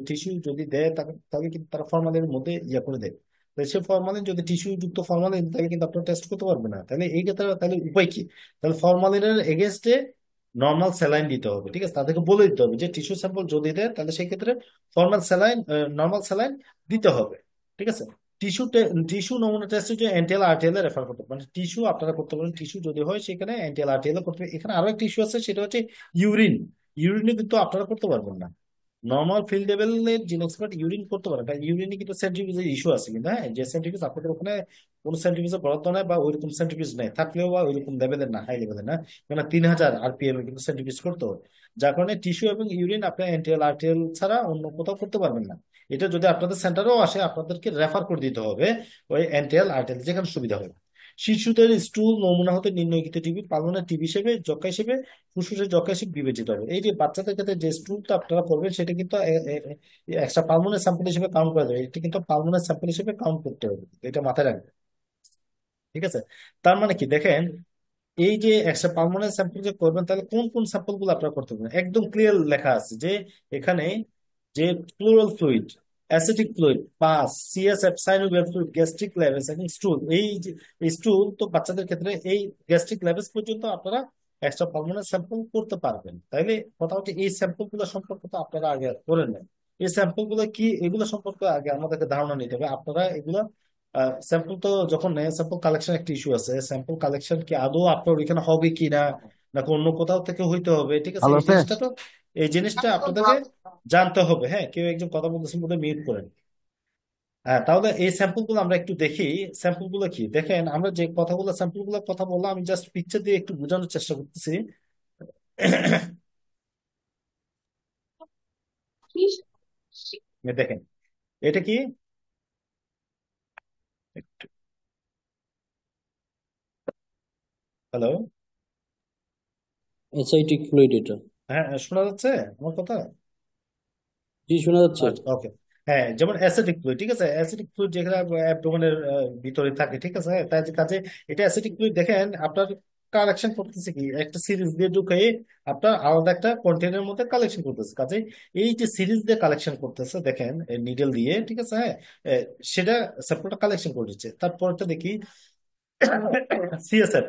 টিস্যু যদি দেয় তাহলে কিন্তু তারা ফর্মালিনের মধ্যে ইয়ে করে দেয়। তো সে ফরমালিন যদি টিস্যু যুক্ত ফরমালিন, তাহলে কিন্তু আপনারা টেস্ট করতে পারবেন না। তাহলে এই ক্ষেত্রে তাহলে উপায় কি? তাহলে ফরমালিনের এগেনস্টে নর্মাল স্যালাইন দিতে হবে। ঠিক আছে, তাদেরকে বলে দিতে হবে যে টিস্যু স্যাম্পল যদি দেয় তাহলে সেই ক্ষেত্রে ফর্মাল স্যালাইন, নর্মাল স্যালাইন দিতে হবে। ঠিক আছে, টিস্যু টিস্যু নমুনা টেস্টে যে এনটিএল আরটিএল এ রেফার করতে মানে টিস্যু আপনারা করতে পারেন। টিস্যু যদি হয় সেখানে এনটিএল আরটিএল করতে হবে। এখানে আরো একটা ইস্যু আছে, সেটা হচ্ছে ইউরিন। ইউরিনে কিন্তু আপনারা করতে পারবেন না। নর্মাল ফিল্ড লেভেলের জিন এক্সপার্ট ইউরিন করতে পারে, কারণ ইউরিনে কিন্তু সেন্ট্রিফিউজের ইস্যু আছে কিন্তু, হ্যাঁ, যে সেন্ট্রিফিউজ আপনাদের ওখানে কোনো সেন্ট্রিফিউজের বরাদ্দ নেই বা ওইরকম সেন্ট্রিফিউজ নেই, থাকলেও বা ওইরকম লেভেলের না, হাই লেভেলের না, মানে 3000 আরপিএম এ কিন্তু সেন্ট্রিফিউজ করতে হবে। যার কারণে টিস্যু এবং ইউরিন আপনি এনটিএল আরটিএল ছাড়া অন্য কোথাও করতে পারবেন না। এটা যদি আপনাদের সেন্টারেও আসে, আপনাদেরকে রেফার করে দিতে হবে ওই এনটিএল আরটিএল, যেখানে সুবিধা হবে। শিশুদের স্টুল নমুনা হতে নির্ণয়কৃত টিবি পালমোনারি টিবি হিসেবে, যক্ষ্মা হিসেবে, ফুসফুসের যক্ষ্মা হিসেবে বিবেচিত হবে। এই যে বাচ্চাদের ক্ষেত্রে যে স্টুলটা আপনারা করবেন সেটা কিন্তু এক্সট্রা পালমোনারি স্যাম্পল হিসেবে কাউন্ট করা যাবে। এটা কিন্তু পালমোনারি স্যাম্পল হিসেবে কাউন্ট করতে হবে, এটা মাথায় রাখবেন। ঠিক আছে, তার মানে কি দেখেন, এই যে এক্সট্রা পালমোনারি স্যাম্পল যে করবেন, তাহলে কোন কোন স্যাম্পল গুলো আপনারা করতে পারবেন একদম ক্লিয়ার লেখা আছে যে এখানে যে pleural fluid, acidic fluid, pus, CSF, synovial fluid, gastric lavage এবং স্টুল। এই যে স্টুল তো বাচ্চাদের ক্ষেত্রে এই গ্যাস্ট্রিক ল্যাবেস পর্যন্ত আপনারা এক্সট্রা পালমোনারি স্যাম্পল করতে পারবেন। তাইলে কথা হচ্ছে এই স্যাম্পল গুলো সম্পর্কে তো আপনারা আগে করে নেন। এই স্যাম্পল গুলো কি, এগুলো সম্পর্কে আগে আমাদেরকে ধারণা নিতে হবে। আপনারা এগুলো স্যাম্পল তো যখন নেয়, স্যাম্পল কালেকশন একটা ইস্যু আছে। স্যাম্পল কালেকশন কি আদৌ আপনার ওইখানে হবে কি না, নাকি অন্য কোথাও থেকে হইতে হবে? ঠিক আছে, ভালো এই আছে। জিনিসটা তো, এই জিনিসটা আপনাদেরকে জানতে হবে। হ্যাঁ, কেউ একজন কথা বলতেছেন বোধহয়, মিউট করেন। হ্যাঁ, তাহলে এই স্যাম্পল গুলো আমরা একটু দেখি। স্যাম্পল গুলো কি দেখেন, আমরা যে কথাগুলো স্যাম্পল গুলো কথা বললাম, আমি জাস্ট পিকচার দিয়ে একটু বোঝানোর চেষ্টা করতেছি। দেখেন, এটা কি, হ্যালো, অ্যাসাইটিক ফ্লুইড এটা। হ্যাঁ, শোনা যাচ্ছে আমার কথা? জি, শোনা যাচ্ছে। আচ্ছা, ওকে। হ্যাঁ, যেমন অ্যাসিডিক ফ্লুইড, ঠিক আছে, অ্যাসিডিক ফ্লুইড যেখানে অ্যাবডোমেনের ভিতরে থাকে, ঠিক আছে, তাই যে কাজে এটা অ্যাসিডিক ফ্লুইড দেখেন আপনার কালেকশন করতেছে কি একটা সিরিজ দিয়ে ঢুকে আপনার আলাদা একটা কন্টেনারের মধ্যে কালেকশন করতেছে। কাজে এই যে সিরিজ দিয়ে কালেকশন করতেছে দেখেন নিডল দিয়ে, ঠিক আছে, হ্যাঁ, সেটা স্যাম্পলটা কালেকশন করে দিচ্ছে। তারপরটা দেখি সিএসএফ,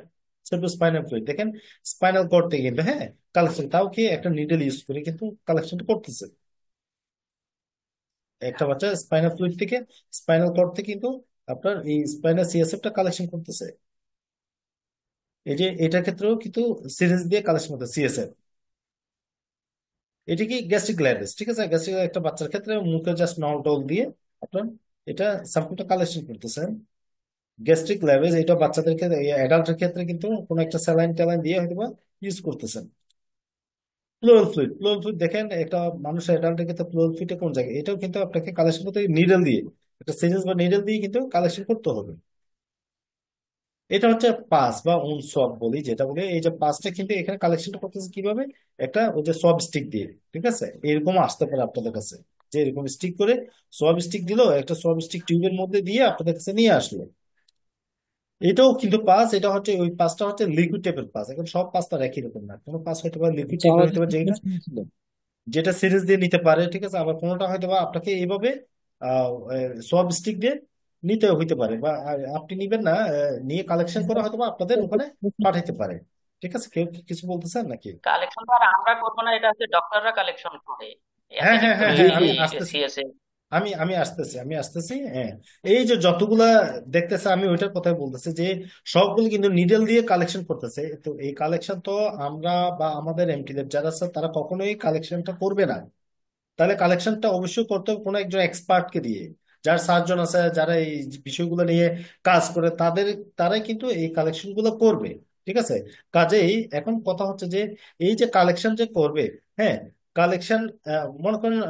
স্পাইনাল ফ্লুইড, দেখেন স্পাইনাল কর্ড থেকে কিন্তু, হ্যাঁ, কালেকশন, তাও কি একটা নিডল ইউজ করে কিন্তু কালেকশন করতেছে। একটা বাচ্চা স্পাইনাল ফ্লুইড থেকে, স্পাইনাল কর্ড থেকে কিন্তু আপনার এই স্পাইনাল সিএসএফটা কালেকশন করতেছে। এই যে এটার ক্ষেত্রেও কিন্তু সিরিজ দিয়ে কালেকশন করতেছে সিএসএফ। এটি কি গ্যাস্ট্রিক গ্ল্যান্ডস, ঠিক আছে, গ্যাস্ট্রিক একটা বাচ্চার ক্ষেত্রে মুখে জাস্ট নল টল দিয়ে আপনার এটা স্যাম্পলটা কালেকশন করতেছেন। গ্যাস্ট্রিক ল্যাবেজ এটা বাচ্চাদের ক্ষেত্রে, অ্যাডাল্টের ক্ষেত্রে কিন্তু কোনো একটা স্যালাইন ট্যালাইন দিয়ে হয়তো ইউজ করতেছেন। প্লুরাল ফ্লুইড, প্লুরাল ফ্লুইড দেখেন একটা মানুষের অ্যাডাল্টের ক্ষেত্রে প্লুরাল ফ্লুইড কোন জায়গায়, এটাও কিন্তু আপনাকে কালেকশন করতে নিডল দিয়ে, একটা সিরিঞ্জ বা নিডল দিয়ে কিন্তু কালেকশন করতে হবে। এটা হচ্ছে পাস বা উন সব বলি, যেটা বলে এই যে পাসটা কিন্তু এখানে কালেকশনটা করতেছে কিভাবে, একটা ওই যে সব স্টিক দিয়ে, ঠিক আছে, এরকম আসতে পারে আপনাদের কাছে। যে এরকম স্টিক করে সোয়াব স্টিক দিল, একটা সোয়াব স্টিক টিউবের মধ্যে দিয়ে আপনাদের কাছে নিয়ে আসলো। এটাও কিন্তু পাস, এটা হচ্ছে ওই পাসটা হচ্ছে লিকুইড টাইপের পাস। এখন সব পাস্তা একই রকম না, কোনো পাস হয়তো বা লিকুইড আচ্ছা, টাইপের আমার হতে একটা পারে প্রশ্ন যেটা ছিল। যেটা সিরিজ দিয়ে নিতে পারে, ঠিক আছে। আবার কোনোটা হয়তো বা আপনাকে এইভাবে সোয়াব স্টিক দিয়ে নিতে হইতে পারে, বা আপনি নিবেন না, নিয়ে কালেকশন করে হয়তো বা আপনাদের ওখানে পাঠাইতে পারে। ঠিক আছে, কেউ কি কিছু বলতেছেন নাকি? কালেকশন তো আর আমরা করবো না, এটা হচ্ছে ডক্টররা কালেকশন করে। এতে হ্যাঁ হ্যাঁ কিন্তু হ্যাঁ জি হ্যাঁ, জি। আমি আসতেছি, সিএসএ। আমি আসতেছি হ্যাঁ। এই যে যতগুলা দেখতেছে, আমি ওইটার কথাই বলতেছি যে সবগুলো কিন্তু নিডেল দিয়ে কালেকশন করতেছে। তো এই কালেকশন তো আমরা বা আমাদের এমটিদের যারা আছে তারা কখনোই কালেকশনটা করবে না। তাহলে কালেকশনটা অবশ্যই করতে হবে কোনো একজন এক্সপার্টকে দিয়ে, যার সার্জন আছে, যারা এই বিষয়গুলো নিয়ে কাজ করে, তারাই কিন্তু এই কালেকশন গুলো করবে। ঠিক আছে। কাজেই এখন কথা হচ্ছে যে এই যে কালেকশন যে করবে, হ্যাঁ, কালেকশন, মনে করেন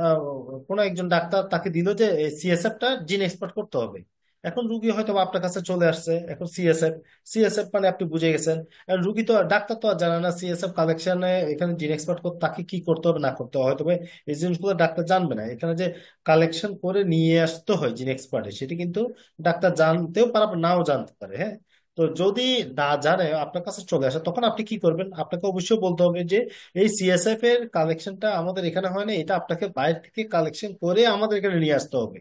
কোনো একজন ডাক্তার তাকে দিল যে সিএসএফ টা জিন এক্সপার্ট করতে হবে। এখন রুগী হয়তো বা আপনার কাছে চলে আসছে, এখন সিএসএফ, সিএসএফ মানে আপনি বুঝে গেছেন। আর রুগী তো ডাক্তার তো আর জানে না সিএসএফ কালেকশনে এখানে জিন এক্সপার্ট করতে তাকে কি করতে হবে না করতে হবে, হয়তো এই জিনিসগুলো ডাক্তার জানবে না। এখানে যে কালেকশন করে নিয়ে আসতে হয় জিন এক্সপার্টে, সেটি কিন্তু ডাক্তার জানতেও পারে আবার নাও জানতে পারে, হ্যাঁ। তো যদি না জানে আপনার কাছে চলে আসে, তখন আপনি কি করবেন? আপনাকে অবশ্যই বলতে হবে যে এই সিএসএফ এর কালেকশনটা আমাদের এখানে হয় না, এটা আপনাকে বাইরে থেকে কালেকশন করে আমাদের এখানে নিয়ে আসতে হবে।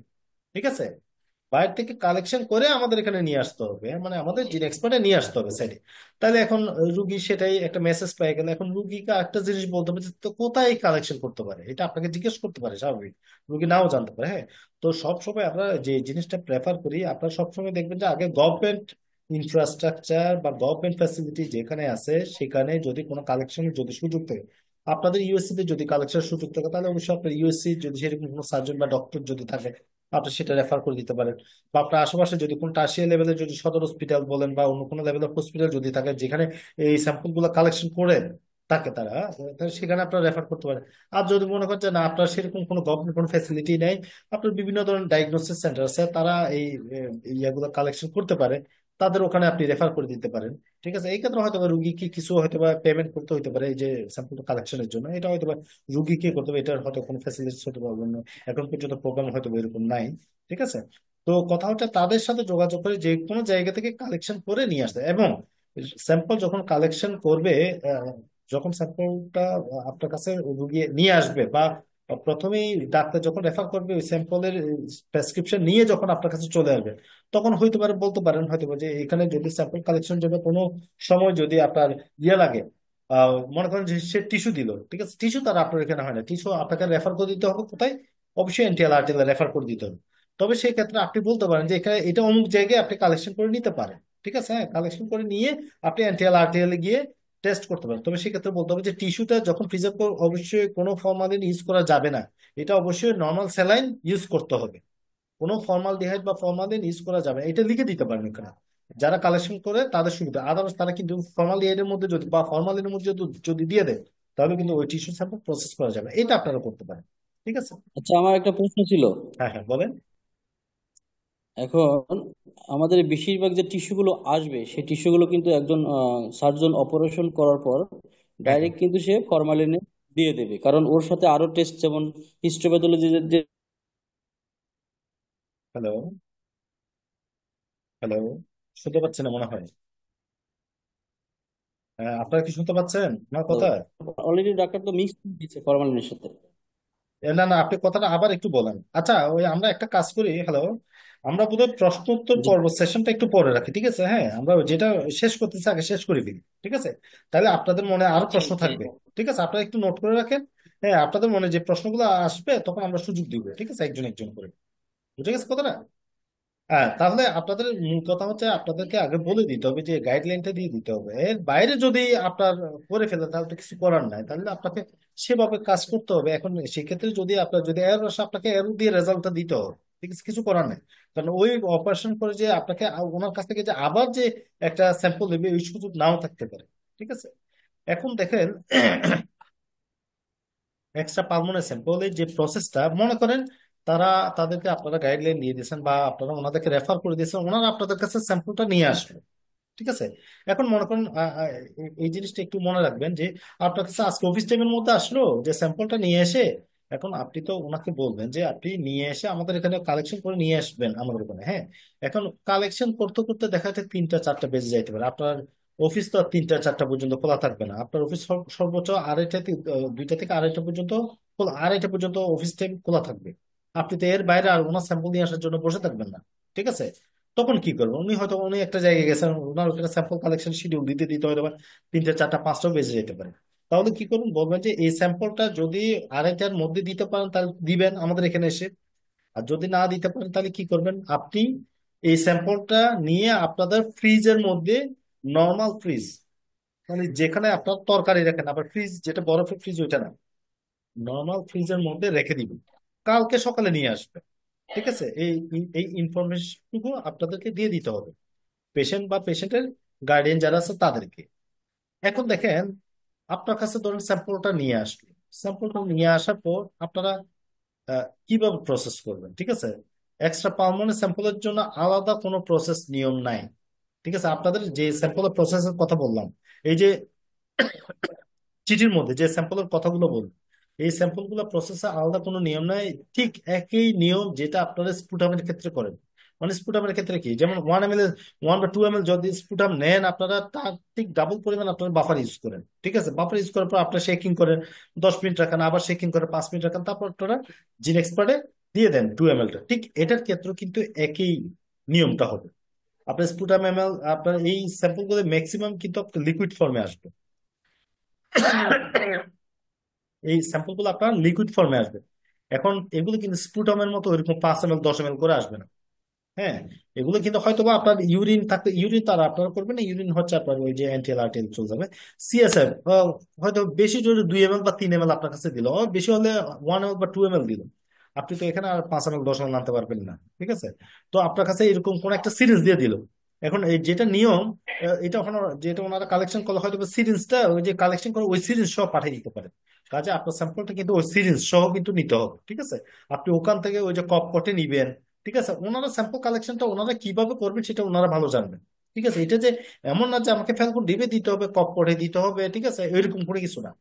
ঠিক আছে, বাইরে থেকে কালেকশন করে আমাদের এখানে নিয়ে আসতে হবে, মানে আমাদের জিন এক্সপার্টে নিয়ে আসতে হবে সাইডে। তাহলে এখন রুগী সেটাই একটা মেসেজ পেয়ে গেল। এখন রুগীকে একটা জিনিস বলতে হবে যে তো কোথায় কালেকশন করতে পারে, এটা আপনাকে জিজ্ঞেস করতে পারে, স্বাভাবিক। রুগী নাও জানতে পারে, হ্যাঁ। তো সব সময় আমরা যে জিনিসটা প্রেফার করি, আপনারা সবসময় দেখবেন যে আগে গভর্নমেন্ট ইনফ্রাস্ট্রাকচার বা গভর্নমেন্ট ফ্যাসিলিটি যেখানে আছে সেখানে যদি কোনো কালেকশনের যদি সুযোগ থাকে, আপনাদের ইউএসসি তে যদি কালেকশনের সুযোগ থাকে, তাহলে অবশ্যই আপনার ইউএসসি যদি সেরকম কোনো সার্জন বা ডক্টর যদি থাকে, আপনি সেটা রেফার করে দিতে পারেন। বা আপনার আশেপাশে যদি কোনো টার্সিয়ারি লেভেলের যদি সদর হসপিটাল বলেন বা অন্য কোনো লেভেলের হসপিটাল যদি থাকে যেখানে এই স্যাম্পল গুলো কালেকশন করে থাকে তারা, তাহলে সেখানে আপনারা রেফার করতে পারেন। আর যদি মনে করেন যে না, আপনার সেরকম কোনো গভর্নমেন্ট কোনো ফ্যাসিলিটি নেই, আপনার বিভিন্ন ধরনের ডায়াগনোসিস সেন্টার আছে, তারা এই ইয়াগুলো কালেকশন করতে পারে, তাদের ওখানে আপনি রেফার করে দিতে পারেন। ঠিক আছে, এই ক্ষেত্রে হয়তো বা রুগীকে কিছু হয়তো বা পেমেন্ট করতে হতে পারে এই যে স্যাম্পল কালেকশনের জন্য, এটা হয়তো বা রুগীকে করতে হবে, এটার হয়তো কোনো ফ্যাসিলিটিস হতে পারবে না, এখন পর্যন্ত প্রোগ্রাম হয়তো বা এরকম নাই। ঠিক আছে। তো কথা হচ্ছে তাদের সাথে যোগাযোগ করে যে কোনো জায়গা থেকে কালেকশন করে নিয়ে আসতে, এবং স্যাম্পল যখন কালেকশন করবে, আহ, যখন স্যাম্পলটা আপনার কাছে রুগী নিয়ে আসবে, বা প্রথমেই ডাক্তার যখন রেফার করবে ওই স্যাম্পলের প্রেসক্রিপশন নিয়ে যখন আপনার কাছে চলে আসবে, তখন হইতে পারে বলতে পারেন হয়তো বা যে এখানে যদি স্যাম্পল কালেকশন জন্য কোনো সময় যদি আপনার ইয়ে লাগে, মনে করেন যে সে টিস্যু দিল, ঠিক আছে, টিস্যু তার আপনার এখানে হয় না, টিস্যু আপনাকে রেফার করে দিতে হবে কোথায়? অবশ্যই এনটিএল আরটিএল রেফার করে দিতে হবে। তবে সেই ক্ষেত্রে আপনি বলতে পারেন যে এখানে এটা অমুক জায়গায় আপনি কালেকশন করে নিতে পারেন। ঠিক আছে, হ্যাঁ, কালেকশন করে নিয়ে আপনি এনটিএল আরটিএল এ গিয়ে টেস্ট করতে পারেন। তবে সেক্ষেত্রে বলতে হবে যে টিস্যুটা যখন প্রিজার্ভ, অবশ্যই কোনো ফরমালিন ইউজ করা যাবে না, এটা অবশ্যই নর্মাল স্যালাইন ইউজ করতে হবে। কোনো ফর্মালডিহাইড বা ফরমালিন ইউজ করা যাবে না, এটা লিখে দিতে পারেন এখানে। যারা কালেকশন করে তাদের সুবিধা, আদারস তারা কিন্তু ফর্মালডিহাইডের মধ্যে যদি বা ফরমালিনের মধ্যে যদি যদি দিয়ে দেয়, তাহলে কিন্তু ওই টিস্যু স্যাম্পল প্রসেস করা যাবে না। এটা আপনারা করতে পারেন। ঠিক আছে। আচ্ছা, আমার একটা প্রশ্ন ছিল। হ্যাঁ হ্যাঁ, বলেন। এখন আমাদের বেশিরভাগ যে টিস্যুগুলো আসবে, সেই টিস্যুগুলো কিন্তু একজন সার্জন অপারেশন করার পর হ্যাঁ হ্যাঁ, ডাইরেক্ট কিন্তু সে ফরমালিনে দিয়ে দেবে, কারণ ওর সাথে আরো টেস্ট, যেমন হিস্টোপ্যাথোলজি যে। হ্যালো, হ্যালো, শুনতে পাচ্ছেন না মনে হয়। হ্যাঁ, আপনারা কি শুনতে পাচ্ছেন আমার কথা? অলরেডি ডাক্তার তো মিক্স দিচ্ছে ফরমালিনের সাথে। না না, আপনি কথাটা আবার একটু বলেন। আচ্ছা, ওই আমরা একটা কাজ করি, হ্যালো, আমরা বোধহয় প্রশ্ন উত্তর জি। পর্ব সেশনটা একটু পরে রাখি, ঠিক আছে? হ্যাঁ, আমরা যেটা শেষ করতেছি আগে শেষ করে ফেলি, ঠিক আছে? তাহলে আপনাদের মনে আরো জি প্রশ্ন জি থাকবে। ঠিক আছে, আপনারা একটু নোট করে রাখেন। হ্যাঁ, আপনাদের মনে যে প্রশ্নগুলো আসবে তখন আমরা সুযোগ দিব, ঠিক আছে, একজন একজন করে। বুঝে গেছে কথাটা? হ্যাঁ, তাহলে আপনাদের মূল কথা হচ্ছে আপনাদেরকে আগে বলে দিতে হবে যে গাইডলাইনটা দিয়ে দিতে হবে। এর বাইরে যদি আপনার করে ফেলে তাহলে তো কিছু করার নাই, তাহলে আপনাকে সেভাবে কাজ করতে হবে। এখন সেক্ষেত্রে যদি আপনার যদি এরর আসে, আপনাকে এরর দিয়ে রেজাল্টটা দিতে হবে। ঠিক আছে, কিছু করার নাই। কারণ ওই অপারেশন করে যে আপনাকে ওনার কাছ থেকে যে আবার যে একটা স্যাম্পল নেবে ওই সুযোগ নাও থাকতে পারে। ঠিক আছে। এখন দেখেন, এক্সট্রা পালমোনারি স্যাম্পলের যে প্রসেসটা, মনে করেন তারা, তাদেরকে আপনারা গাইডলাইন দিয়ে দিয়েছেন বা আপনারা ওনাদেরকে রেফার করে দিয়েছেন, ওনারা আপনাদের কাছে স্যাম্পলটা নিয়ে আসবে। ঠিক আছে। এখন মনে করেন এই জিনিসটা একটু মনে রাখবেন যে আপনার কাছে আজকে অফিস টাইমের মধ্যে আসলো যে স্যাম্পলটা নিয়ে এসে এখন আপনি তো ওনাকে বলবেন যে আপনি নিয়ে এসে আমাদের এখানে কালেকশন করে নিয়ে আসবেন আমাদের ওখানে, হ্যাঁ। এখন কালেকশন করতে করতে দেখা যাচ্ছে 3টা 4টা বেজে যাইতে পারে। আপনার অফিস তো আর 3টা 4টা পর্যন্ত খোলা থাকবে না। আপনার অফিস সর্বোচ্চ আড়াইটা 2টা থেকে আড়াইটা পর্যন্ত আড়াইটা পর্যন্ত অফিস টাইম খোলা থাকবে। আপনি তো এর বাইরে আর ওনার স্যাম্পল নিয়ে আসার জন্য বসে থাকবেন না, ঠিক আছে? তখন কি করবেন? উনি একটা জায়গায় গেছেন, ওনার ওখানে স্যাম্পল কালেকশন শিডিউল দিতে দিতে হয়তো বা 3টা 4টা 5টাও বেজে যেতে পারে। তাহলে কি করুন, বলবেন যে এই স্যাম্পলটা যদি আড়াইটার মধ্যে দিতে পারেন তাহলে দিবেন আমাদের এখানে এসে। আর যদি না দিতে পারেন তাহলে কি করবেন, আপনি এই স্যাম্পলটা নিয়ে আপনাদের ফ্রিজের মধ্যে, নর্মাল ফ্রিজ মানে যেখানে আপনার তরকারি রাখেন, আবার ফ্রিজ যেটা বরফের ফ্রিজ ওইটা না, নর্মাল ফ্রিজের মধ্যে রেখে দিবেন। কালকে সকালে নিয়ে আসবেন, ঠিক আছে? এই ইনফরমেশনটুকু আপনাদেরকে দিয়ে দিতে হবে, পেশেন্ট বা পেশেন্টের গার্ডিয়ান যারা আছে তাদেরকে। এখন দেখেন, আপনার কাছে ধরুন স্যাম্পলটা নিয়ে আসলো, স্যাম্পলটা নিয়ে আসার পর আপনারা কিভাবে প্রসেস করবেন, ঠিক আছে? এক্সট্রা পালমোনারি স্যাম্পলের জন্য আলাদা কোনো প্রসেস নিয়ম নাই, ঠিক আছে? আপনাদের যে স্যাম্পলের প্রসেসের কথা বললাম, এই যে চিঠির মধ্যে যে স্যাম্পলের কথাগুলো বলবো, এই স্যাম্পল গুলো প্রসেসে আলাদা কোনো নিয়ম নাই। ঠিক একই নিয়ম যেটা আপনারা স্পুটামের ক্ষেত্রে করেন। মানে স্পুটামের ক্ষেত্রে কি, যেমন 1 ml 1 বা 2 ml যদি স্পুটাম নেন আপনারা, তার ঠিক ডাবল পরিমাণ আপনারা বাফার ইউজ করেন, ঠিক আছে? বাফার ইউজ করার পর আপনারা শেকিং করেন, 10 মিনিট রাখেন, আবার শেকিং করে 5 মিনিট রাখেন, তারপর আপনারা জিন এক্সপার্টে দিয়ে দেন 2 ml টা। ঠিক এটার ক্ষেত্রে কিন্তু একই নিয়মটা হবে। আপনার স্পুটাম এমএল, আপনার এই স্যাম্পল গুলো ম্যাক্সিমাম কিন্তু আপনার লিকুইড ফর্মে আসবে। এই স্যাম্পল গুলো আপনার লিকুইড ফর্মে আসবে। এখন এগুলো কিন্তু স্পুটামের মতো ওইরকম 5 ml 10 ml করে আসবে না, হ্যাঁ। এগুলো কিন্তু হয়তো বা আপনার ইউরিন থাকতে, ইউরিন তার আপনারা করবেন না, ইউরিন হচ্ছে আপনার ওই যে এনটিএল আরটিএল চলে যাবে। সিএসএফ হয়তো বেশি জোরে 2 ml বা 3 ml আপনার কাছে দিল, বেশি হলে 1 ml বা 2 ml দিল। আপনি তো এখানে আর 5 ml 10 ml আনতে পারবেন না, ঠিক আছে? তো আপনার কাছে এরকম কোন একটা সিরিজ দিয়ে দিল। এখন এই যেটা নিয়ম, এটা ওখানে যেটা ওনারা কালেকশন করলে হয়তো সিরিজটা ওই যে কালেকশন করে ওই সিরিজ সহ পাঠিয়ে দিতে পারে। কাজে আপনার স্যাম্পলটা কিন্তু ওই সিরিজ সহ কিন্তু নিতে হবে, ঠিক আছে? আপনি ওখান থেকে ওই যে কপ কটে নিবেন, ঠিক আছে? ওনারা স্যাম্পল কালেকশনটা ওনারা কিভাবে করবেন সেটা ওনারা ভালো জানবেন, ঠিক আছে? এটা যে এমন না যে আমাকে ফ্যালকন ডিবে দিতে হবে, কপ করে দিতে হবে, ঠিক আছে? এরকম কোনো কিছু না।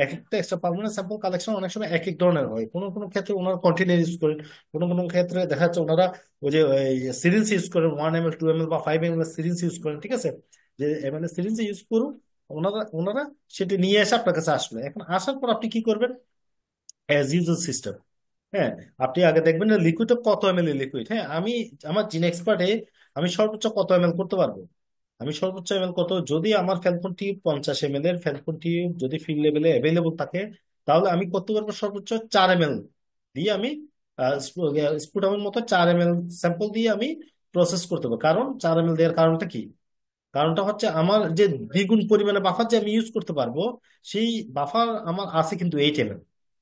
এক একটা এক্সট্রা পার্মানেন্ট স্যাম্পল কালেকশন অনেক সময় এক এক ধরনের হয়। কোনো কোনো ক্ষেত্রে ওনারা কন্টিনিউ ইউজ করেন, কোনো কোনো ক্ষেত্রে দেখা যাচ্ছে ওনারা ওই যে সিরিঞ্জ ইউজ করেন, 1 ml 2 ml বা 5 ml সিরিঞ্জ ইউজ করেন, ঠিক আছে? যে মানে সিরিঞ্জ ইউজ করুন ওনারা ওনারা সেটা নিয়ে এসে আপনার কাছে আসলো। এখন আসার পর আপনি কি করবেন, অ্যাজ ইউজুয়াল সিস্টেম, হ্যাঁ। আপনি আগে দেখবেন না লিকুইডটা কত এমএল লিকুইড, হ্যাঁ। আমার জিন এক্সপার্টে আমি সর্বোচ্চ কত এমএল করতে পারবো। আমি সর্বোচ্চ এমএল কত, যদি আমার ফ্যালকন টিউব 50 ml এর ফ্যালকন টিউব যদি ফিল্ড লেভেলে অ্যাভেলেবল থাকে, তাহলে আমি করতে পারবো সর্বোচ্চ 4 ml দিয়ে আমি স্পুটামের মতো 4 ml স্যাম্পল দিয়ে আমি প্রসেস করতে পারবো। কারণ 4 ml দেওয়ার কারণটা কি? কারণটা হচ্ছে আমার যে দ্বিগুণ পরিমাণে বাফার যে আমি ইউজ করতে পারবো, সেই বাফার আমার আছে কিন্তু 8 ml,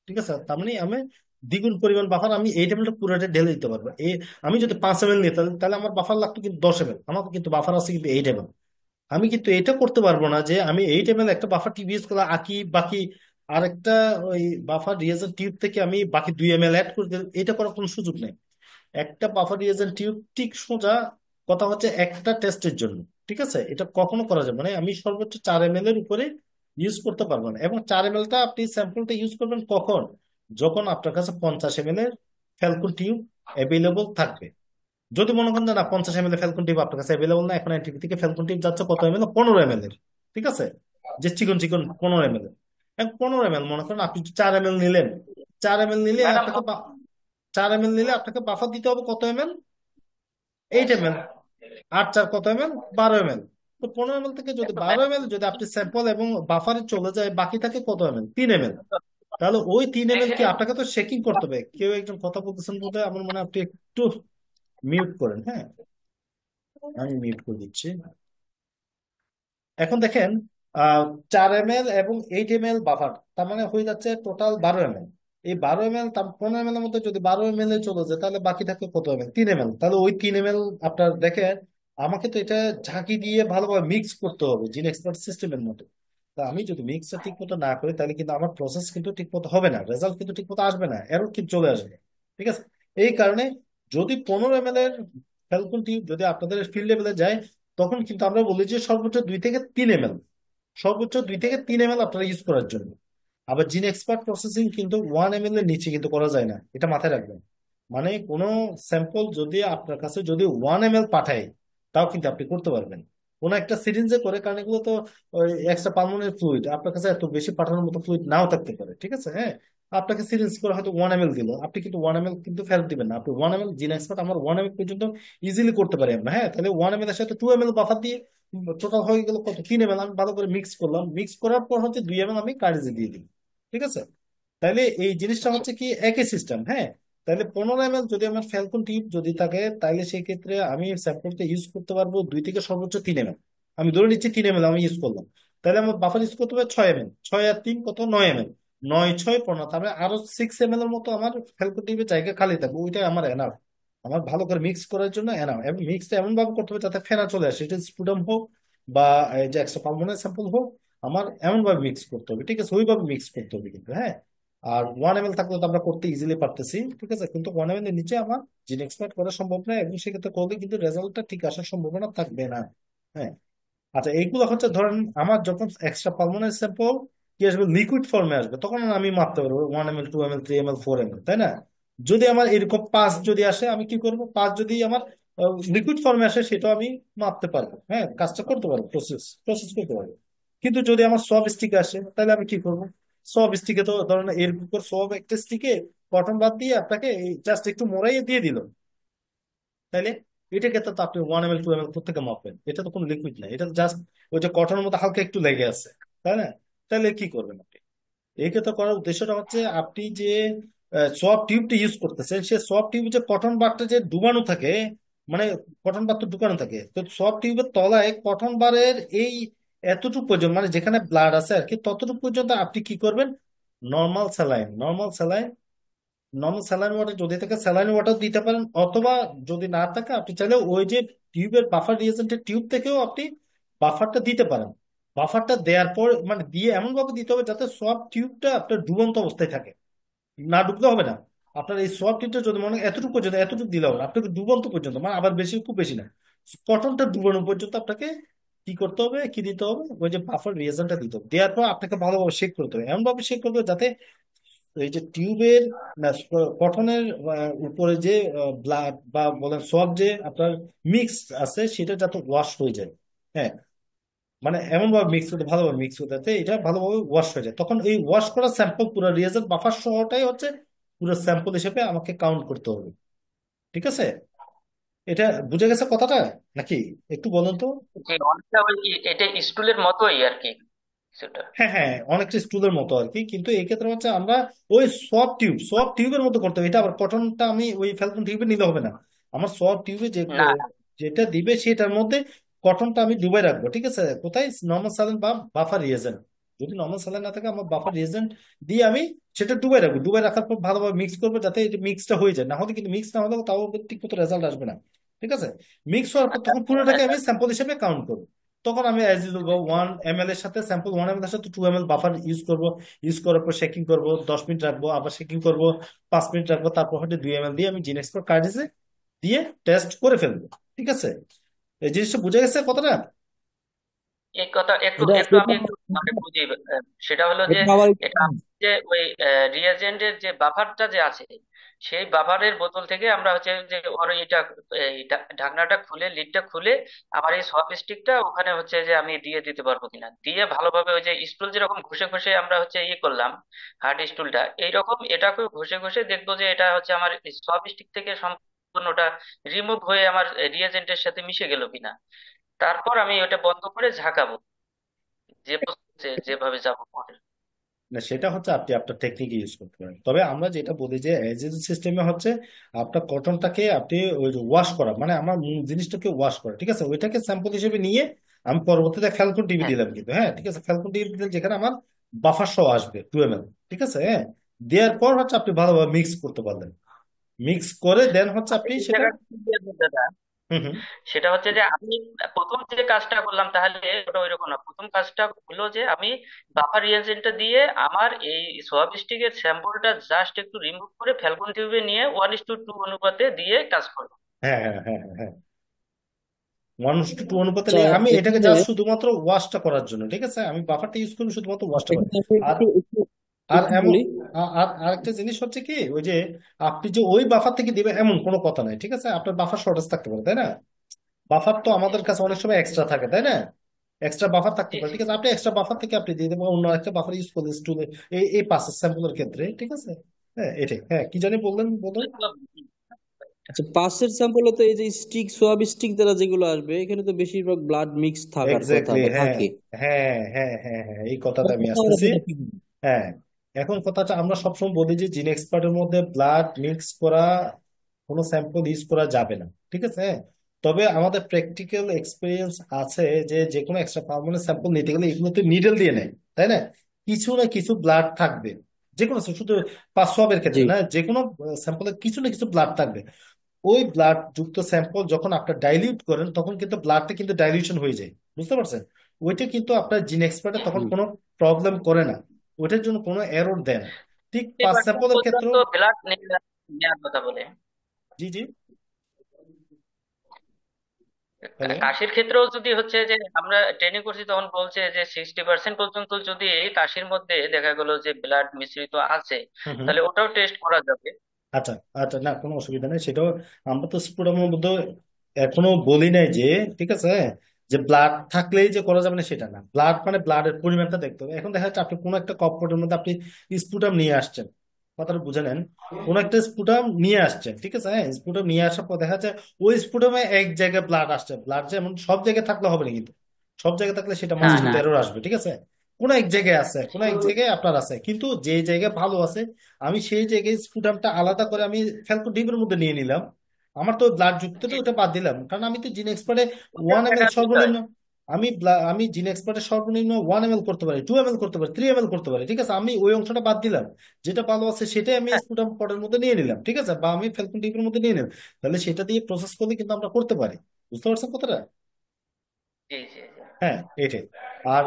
ঠিক আছে? তার মানে আমি দ্বিগুণ পরিমাণ বাফার আমি 8 ml পুরোটা ঢেলে দিতে পারবো। আমি যদি 5 ml নিই তাহলে আমার বাফার লাগতো কিন্তু 10 ml, আমার কিন্তু বাফার আছে কিন্তু 8 ml। আমি কিন্তু এটা করতে পারবো না যে আমি 8 ml একটা বাফার টিউব ইউজ করলে বাকি আরেকটা ওই বাফার রিয়েজেন্ট টিউব থেকে আমি বাকি 2 ml অ্যাড করে দিলাম, এটা করার কোনো সুযোগ নেই। একটা বাফার রিয়েজেন্ট টিউব ঠিক সোজা কথা হচ্ছে একটা টেস্টের জন্য, ঠিক আছে? এটা কখনো করা যাবে মানে আমি সর্বোচ্চ 4 ml এর উপরে ইউজ করতে পারবো না। এবং 4 ml আপনি স্যাম্পলটা ইউজ করবেন কখন, যখন আপনার কাছে 50 ml এর ফ্যালকন টিউব অ্যাভেলেবল থাকবে। যদি মনে করেন যে না 50 ml এর ফ্যালকন টিউব আপনার কাছে অ্যাভেলেবল না, এখন এনটিভি থেকে ফ্যালকন টিউব যাচ্ছে কত এমএল, 15 ml এর, ঠিক আছে? যে চিকন চিকন 15 ml এর। এখন 15 ml মনে করেন আপনি 4 ml নিলেন, 4 ml নিলে ম্যাডাম, আপনাকে 4 ml নিলে আপনাকে বাফার দিতে হবে কত এমএল, 8 ml। 8 4 কত এমএল, 12 ml। তো 15 ml থেকে যদি কিন্তু 12 ml যদি আপনি স্যাম্পল এবং বাফারে চলে যায়, বাকি থাকে কত এমএল, 3 ml। তাহলে ওই 3 ml কি আপনাকে তো শেকিং করতে হবে। কেউ একজন কথা বলতেছেন বলতে আমার মনে হয় আপনি একটু মিউট করেন, হ্যাঁ। আমি মিউট করে দিচ্ছি। এখন দেখেন, আহ 4 ml এবং 8 ml বাফার, তার মানে হয়ে যাচ্ছে টোটাল 12 ml। এই 12 ml 15 ml এর মধ্যে যদি 12 ml এ চলে যায় তাহলে বাকি থাকে কত এমএল, 3 ml। তাহলে ওই 3 ml আপনার দেখেন, আমাকে তো এটা ঝাঁকি দিয়ে ভালোভাবে মিক্স করতে হবে জিন এক্সপার্ট সিস্টেমের মতো। তা আমি যদি মিক্সটা ঠিক মতো না করি তাহলে কিন্তু আমার প্রসেস কিন্তু ঠিক মতো হবে না, রেজাল্ট কিন্তু ঠিক মতো আসবে না, এরর কিন্তু চলে আসবে, ঠিক আছে? এই কারণে যদি 15 ml এর ফ্যালকন টিউব যদি আপনাদের ফিল্ড লেভেলে যায়, তখন কিন্তু আমরা বলি যে সর্বোচ্চ 2 থেকে 3 ml, সর্বোচ্চ 2 থেকে 3 ml আপনারা ইউজ করার জন্য। আবার জিন এক্সপার্ট প্রসেসিং কিন্তু 1 ml এর নিচে কিন্তু করা যায় না, এটা মাথায় রাখবেন। মানে কোনো স্যাম্পল যদি আপনার কাছে যদি 1 ml পাঠায়, তাও কিন্তু আপনি করতে পারবেন কোনো একটা সিরিঞ্জে করে, কারণ এগুলো তো এক্সট্রা পালমোনারি ফ্লুইড, আপনার কাছে এত বেশি পাঠানোর মতো ফ্লুইড নাও থাকতে পারে, ঠিক আছে? হ্যাঁ, আপনাকে সিরিঞ্জ করে হয়তো 1 ml দিল, আপনি কিন্তু 1 ml কিন্তু ফেরত দিবেন না। আপনি 1 ml, জিন এক্সপার্ট আমার 1 ml পর্যন্ত ইজিলি করতে পারি আমরা। হ্যাঁ, তাহলে 1 ml এর সাথে 2 ml বাফার দিয়ে টোটাল হয়ে গেল কত, 3 ml। আমি ভালো করে মিক্স করলাম, মিক্স করার পর হচ্ছে 2 ml আমি কার্ডেজে দিয়ে দিই, ঠিক আছে? তাহলে এই জিনিসটা আচ্ছা। হচ্ছে কি একই সিস্টেম। হ্যাঁ, তাহলে 15 ml যদি আমার ফ্যালকন টিউব যদি থাকে, তাহলে সেই ক্ষেত্রে আমি স্যাম্পলটা ইউজ করতে পারবো 2 থেকে সর্বোচ্চ 3 ml। আমি ধরে নিচ্ছি 3 ml আমি ইউজ করলাম, তাহলে আমার বাফার ইউজ করতে হবে 6 ml। 6 আর 3 কত, 9 ml। 9 6 15, তাহলে আরো 6 ml এর মতো আমার ফ্যালকন টিউবের জায়গা খালি থাকবে, ওইটাই আমার এনাফ। আমার ভালো করে মিক্স করার জন্য এনাফ। এবং মিক্সটা এমন ভাবে করতে হবে যাতে ফেনা চলে আসে, এটা স্পুটাম হোক বা এই যে এক্সট্রা পালমোনারি স্যাম্পল হোক, আমার এমন ভাবে মিক্স করতে হবে, ঠিক আছে? ওইভাবে মিক্স করতে হবে কিন্তু। হ্যাঁ, আর 1 ml থাকলে তো আমরা করতে ইজিলি পারতেছি, ঠিক আছে? কিন্তু 1 ml এর নিচে আমার জিন এক্সপার্ট করা সম্ভব না, এবং সেক্ষেত্রে করলে কিন্তু রেজাল্টটা ঠিক আসার সম্ভাবনা থাকবে না। হ্যাঁ, আচ্ছা, এইগুলো হচ্ছে ধরেন আমার যখন এক্সট্রা পালমোনারি স্যাম্পল কি আসবে, লিকুইড ফর্মে আসবে, তখন আমি মাপতে পারবো 1 ml, 2 ml, 3 ml, 4 ml, তাই না? যদি আমার এরকম 5 যদি আসে, আমি কি করব? 5 যদি আমার লিকুইড ফর্মে আসে, সেটাও আমি মাপতে পারবো। হ্যাঁ, কাজটা করতে পারবো, প্রসেস প্রসেস করতে পারবো। কিন্তু যদি আমার সব স্টিক আসে, তাহলে আমি কি করবো? সব স্টিকে তো ধরেন এর উপর সব একটা স্টিকে কটন বাদ দিয়ে আপনাকে জাস্ট একটু মোড়াইয়ে দিয়ে দিল, তাইলে এটা ক্ষেত্রে তো আপনি 1 ml, 2 ml থেকে মাপবেন, এটা তো কোনো লিকুইড না, এটা জাস্ট ওই যে কটনের মতো হালকা একটু লেগে আছে, তাই না? তাহলে কি করবেন আপনি? এই ক্ষেত্রে করার উদ্দেশ্যটা হচ্ছে আপনি যে সব টিউবটা ইউজ করতেছেন, সে সব টিউবে যে কটন বারটা যে ডুবানো থাকে, মানে কটন বার তো ঢুকানো থাকে, তো সব টিউবের তলায় কটন বারের এই এতটুকু পর্যন্ত, মানে যেখানে ব্লাড আছে আর কি, ততটুকু পর্যন্ত আপনি কি করবেন? Normal saline, normal saline water যদি থাকে স্যালাইন ওয়াটার দিতে পারেন, অথবা যদি না থাকে আপনি চাইলে ওই যে টিউবের বাফার রিয়েজেন্টের টিউব থেকেও আপনি বাফারটা দিতে পারেন। বাফারটা দেওয়ার পর মানে দিয়ে এমন ভাবে দিতে হবে যাতে সব টিউবটা আপনার ডুবন্ত অবস্থায় থাকে, না ডুবলে হবে না। আপনার এই সব টিউবটা যদি মনে হয় এতটুকু পর্যন্ত, এতটুকু দিলে হবে না, আপনাকে ডুবন্ত পর্যন্ত, মানে আবার বেশি খুব বেশি না, কটনটা ডুবানো পর্যন্ত আপনাকে কি করতে হবে, কি দিতে হবে, ওই যে বাফার রিয়েজেন্টটা দিতে হবে। দেওয়ার পর আপনাকে ভালোভাবে শেক করতে হবে, এমন ভাবে শেক করতে হবে যাতে এই যে টিউবের না গঠনের উপরে যে ব্লাড বা বলেন সব যে আপনার মিক্স আছে, সেটা যাতে ওয়াশ হয়ে যায়। হ্যাঁ, মানে এমন ভাবে মিক্স করতে, ভালোভাবে মিক্স করতে যাতে এটা ভালোভাবে ওয়াশ হয়ে যায়, তখন এই ওয়াশ করা স্যাম্পল পুরো রিয়েজেন্ট বাফার সহটাই হচ্ছে পুরো স্যাম্পল হিসেবে আমাকে কাউন্ট করতে হবে, ঠিক আছে? এটা বুঝে গেছে কথাটা নাকি? একটু বলুন তো। যে অনেকটা ওই এটা স্টুলের মতোই আর কি সেটা। হ্যাঁ হ্যাঁ, অনেকটা স্টুলের মতো আর কি, কিন্তু এই ক্ষেত্রে হচ্ছে আমরা ওই সব টিউবের মতো করতে হবে। এটা আবার কটনটা আমি ওই ফ্যালকন টিউবে নিলে হবে না, আমার সব টিউবে যে না। যেটা দিবে সেটার মধ্যে কটনটা আমি ডুবাই রাখবো, ঠিক আছে? কোথায়? নর্মাল স্যালাইন বা বাফার রিয়েজেন্ট। যদি নর্মাল স্যালাইন না থাকে, আমার বাফার রিয়েজেন্ট দিয়ে আমি সেটা ডুবাই রাখবো। ডুবাই রাখার পর ভালোভাবে মিক্স করবো যাতে এটা মিক্সটা হয়ে যায়, না হলে কিন্তু মিক্স না হলে তাও ঠিক মতো রেজাল্ট আসবে না, ঠিক আছে? মিক্স হওয়ার পর আচ্ছা। তখন পুরোটাকে আচ্ছা। আমি স্যাম্পল হিসেবে কাউন্ট করবো। তখন আমি অ্যাজ ইউজুয়াল 1 ml এর সাথে স্যাম্পল 1 ml এর সাথে 2 ml বাফার ইউজ করব। ইউজ করার পর শেকিং করব, 10 মিনিট রাখবো, আবার শেকিং করব, 5 মিনিট রাখবো, তারপর হচ্ছে 2 ml দিয়ে আমি জিন এক্সপোর্ট কার্ট্রিজে দিয়ে টেস্ট করে ফেলবো, ঠিক আছে? এই জিনিসটা বুঝে গেছে কতটা? এই কথা একটু এটা একটু এটা আমি একটু মানে বুঝি। সেটা হলো যে এটা আবার এটা যে ওই রিয়েজেন্টের যে বাফারটা যে আছে, সেই বাফারের বোতল থেকে আমরা হচ্ছে যে ওর এটা এই ঢাকনাটা খুলে লিডটা খুলে আমার এই সফট স্টিকটা ওখানে হচ্ছে যে আমি দিয়ে দিতে পারবো কিনা, দিয়ে ভালোভাবে ওই যে স্টুল যেরকম ঘষে ঘষে আমরা হচ্ছে ইয়ে করলাম হার্ড স্টুলটা, এইরকম এটাকে ঘষে ঘষে দেখবো যে এটা হচ্ছে আমার সফট স্টিক থেকে সম্পূর্ণটা রিমুভ হয়ে আমার রিয়েজেন্টের সাথে মিশে গেল কিনা। তারপর আমি ওটা বন্ধ করে ঝাঁকাবো, যে যেভাবে যাবো পরে। না, সেটা হচ্ছে আপনি আপনার টেকনিক ইউজ করতে পারেন, তবে আমরা যেটা বলি যে এজ ইজ সিস্টেমে হচ্ছে আপনার কটনটাকে আপনি ওই ওয়াশ করা, মানে আমার মূল জিনিসটাকে ওয়াশ করা, ঠিক আছে? ওইটাকে স্যাম্পল হিসেবে নিয়ে আমি পরবর্তীতে ফ্যালকন টিভি হ্যাঁ। দিলাম কিন্তু, হ্যাঁ ঠিক আছে, ফ্যালকন টিভি দিলে যেখানে আমার বাফার সহ আসবে 2 ml, ঠিক আছে? হ্যাঁ, দেওয়ার পর হচ্ছে আপনি ভালোভাবে মিক্স করতে পারলেন, মিক্স করে দেন হচ্ছে আচ্ছা, আপনি এই সেটা। জায়গাটা কি বলবো দাদা, হুম হুম। সেটা হচ্ছে যে আমি প্রথম যে কাজটা করলাম তাহলে ওটা ওইরকম না। প্রথম কাজটা হলো যে আমি বাফার রিয়েজেন্টটা দিয়ে আমার এই সোয়াব স্টিকের স্যাম্পলটা জাস্ট একটু রিমুভ করে ফ্যালকন টিউবে নিয়ে 1:2 অনুপাতে দিয়ে কাজ করবো। হ্যাঁ হ্যাঁ হ্যাঁ হ্যাঁ, 1:2 অনুপাতে আচ্ছা, নিয়ে আমি এটাকে এক্ষেত্রে জাস্ট শুধুমাত্র ওয়াশটা করার জন্য, ঠিক আছে? আমি বাফারটা ইউজ করি শুধুমাত্র ওয়াশটা করার। এক্ষেত্রে আমি আর একটু একটু আর একটু এমন বলি। আর আরেকটা জিনিস হচ্ছে কি, ওই যে আপনি যে ওই বাফার থেকে দিবেন এমন কোনো কথা নাই, ঠিক আছে? আপনার বাফার শর্টেজ থাকতে পারে, তাই না? বাফার তো জি আমাদের কাছে অনেক সময় এক্সট্রা থাকে, তাই না? এক্সট্রা বাফার থাকতে জি পারে, জি ঠিক আছে? আপনি এক্সট্রা বাফার থেকে আপনি দিয়ে দেবেন, অন্য একটা বাফার ইউজ করলেন স্টুডেন্ট এই পাসের স্যাম্পলের ক্ষেত্রে, ঠিক আছে? হ্যাঁ, এটাই। হ্যাঁ, কি জানি বললেন, বলুন। আচ্ছা, পাসের স্যাম্পলে তো এই যে স্টিক, সোয়াব স্টিক দ্বারা যেগুলো আসবে, এখানে তো বেশিরভাগ ব্লাড মিক্স থাকার কথা এক্স্যাক্টলি, বা হ্যাঁ থাকে। হ্যাঁ হ্যাঁ হ্যাঁ হ্যাঁ, এই কথাটা আমি তখন আমরা আসতেছি। সেটা কি করবো? হ্যাঁ, এখন কথাটা আমরা সবসময় বলি যে জিন এক্সপার্টের মধ্যে ব্লাড মিক্স করা কোনো স্যাম্পল ইউজ করা যাবে না, ঠিক আছে? হ্যাঁ, তবে আমাদের প্র্যাকটিক্যাল এক্সপিরিয়েন্স আছে যে যে কোনো এক্সট্রা পারমানেন্ট স্যাম্পল নিতে গেলে এগুলোতে নিডল দিয়ে নেয়, তাই না? কিছু না কিছু ব্লাড থাকবে, যে কোনো শুধু পাঁচ সোয়াবের জি। ক্ষেত্রে না, যে কোনো স্যাম্পলে কিছু না কিছু ব্লাড থাকবে। ওই ব্লাড যুক্ত স্যাম্পল যখন আপনার ডাইলিউট করেন তখন কিন্তু ব্লাডটা কিন্তু ডাইলিউশন হয়ে যায়, বুঝতে পারছেন? ওইটা কিন্তু আপনার জিন এক্সপার্টে তখন হুম। কোনো প্রবলেম করে না, ওইটার জন্য কোনো এরর দেয় না। ঠিক পাঁচ 50% স্যাম্পলের পর্যন্ত ক্ষেত্রেও। ব্লাড নেওয়ার কথা বলে। জি জি, হ্যালো। কাশির ক্ষেত্রেও যদি হচ্ছে যে আমরা ট্রেনিং করছি তখন বলছে যে 60% পর্যন্ত যদি এই কাশির মধ্যে দেখা গেল যে ব্লাড মিশ্রিত আছে, হুম হুম। তাহলে ওটাও টেস্ট করা যাবে। আচ্ছা আচ্ছা, না কোনো অসুবিধা নেই, সেটাও আমরা তো স্পুটামের মধ্যে এখনো বলি নাই যে, ঠিক আছে, যে ব্লাড থাকলেই যে করা যাবে না সেটা না। ব্লাড মানে ব্লাডের পরিমাণটা দেখতে হবে। এখন দেখা যাচ্ছে আপনি কোনো একটা কপটের মধ্যে আপনি স্পুটাম নিয়ে আসছেন, কথাটা বুঝে নেন। কোন একটা স্পুটাম নিয়ে আসছেন, ঠিক আছে? হ্যাঁ, স্পুটাম নিয়ে আসার পর দেখা যাচ্ছে ওই স্পুটামে এক জায়গায় ব্লাড আসছে, ব্লাড যেমন সব জায়গায় থাকলে হবে না কিন্তু। সব জায়গায় থাকলে সেটা না মাস্ট হুম কিন্তু না। এরর আসবে, ঠিক আছে? কোন এক জায়গায় আছে, কোন এক জায়গায় আপনার আছে, কিন্তু যে জায়গায় ভালো আছে আমি সেই জায়গায় স্পুটামটা আলাদা করে আমি ফ্যালকন ডিপের মধ্যে নিয়ে নিলাম। আমার তো ব্লাড যুক্ত তো জি ওটা বাদ দিলাম, কারণ আমি তো জিন এক্সপার্টে ওটা 1 ml একটা বিষয়। সর্বনিম্ন। আমি জিন এক্সপার্টে সর্বনিম্ন 1 ml করতে পারি, 2 ml করতে পারি, 3 ml করতে পারি, ঠিক আছে? আমি ওই অংশটা বাদ দিলাম, যেটা ভালো আছে সেটাই আমি হ্যাঁ, স্পুটাম পটের মধ্যে নিয়ে নিলাম, ঠিক আছে? বা আমি ফ্যালকন ডিপের মধ্যে নিয়ে নিলাম। তাহলে সেটা দিয়ে প্রসেস করলে কিন্তু আমরা করতে পারি, বুঝতে পারছেন কথাটা? জি জি জি। হ্যাঁ, এটাই। আর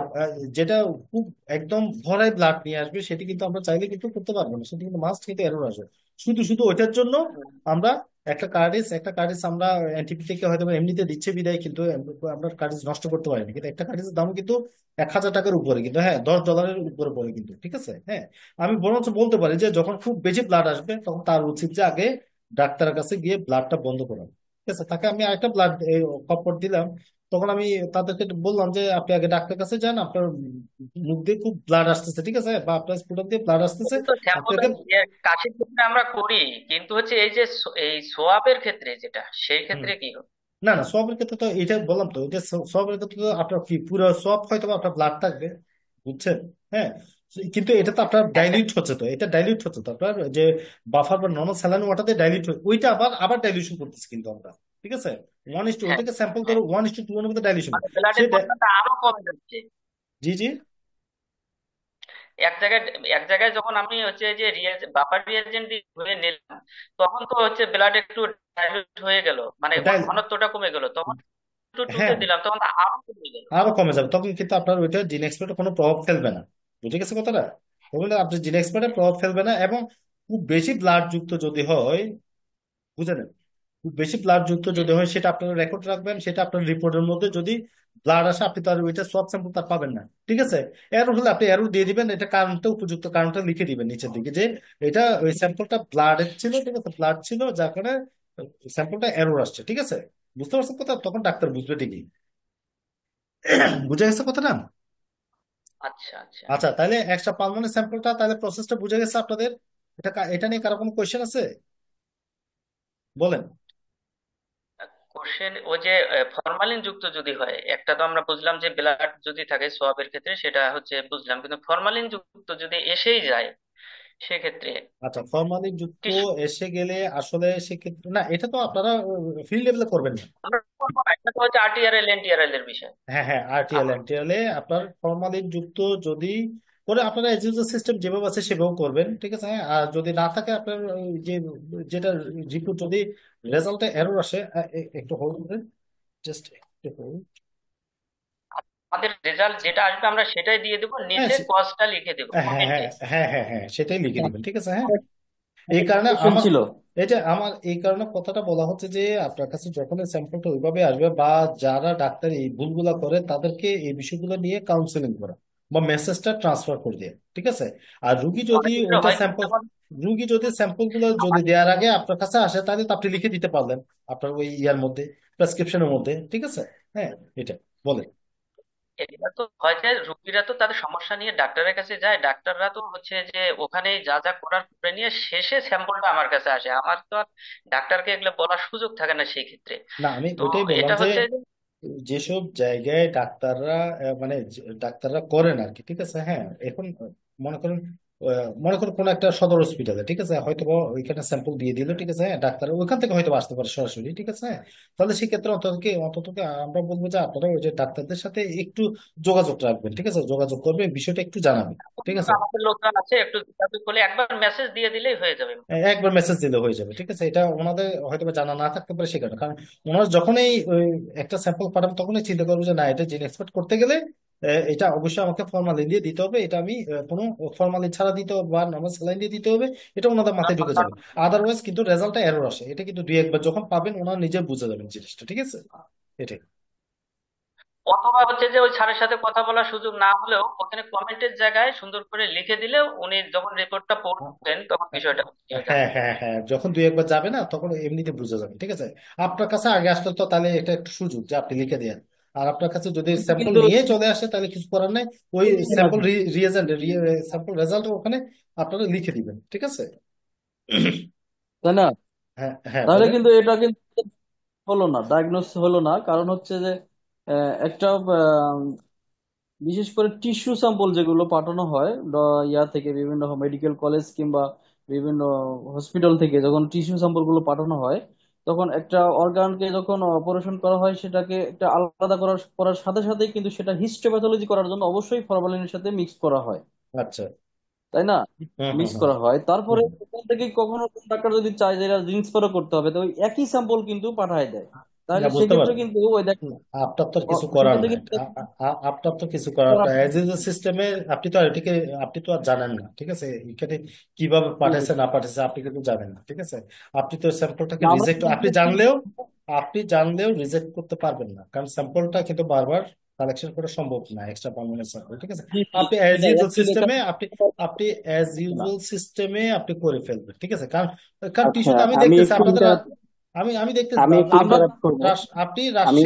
যেটা খুব একদম ভরায় ব্লাড নিয়ে আসবে সেটা কিন্তু আমরা চাইলে কিন্তু করতে পারবো না, সেটা কিন্তু মাস্ট কিন্তু এরর আসবে। শুধু শুধু ওইটার জন্য হুম। আমরা একটা কার্ডিস আমরা এনটিপি থেকে হয়তো বা এমনিতে দিচ্ছে বিদায় কিন্তু আমরা কার্ডিস নষ্ট করতে পারি না, কিন্তু একটা কার্ডিসের দাম কিন্তু 1,000 টাকার উপরে, কিন্তু হ্যাঁ $10 উপরে পড়ে কিন্তু, ঠিক আছে? হ্যাঁ, আমি বরঞ্চ বলতে পারি যে যখন খুব বেশি ব্লাড আসবে তখন তার উচিত যে আগে ডাক্তারের কাছে গিয়ে ব্লাডটা বন্ধ করা, ঠিক আছে? তাকে আমি আরেকটা ব্লাড কপট দিলাম, তখন আমি তাদেরকে বললাম যে আপনি আগে ডাক্তার কাছে যান, আপনার মুখ দিয়ে খুব ব্লাড আসতেছে, ঠিক আছে, বা আপনার স্পুটাম দিয়ে ব্লাড আসতেছে, এটা তো আপনি স্যাম্পল আগে। কাশির ক্ষেত্রে আমরা করি, কিন্তু হচ্ছে এই যে এই সোয়াবের ক্ষেত্রে যেটা, সেই হুম। ক্ষেত্রে কি হবে? না না, সবের ক্ষেত্রে তো এটা বললাম তো, এটা সবের ক্ষেত্রে তো আপনার কি পুরো সব হয়তো বা আপনার ব্লাড থাকবে, বুঝছেন? হ্যাঁ, কিন্তু এটা তো আপনার হ্যাঁ হ্যাঁ। ডাইলিউট হচ্ছে, তো এটা ডাইলিউট হচ্ছে তো আপনার যে বাফার বা নর্মাল স্যালাইন ওয়াটার দিয়ে ডাইলিউট ওইটা আবার আবার ডাইলিউশন করতেছি কিন্তু আমরা, ঠিক আছে? 1:2 হ্যাঁ ওইটাকে স্যাম্পল হ্যাঁ। ধরো 1:2 এর মধ্যে ডাইলিউশন। মানে সে ব্লাডের পরিমাণটা আরো কমে যাচ্ছে। জি জি। এক জায়গায় এক জায়গায় যখন আমি হচ্ছে যে বাফার রিয়েজেন্ট দিয়ে ধুয়ে নিলাম, তখন তো হচ্ছে ব্লাড একটু ডাইলুট হয়ে গেল, মানে ওর ডাইল ঘনত্বটা কমে গেল, তখন একটু টুতে হ্যাঁ, দিলাম তখন তো আরো কমে গেল। আরো কমে যাবে, তখন কিন্তু আপনার ওইটা জিন এক্সপার্টে কোনো প্রভাব ফেলবে না, বুঝে গেছে কথাটা? তখন আপনার জিন এক্সপার্টে প্রভাব ফেলবে না। এবং খুব বেশি ব্লাড যুক্ত যদি হয়, বুঝে নেন, খুব বেশি ব্লাড যুক্ত জি যদি হয় সেটা আপনারা রেকর্ড রাখবেন, সেটা আপনার রিপোর্টের মধ্যে যদি ব্লাড আসে আপনি তার ওইটা সব স্যাম্পল তার পাবেন না, ঠিক আছে? এরর হলে আপনি এরর দিয়ে দিবেন, এটা কারণটা উপযুক্ত কারণটা লিখে দিবেন নিচের দিকে যে এটা ওই স্যাম্পলটা ব্লাডের ছিল, ঠিক আছে, ব্লাড ছিল যার কারণে স্যাম্পলটা এরর আসছে, ঠিক আছে? বুঝতে পারছেন কথা? তখন ডাক্তার বুঝবে ঠিকই। বুঝে গেছে কথাটা? আচ্ছা আচ্ছা। আচ্ছা, তাহলে এক্সট্রা পালমোনারি স্যাম্পলটা তাহলে প্রসেসটা বুঝে গেছে আপনাদের? এটা নিয়ে কারো কোনো কোয়েশ্চেন আছে? বলেন। কোশ্চেন ওই যে ফরমালিন যুক্ত যদি হয়, একটা তো আমরা বুঝলাম যে ব্লাড যদি থাকে সোয়াবের ক্ষেত্রে সেটা হচ্ছে বুঝলাম, কিন্তু ফরমালিন যুক্ত যদি এসেই যায় সেক্ষেত্রে আচ্ছা, ফরমালিন যুক্ত টিস্যু এসে গেলে আসলে সেক্ষেত্রে না, এটা তো আপনারা ফিল্ড লেভেলে করবেন না। আমরা করবো না, এটা তো হচ্ছে আরটিআরএল এনটিআরএল এর বিষয়। হ্যাঁ হ্যাঁ, আরটিএল আমার এনটিএল এ আপনার ফরমালিন যুক্ত যদি করে আপনারা এজ ইউজার সিস্টেম যেভাবে আছে সেভাবে করবেন, ঠিক আছে? হ্যাঁ, আর যদি না থাকে আপনার ওই যে যেটা রিপোর্ট যদি রেজাল্টে এরর আসে, একটু হোল্ড করেন, জাস্ট একটু hold। আমাদের রেজাল্ট যেটা আসবে আমরা সেটাই দিয়ে দেবো, হ্যাঁ নিচে কজটা লিখে দেবো, হ্যাঁ হ্যাঁ কমেন্টে। হ্যাঁ হ্যাঁ হ্যাঁ, সেটাই লিখে দিবেন, ঠিক আছে? হ্যাঁ, এই কারণে কোশ্চেন আমার ছিল। এটা আমার এই কারণে কথাটা বলা হচ্ছে যে আপনার কাছে যখন স্যাম্পলটা ওইভাবে আসবে বা যারা ডাক্তার এই ভুলগুলা করে তাদেরকে এই বিষয়গুলো নিয়ে কাউন্সিলিং করা, বা মেসেজটা ট্রান্সফার করে দিয়ে, ঠিক আছে। আর রুগী যদি অনেক ক্ষেত্রে ওইটা হয় কি, স্যাম্পল, যেমন রুগী যদি স্যাম্পল গুলো যদি দেওয়ার আগে আপনার কাছে আসে, তাহলে তো আপনি লিখে দিতে পারলেন আপনার ওই ইয়ার মধ্যে, প্রেসক্রিপশনের মধ্যে, ঠিক আছে। হ্যাঁ, এটা বলেন। এটা তো হয় যে রুগীরা তো তাদের সমস্যা নিয়ে ডাক্তারের কাছে যায়, ডাক্তাররা তো হচ্ছে যে ওখানে যা যা করার করে নিয়ে শেষে স্যাম্পলটা আমার কাছে আসে, আমার তো আর ডাক্তারকে এগুলো বলার সুযোগ থাকে না সেই ক্ষেত্রে। না, আমি তো ওইটাই বললাম এটা যে হচ্ছে যে যেসব জায়গায় ডাক্তাররা মানে ডাক্তাররা করেন আর কি, ঠিক আছে। হ্যাঁ, এখন মনে করেন মনে করেন কোনো একটা সদর হসপিটালে, ঠিক আছে, হয়তো বা ওইখানে স্যাম্পল দিয়ে দিল, ঠিক আছে, হ্যাঁ, ডাক্তার ওইখান থেকে হয়তো বা আসতে পারে সরাসরি, ঠিক আছে, হ্যাঁ। তাহলে সেক্ষেত্রে অন্তত আমরা বলবো যে আপনারা ওই যে ডাক্তারদের সাথে একটু যোগাযোগ রাখবেন, ঠিক আছে, যোগাযোগ করবেন, বিষয়টা একটু জানাবেন, ঠিক আছে। আমাদের লোকজন আছে, একটু যোগাযোগ করলে একবার মেসেজ দিয়ে দিলেই হয়ে যাবে মোটামুটি। একবার মেসেজ দিলে হয়ে যাবে, ঠিক আছে। এটা ওনাদের হয়তো বা জানা না থাকতে পারে, সে কারণে, কারণ ওনারা যখনই ওই একটা স্যাম্পল পাঠাবে তখনই চিন্তা করবে যে না, এটা জিন এক্সপোর্ট করতে গেলে এটা অবশ্যই আমাকে ফরমালিন দিয়ে দিতে হবে, এটা আমি কোনো ফরমালিন ছাড়া দিতে হবে বা নর্মাল স্যালাইন দিয়ে দিতে হবে, এটা ওনাদের মাথায় ঢুকে যাবে। আদারওয়াইজ কিন্তু রেজাল্টটা এরর আসে, এটা কিন্তু দুই একবার যখন পাবেন ওনারা নিজে বুঝে যাবেন জিনিসটা, ঠিক আছে, এটাই। অথবা হচ্ছে যে ওই স্যারের সাথে কথা বলার সুযোগ না হলেও ওখানে কমেন্টের জায়গায় সুন্দর করে লিখে দিলেও উনি যখন রিপোর্টটা পড়বেন তখন বিষয়টা হ্যাঁ, জানতে হ্যাঁ, পারবেন। হ্যাঁ, যখন দুই একবার যাবে না তখন এমনিতে বুঝে যাবে, ঠিক আছে। আপনার কাছে আগে আসলে তো তাহলে এটা একটা সুযোগ যে আপনি লিখে দেন। আর আপনার কাছে যদি স্যাম্পল কিন্তু নিয়ে চলে আসে তাহলে কিছু করার নাই, ওই স্যাম্পল রিয়েজেন্ট স্যাম্পল রেজাল্ট ওখানে আপনারা লিখে দিবেন, ঠিক আছে। তাই না? হ্যাঁ, হ্যাঁ, তাহলে বলেন। কিন্তু এটা কিন্তু হলো না, ডায়াগনোস হলো না। কারণ হচ্ছে যে একটা বিশেষ করে টিস্যু স্যাম্পল যেগুলো পাঠানো হয় ইয়া থেকে, বিভিন্ন মেডিকেল কলেজ কিংবা বিভিন্ন হসপিটাল থেকে যখন টিস্যু স্যাম্পল গুলো পাঠানো হয়, তখন একটা অর্গানকে যখন অপারেশন করা হয় সেটাকে একটা আলাদা করার করার সাথে সাথে কিন্তু সেটা হিস্টোপ্যাথোলজি করার জন্য অবশ্যই ফরমালিনের সাথে মিক্স করা হয়, আচ্ছা। তাই না? হুম, হুম, মিক্স হুম, করা হয়, তারপরে হুম। ওখান থেকে কখনো কোন ডাক্তার যদি চায় যে এটা জিন্স পরে করতে হবে, তো ওই একই স্যাম্পল কিন্তু পাঠায় দেয়। না, তাহলে বুঝতে সেক্ষেত্রে পারবেন। কিন্তু ওই দেখ আপনার তো আর কিছু করার সেক্ষেত্রে নাই। কিন্তু আপনার তো কিছু করার, অ্যাজ ইজ সিস্টেমে আপনি তো আর এটিকে, আপনি তো আর জানেন না, ঠিক আছে, এখানে কিভাবে পাঠাইছে না পাঠাইছে আপনি কিন্তু জানেন না, ঠিক আছে। আপনি তো স্যাম্পলটাকে আমরা রিজেক্ট, আপনি জানলেও রিজেক্ট করতে পারবেন না, কারণ স্যাম্পলটা কিন্তু বারবার কালেকশন করা সম্ভব না, এক্সট্রা পার্মানেন্ট স্যাম্পল, ঠিক আছে। জি, জি, আপনি অ্যাজ সেটাই ইউজুয়াল actually এটা সিস্টেমে আপনি অ্যাজ না। ইউজুয়াল সিস্টেমে আপনি করে ফেলবেন, ঠিক আছে। কারণ কারণ আচ্ছা, টিস্যুতে আমি আমি দেখতেছি একটু আপনাদের ইন্টারাপ্ট আমি দেখতেছি আমি একটু আমরা ইন্টারাপ্ট করব। আপনি আমি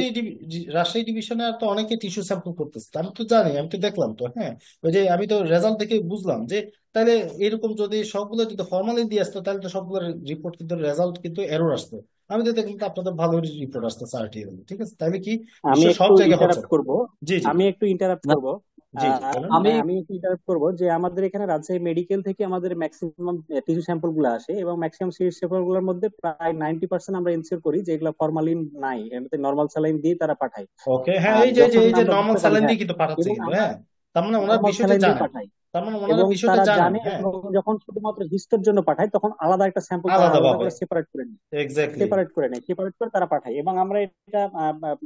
রাজশাহী ডিভিশনে তো অনেকে টিস্যু স্যাম্পল করতেছে, আমি তো জানি, আমি তো দেখলাম তো, হ্যাঁ। ওই যে আমি তো রেজাল্ট দেখে বুঝলাম যে তাহলে এরকম যদি সবগুলো যদি ফর্মালি দিয়ে আসতো তাহলে তো সবগুলো রিপোর্ট কিন্তু রেজাল্ট কিন্তু এরর আসতো। আমি তো দেখলাম তো আপনাদের ভালো রিপোর্ট আসতো RTL, ঠিক আছে, তাহলে কি আমি বিশ্বের সব একটু জায়গায় হচ্ছে ইন্টারাপ্ট না। করব। জি, জি, আমি একটু ইন্টারাপ্ট না, করব। জি, জি, বলেন। আমি আমি একটু ইন্টারাপ্ট করব যে আমাদের এখানে রাজশাহী মেডিকেল থেকে আমাদের ম্যাক্সিমাম টিস্যু স্যাম্পল গুলো আসে, এবং ম্যাক্সিমাম টিস্যু স্যাম্পল গুলোর মধ্যে প্রায় 90% আমরা এনসিওর করি যে এগুলো ফরমালিন নাই, এর মধ্যে নর্মাল স্যালাইন দিয়ে তারা পাঠায়। ওকে, হ্যাঁ, আর এই যে যখন এই যে আমরা নর্মাল বুঝতে পারি, স্যালাইন হ্যাঁ, দিয়ে কিন্তু পাঠাচ্ছে এবং কিন্তু, আমরা হ্যাঁ। তার মানে ওনারা নর্মাল বিষয়টা স্যালাইন দিয়ে জানেন, পাঠাই, তার মানে ওনারা এবং বিষয়টা তারা জানেন, জানে, হ্যাঁ। এবং যখন শুধুমাত্র হিস্টোর জন্য পাঠায় তখন আলাদা একটা স্যাম্পল তারা আলাদা আলাদা ভাবে, করে সেপারেট করে নেয়, এক্স্যাক্টলি। সেপারেট করে তারা পাঠায়। এবং আমরা এটা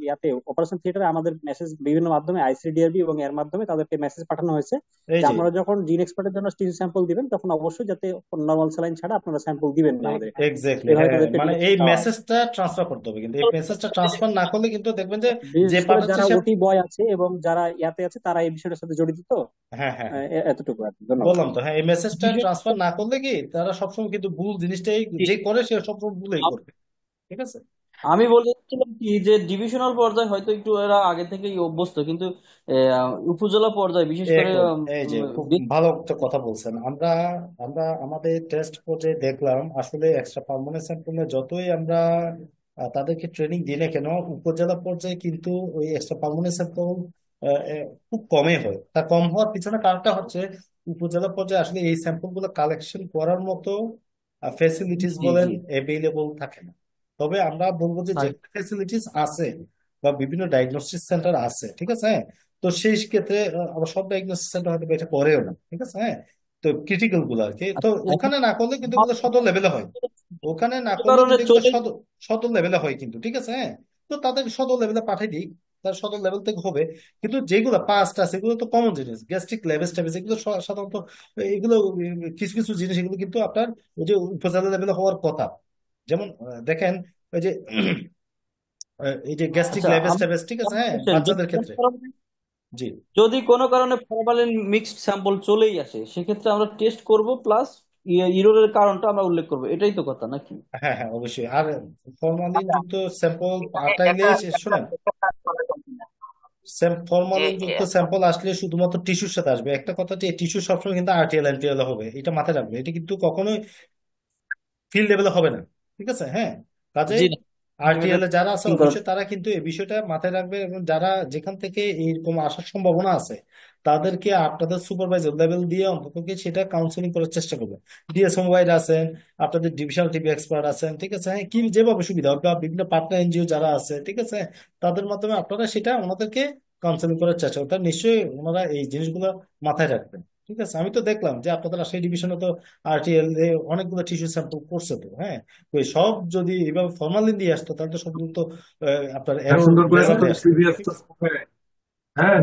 ইয়াতে অপারেশন থিয়েটারে আমাদের মেসেজ বিভিন্ন মাধ্যমে, আইসিডিআরবি এবং এর মাধ্যমে তাদেরকে মেসেজ পাঠানো হয়েছে এই যে যে আমরা যখন জিন এক্সপার্টের জন্য টিস্যু স্যাম্পল দিবেন তখন অবশ্যই যাতে নর্মাল স্যালাইন ছাড়া আপনারা স্যাম্পল দিবেন না আমাদের এখানে। এক্স্যাক্টলি, এভাবে হ্যাঁ, তাদেরকে মানে এই ডিরেকশন দেওয়া হয়। মেসেজটা ট্রান্সফার করতে হবে, কিন্তু এই মেসেজটা ট্রান্সফার না করলে কিন্তু দেখবেন যে যে বিশেষ করে পাঠাচ্ছে যারা সে, ওটি বয় আছে এবং যারা ইয়াতে আছে তারা এই বিষয়টার সাথে জড়িত, তো হ্যাঁ, হ্যাঁ, হ্যাঁ, এতটুকু আর কি। ধন্যবাদ। বললাম তো, হ্যাঁ, এই মেসেজটা ট্রান্সফার না করলে কি তারা সবসময় কিন্তু ভুল জিনিসটাই যে করে সে সবসময় ভুলেই করবে, ঠিক আছে। আমি বলতে চাচ্ছিলাম কি যে ডিভিশনাল পর্যায়ে হয়তো একটু এরা আগে থেকেই অভ্যস্ত, কিন্তু উপজেলা পর্যায়ে বিশেষ করে এখন এই যে খুব ভালো একটা কথা বলছেন, আমরা আমরা আমাদের টেস্ট পর্যায়ে দেখলাম আসলে এক্সট্রা পার্মানেন্ট স্যাম্পলে যতই আমরা তাদেরকে ট্রেনিং দিই না কেন, উপজেলা পর্যায়ে কিন্তু ওই এক্সট্রা পার্মানেন্ট স্যাম্পল খুব কমই হয়। তা কম হওয়ার পিছনে কারণটা হচ্ছে উপজেলা পর্যায়ে আসলে এই স্যাম্পল গুলো কালেকশন করার মতো ফেসিলিটিস জি বলেন জি অ্যাভেলেবল থাকে না। তবে আমরা বলবো যে যে ফেসিলিটিস আছে বা বিভিন্ন ডায়াগনস্টিক সেন্টার আছে, ঠিক আছে, হ্যাঁ। তো সেই ক্ষেত্রে আবার সব ডায়াগনোসিস সেন্টার হয়তো বা এটা করেও না, ঠিক আছে, হ্যাঁ। তো ক্রিটিক্যাল গুলো আর কি, তো এখন ওখানে না করলে কিন্তু এগুলো সদর লেভেলে হয়, ওখানে না সে করলেও কারণে কিন্তু এগুলো চলে সদর সদর লেভেলে হয় কিন্তু, ঠিক আছে, হ্যাঁ। তো তাদের সদর লেভেলে পাঠিয়ে দিই, তার সদর লেভেল থেকে হবে। কিন্তু যেগুলো পাস্ট আছে এগুলো তো কমন জিনিস, গ্যাস্ট্রিক লেভেস্টাইটিস এগুলো সাধারণত এগুলো কিছু কিছু জিনিস এগুলো কিন্তু আপনার ওই যে উপজেলা লেভেলে হওয়ার কথা। যেমন দেখেন ওই যে এই যে গ্যাস্ট্রিক আচ্ছা, আমি লেভেস্টাইটিস, ঠিক আছে, হ্যাঁ, বলছেন যে বাচ্চাদের ক্ষেত্রে। জি। যদি কোনো কারণে ফরমালিন মিক্সড স্যাম্পল চলেই আসে, সেক্ষেত্রে আমরা টেস্ট করব, প্লাস ইরোরের কারণটা আমরা উল্লেখ করব, এটাই তো কথা নাকি? হ্যাঁ হ্যাঁ, অবশ্যই। আর ফরমালিন আচ্ছা, যুক্ত স্যাম্পল এখানে পাঠাইলে একটা একটা শোনেন, একটা কাজ করে বলছি না, যে ফরমালিন যুক্ত স্যাম্পল আসলে শুধুমাত্র টিস্যুর সাথে আসবে। একটা কথা, টিস্যু সবসময় কিন্তু আরটিএল এনটিএল হবে, এটা মাথায় রাখবে। এটা কিন্তু কখনোই ফিল্ড লেভেলে হবে না, ঠিক আছে? হ্যাঁ, কাজেই জি না, আরটিএল এ যারা আছে টিচিং করা। অবশ্যই তারা কিন্তু এই বিষয়টা মাথায় রাখবে, এবং যারা যেখান থেকে এইরকম আসার সম্ভাবনা আছে তাদেরকে আপনাদের সুপারভাইজার লেভেল দিয়ে অন্তত সেটা কাউন্সিলিং করার চেষ্টা করবে। ডিএসএম ওয়াইড আছেন, আপনাদের ডিভিশনাল টিভি এক্সপার্ট আছেন, ঠিক আছে? হ্যাঁ, কি যেভাবে সুবিধা হবে, বা বিভিন্ন পার্টনার এনজিও যারা আছে, ঠিক আছে, তাদের মাধ্যমে আপনারা সেটা ওনাদেরকে কাউন্সিলিং করার চেষ্টা করবেন। নিশ্চয়ই ওনারা এই জিনিসগুলো মাথায় রাখবেন, ঠিক আছে? আমি তো দেখলাম যে আপনাদের রাজশাহী ডিভিশনে তো আরটিএল এ অনেকগুলো টিস্যু স্যাম্পল করছে। তো হ্যাঁ, ওই সব যদি এভাবে ফরমালিন দিয়ে আসতো তাহলে তো সবগুলো তো আপনার আর এরর সুন্দর করে কত রেজাল্টে আসতো, প্রিভিয়াস ঠিক তো আছে? হ্যাঁ,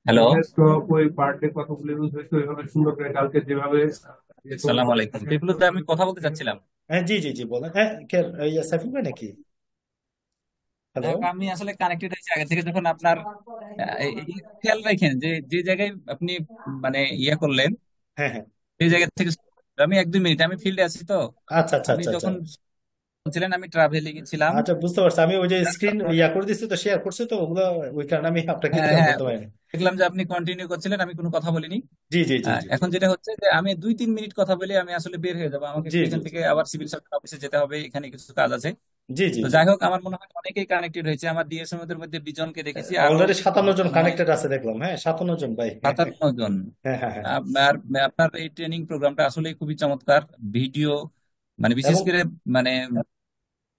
হ্যালো, প্রিভিয়াস তো ওই পার ডে কতগুলো ইউজ হয়েছে ওইভাবে সুন্দর করে কালকে যেভাবে ইয়ে করলো আসসালামু আলাইকুম। বিপ্লব, আমি কথা বলতে চাচ্ছিলাম। হ্যাঁ, জি জি জি, বলেন। হ্যাঁ, কে? সাইফুল ভাই নাকি? হ্যালো। আমি আসলে কানেক্টেড হয়েছি আগে থেকে। যখন আপনার খেয়াল রাখেন যে যে জায়গায় আপনি মানে ইয়ে করলেন, হ্যাঁ হ্যাঁ। সেই জায়গা থেকে আমি 1-2 মিনিট, আমি ফিল্ডে আছি তো। আচ্ছা আচ্ছা আপনি আচ্ছা আচ্ছা। যখন বলছিলেন আমি ট্রাভেলে গেছিলাম। আচ্ছা, বুঝতে পারছি। আমি ওই যে স্ক্রিন করে দিচ্ছি তো, শেয়ার করছি তো ওগুলো, ওই কারণে আমি আপনাকে হ্যাঁ খেয়াল হ্যাঁ, করতে পারিনি। দেখলাম যে আপনি কন্টিনিউ করছিলেন, আমি কোনো কথা বলিনি। জি জি জি জি জি এখন যেটা হচ্ছে যে আমি 2-3 মিনিট কথা বলে আমি আসলে বের হয়ে যাবো, আমাকে জি একটু জি এখান থেকে আবার সিভিল সার্জন অফিসে যেতে হবে, এখানে কিছু কাজ আছে। জি জি তো জি। যাই হোক, আমার মনে হয় অনেকেই কানেক্টেড হয়েছে। আমার ডিএসএম এর মধ্যে 20 জনকে দেখেছি, আরো অলরেডি 57 জন মনে হয় কানেক্টেড আছে দেখলাম। হ্যাঁ, 57 জন ভাই। হ্যাঁ 57 জন। হ্যাঁ হ্যাঁ হ্যাঁ। আপনার আপনার এই ট্রেনিং প্রোগ্রামটা আসলে খুবই চমৎকার। ভিডিও মানে বিশেষ এবং করে মানে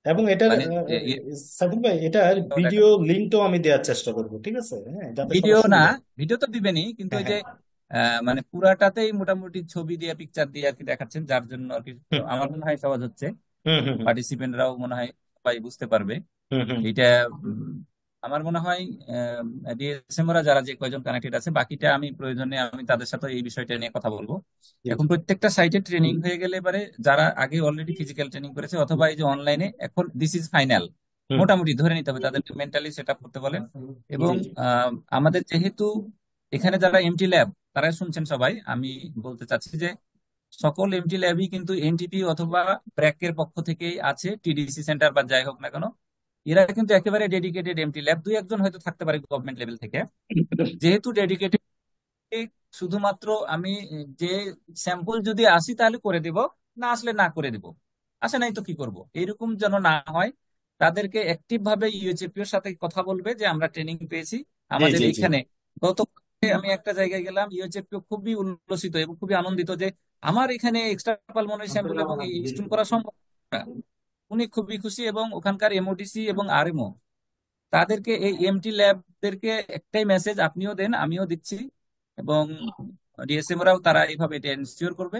এবং এটার মানে সাকিব ভাই, এটার ভিডিও লিঙ্কটাও আমি দেওয়ার চেষ্টা করবো, ঠিক আছে? হ্যাঁ, যাতে ভিডিও সবার না, সুবিধা হয়। ভিডিও তো দিবেনই, কিন্তু হ্যাঁ ওই যে হ্যাঁ। মানে পুরাটাতেই মোটামুটি ছবি দিয়ে পিকচার দিয়ে আর কি দেখাচ্ছেন, যার জন্য আর কি হুম আমার মনে হয় সহজ হচ্ছে। হুম হুম পার্টিসিপেন্টরাও মনে হয় সবাই বুঝতে পারবে হুম হুম। এইটা। আমার মনে হয় ডিএসএমরা যারা যে কয়জন কানেক্টেড আছে, বাকিটা আমি প্রয়োজনে আমি তাদের সাথে এই বিষয়টা নিয়ে কথা বলবো। জি এখন জি। প্রত্যেকটা সাইটে ট্রেনিং হয়ে গেলে এবারে যারা আগে অলরেডি ফিজিক্যাল ট্রেনিং করেছে অথবা এই যে অনলাইনে, এখন দিস ইজ ফাইনাল, হুম। মোটামুটি ধরে নিতে হবে তাদেরকে মেন্টালি সেট আপ করতে বলেন। এবং জি জি। আমাদের যেহেতু এখানে যারা এমটি ল্যাব তারা শুনছেন সবাই, আমি বলতে চাচ্ছি যে সকল এমটি ল্যাবই কিন্তু এনটিপি অথবা ব্র্যাকের পক্ষ থেকেই আছে, টিডিসি সেন্টার বা যাই হোক না কেন, এরা কিন্তু একেবারে ডেডিকেটেড এমটি ল্যাব। 2-1 জন হয়তো থাকতে পারে গভর্নমেন্ট লেভেল থেকে। যেহেতু ডেডিকেটেড, শুধুমাত্র আমি যে স্যাম্পল যদি আসি তাহলে করে দিব, না আসলে না করে দিব, আসে নাই তো কি করব, এইরকম যেন না হয়। তাদেরকে অ্যাক্টিভ ভাবে ইউএচএপিওর সাথে কথা বলবে যে আমরা ট্রেনিং পেয়েছি জি আমাদের জি জি। এখানে। গত আমি একটা জায়গায় গেলাম, ইউএচএপিও খুবই উল্লসিত এবং খুবই আনন্দিত যে আমার এখানে এক্সট্রা পালমোনারি স্যাম্পল এবং স্টুল করা সম্ভব না। উনি খুবই খুশি, এবং ওখানকার এমওডিসি এবং আরএমও তাদেরকে এই এমটি ল্যাবদেরকে একটাই মেসেজ আপনিও দেন, আমিও দিচ্ছি, এবং ডিএসএমরাও তারা এইভাবে এটা এনশিওর করবে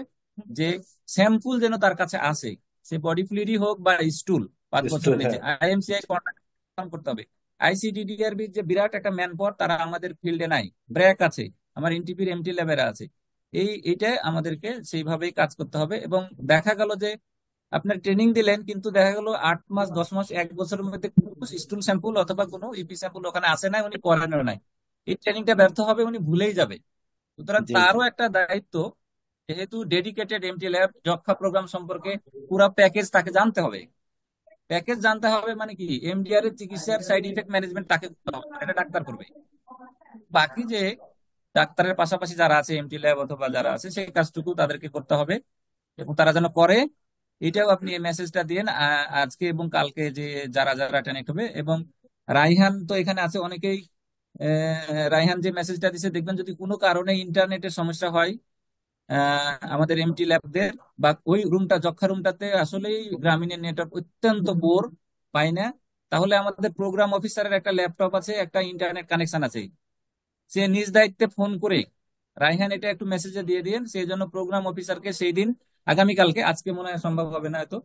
যে স্যাম্পল যেন তার কাছে আসে, সে বডি ফ্লুইডই হোক বা স্টুল 5 বছরের স্টুল, নিচে। হ্যাঁ। আইএমসিআই কনফার্ম করতে হবে। আইসিডিডিআরবি যে বিরাট একটা ম্যান পাওয়ার, তারা আমাদের ফিল্ডে নাই। ব্র্যাক আছে, আমার এনটিপির এমটি ল্যাবের আছে। এইটা আমাদেরকে সেইভাবেই কাজ করতে হবে। এবং দেখা গেল যে আপনার ট্রেনিং দিলেন, কিন্তু দেখা গেল 8 মাস 10 মাস 1 বছরের মধ্যে কোনো স্টুল স্যাম্পল অথবা কোনো ইপি স্যাম্পল ওখানে আসে নাই, উনি করেনও নাই, এই ট্রেনিংটা ব্যর্থ হবে, উনি ভুলেই যাবে। সুতরাং জি জি। তারও একটা দায়িত্ব, যেহেতু ডেডিকেটেড এমটি ল্যাব, যক্ষ্মা প্রোগ্রাম সম্পর্কে পুরো প্যাকেজ তাকে জানতে হবে। প্যাকেজ জানতে হবে মানে কি, এমডিআর এর চিকিৎসার সাইড ইফেক্ট ম্যানেজমেন্ট তাকে করতে হবে, এটা ডাক্তার করবে। বাকি যে ডাক্তারের পাশাপাশি যারা আছে এমটি ল্যাব অথবা যারা আছে, সেই কাজটুকু তাদেরকে করতে হবে, এবং তারা যেন করে। এটাও আপনি এই মেসেজটা দিন আজকে এবং কালকে, যে যারা যারা কানেক্ট হবে। এবং রাইহান তো এখানে আছে অনেকেই। রাইহান যে মেসেজটা দিছে, দেখবেন যদি কোনো কারণে ইন্টারনেটের সমস্যা হয় আমাদের এমটি ল্যাবদের, বা ওই রুমটা যক্ষা রুমটাতে আসলেই গ্রামীণের নেটওয়ার্ক অত্যন্ত বোর পাই না, তাহলে আমাদের প্রোগ্রাম অফিসারের একটা ল্যাপটপ আছে, একটা ইন্টারনেট কানেকশন আছে, সে নিজ দায়িত্বে ফোন করে, রাইহান এটা একটু মেসেজে দিয়ে দিন সেই জন্য প্রোগ্রাম অফিসারকে সেই দিন, আগামীকালকে, আজকে মনে হয় সম্ভব হবে না হয়তো,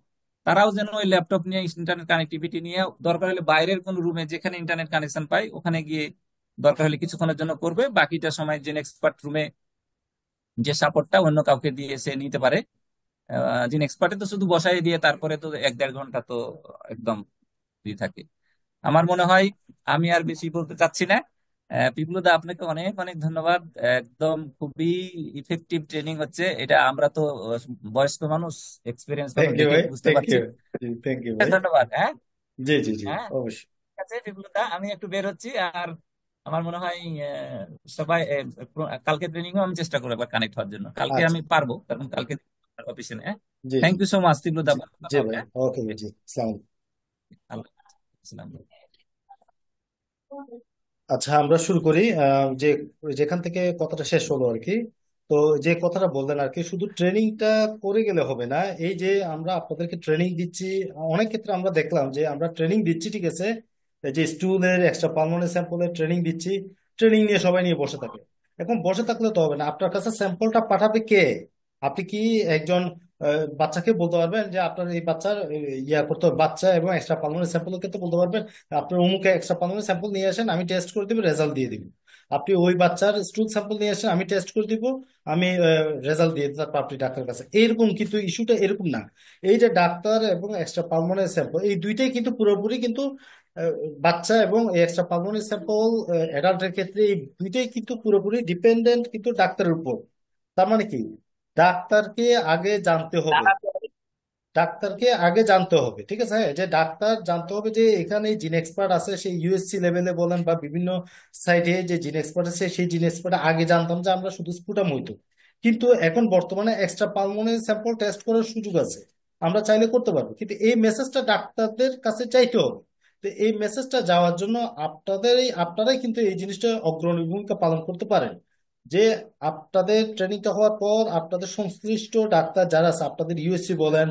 তারাও যেন ওই ল্যাপটপ নিয়ে ইন্টারনেট কানেক্টিভিটি নিয়ে দরকার হলে বাইরের কোন রুমে যেখানে ইন্টারনেট কানেকশন পায় ওখানে গিয়ে দরকার হলে কিছুক্ষণের জন্য করবে, বাকিটা সময় যে এক্সপার্ট রুমে যে সাপোর্টটা অন্য কাউকে দিয়ে সে নিতে পারে। যিনি এক্সপার্টে তো শুধু বসাই দিয়ে তারপরে তো 1-1.5 ঘন্টা তো একদম ফ্রি থাকে। আমার মনে হয় আমি আর বেশি বলতে চাচ্ছি না। পিপলুদা আপনাকে অনেক অনেক ধন্যবাদ। একদম খুবই ইফেক্টিভ ট্রেনিং হচ্ছে এটা। আমরা তো বয়স্ক মানুষ, এক্সপিরিয়েন্স মানুষ, থ্যাংক ইউ দেখে ভাই, বুঝতে থ্যাংক পারছি। ইউ। জি, থ্যাংক ইউ ভাই। ধন্যবাদ। হ্যাঁ, জি জি জি, হ্যাঁ, অবশ্যই। ঠিক আছে পিপলুদা, আমি একটু বের হচ্ছি। আর আমার মনে হয় সবাই কালকে ট্রেনিংও আমি চেষ্টা করবো এবার কানেক্ট হওয়ার জন্য। কালকে আচ্ছা, আমি পারবো, কারণ কালকে অফিসে নেই। জি জি থ্যাংক ইউ সো মাচ পিপলুদা, জি পরে জি কথা হবে। ভাই, হ্যাঁ, ওকে জি, আসসালামু আলাইকুম। আল্লাহ হাফেজ। আচ্ছা, আমরা শুরু করি। যে যেখান থেকে কথাটা শেষ হলো আর কি। তো যে কথাটা বললেন আর কি, শুধু ট্রেনিংটা করে গেলে হবে না। এই যে আমরা আপনাদেরকে ট্রেনিং দিচ্ছি, অনেক ক্ষেত্রে আমরা দেখলাম যে আমরা ট্রেনিং দিচ্ছি, ঠিক আছে, এই যে স্টুলের এক্সট্রা পালমোনারি স্যাম্পলের ট্রেনিং দিচ্ছি, ট্রেনিং নিয়ে সবাই নিয়ে বসে থাকে। এখন বসে থাকলে তো হবে না, আপনার কাছে স্যাম্পলটা পাঠাবে কে? আপনি কি একজন বাচ্চাকে বলতে পারবেন যে আপনার এই বাচ্চার ইয়া করতে হবে? বাচ্চা এবং এক্সট্রা পালমোনারি স্যাম্পলকে তো বলতে পারবেন আপনার অমুকে এক্সট্রা পালমোনারি স্যাম্পল নিয়ে আসেন, আমি টেস্ট করে দিব, রেজাল্ট দিয়ে দিব। আপনি ওই বাচ্চার স্টুল স্যাম্পল নিয়ে আসেন, আমি টেস্ট করে দিব, আমি রেজাল্ট দিয়ে দিব, তারপর আপনি ডাক্তারের কাছে। এইরকম কিন্তু ইস্যুটা এরকম না। এই যে ডাক্তার এবং এক্সট্রা পালমোনারি স্যাম্পল, এই দুইটাই কিন্তু পুরোপুরি কিন্তু আহ, বাচ্চা এবং এক্সট্রা পালমোনারি স্যাম্পল অ্যাডাল্টের ক্ষেত্রে এই দুইটাই কিন্তু পুরোপুরি ডিপেন্ডেন্ট কিন্তু ডাক্তারের উপর। তার মানে কি, ডাক্তারকে আগে জানতে হবে, ডাক্তারকে আগে জানতে হবে, ঠিক আছে, হ্যাঁ, যে ডাক্তার জানতে হবে যে এখানে জিন এক্সপার্ট আছে, সেই ইউএসসি লেভেলে বলেন বা বিভিন্ন সাইটে যে জিন এক্সপার্ট আছে, সেই জিন এক্সপার্ট আগে জানতাম যে আমরা শুধু স্পুটাম হইতো। কিন্তু এখন বর্তমানে এক্সট্রা পালমোনারি স্যাম্পল টেস্ট করার সুযোগ আছে, আমরা চাইলে করতে পারবো, কিন্তু এই মেসেজটা ডাক্তারদের কাছে চাইতে হবে। তো এই মেসেজটা যাওয়ার জন্য আপনারাই কিন্তু এই জিনিসটা অগ্রণী ভূমিকা পালন করতে পারেন। যে আপনাদের ট্রেনিংটা হওয়ার পর আপনাদের সংশ্লিষ্ট ডাক্তার যারা আছে, আপনাদের ইউএসসি বলেন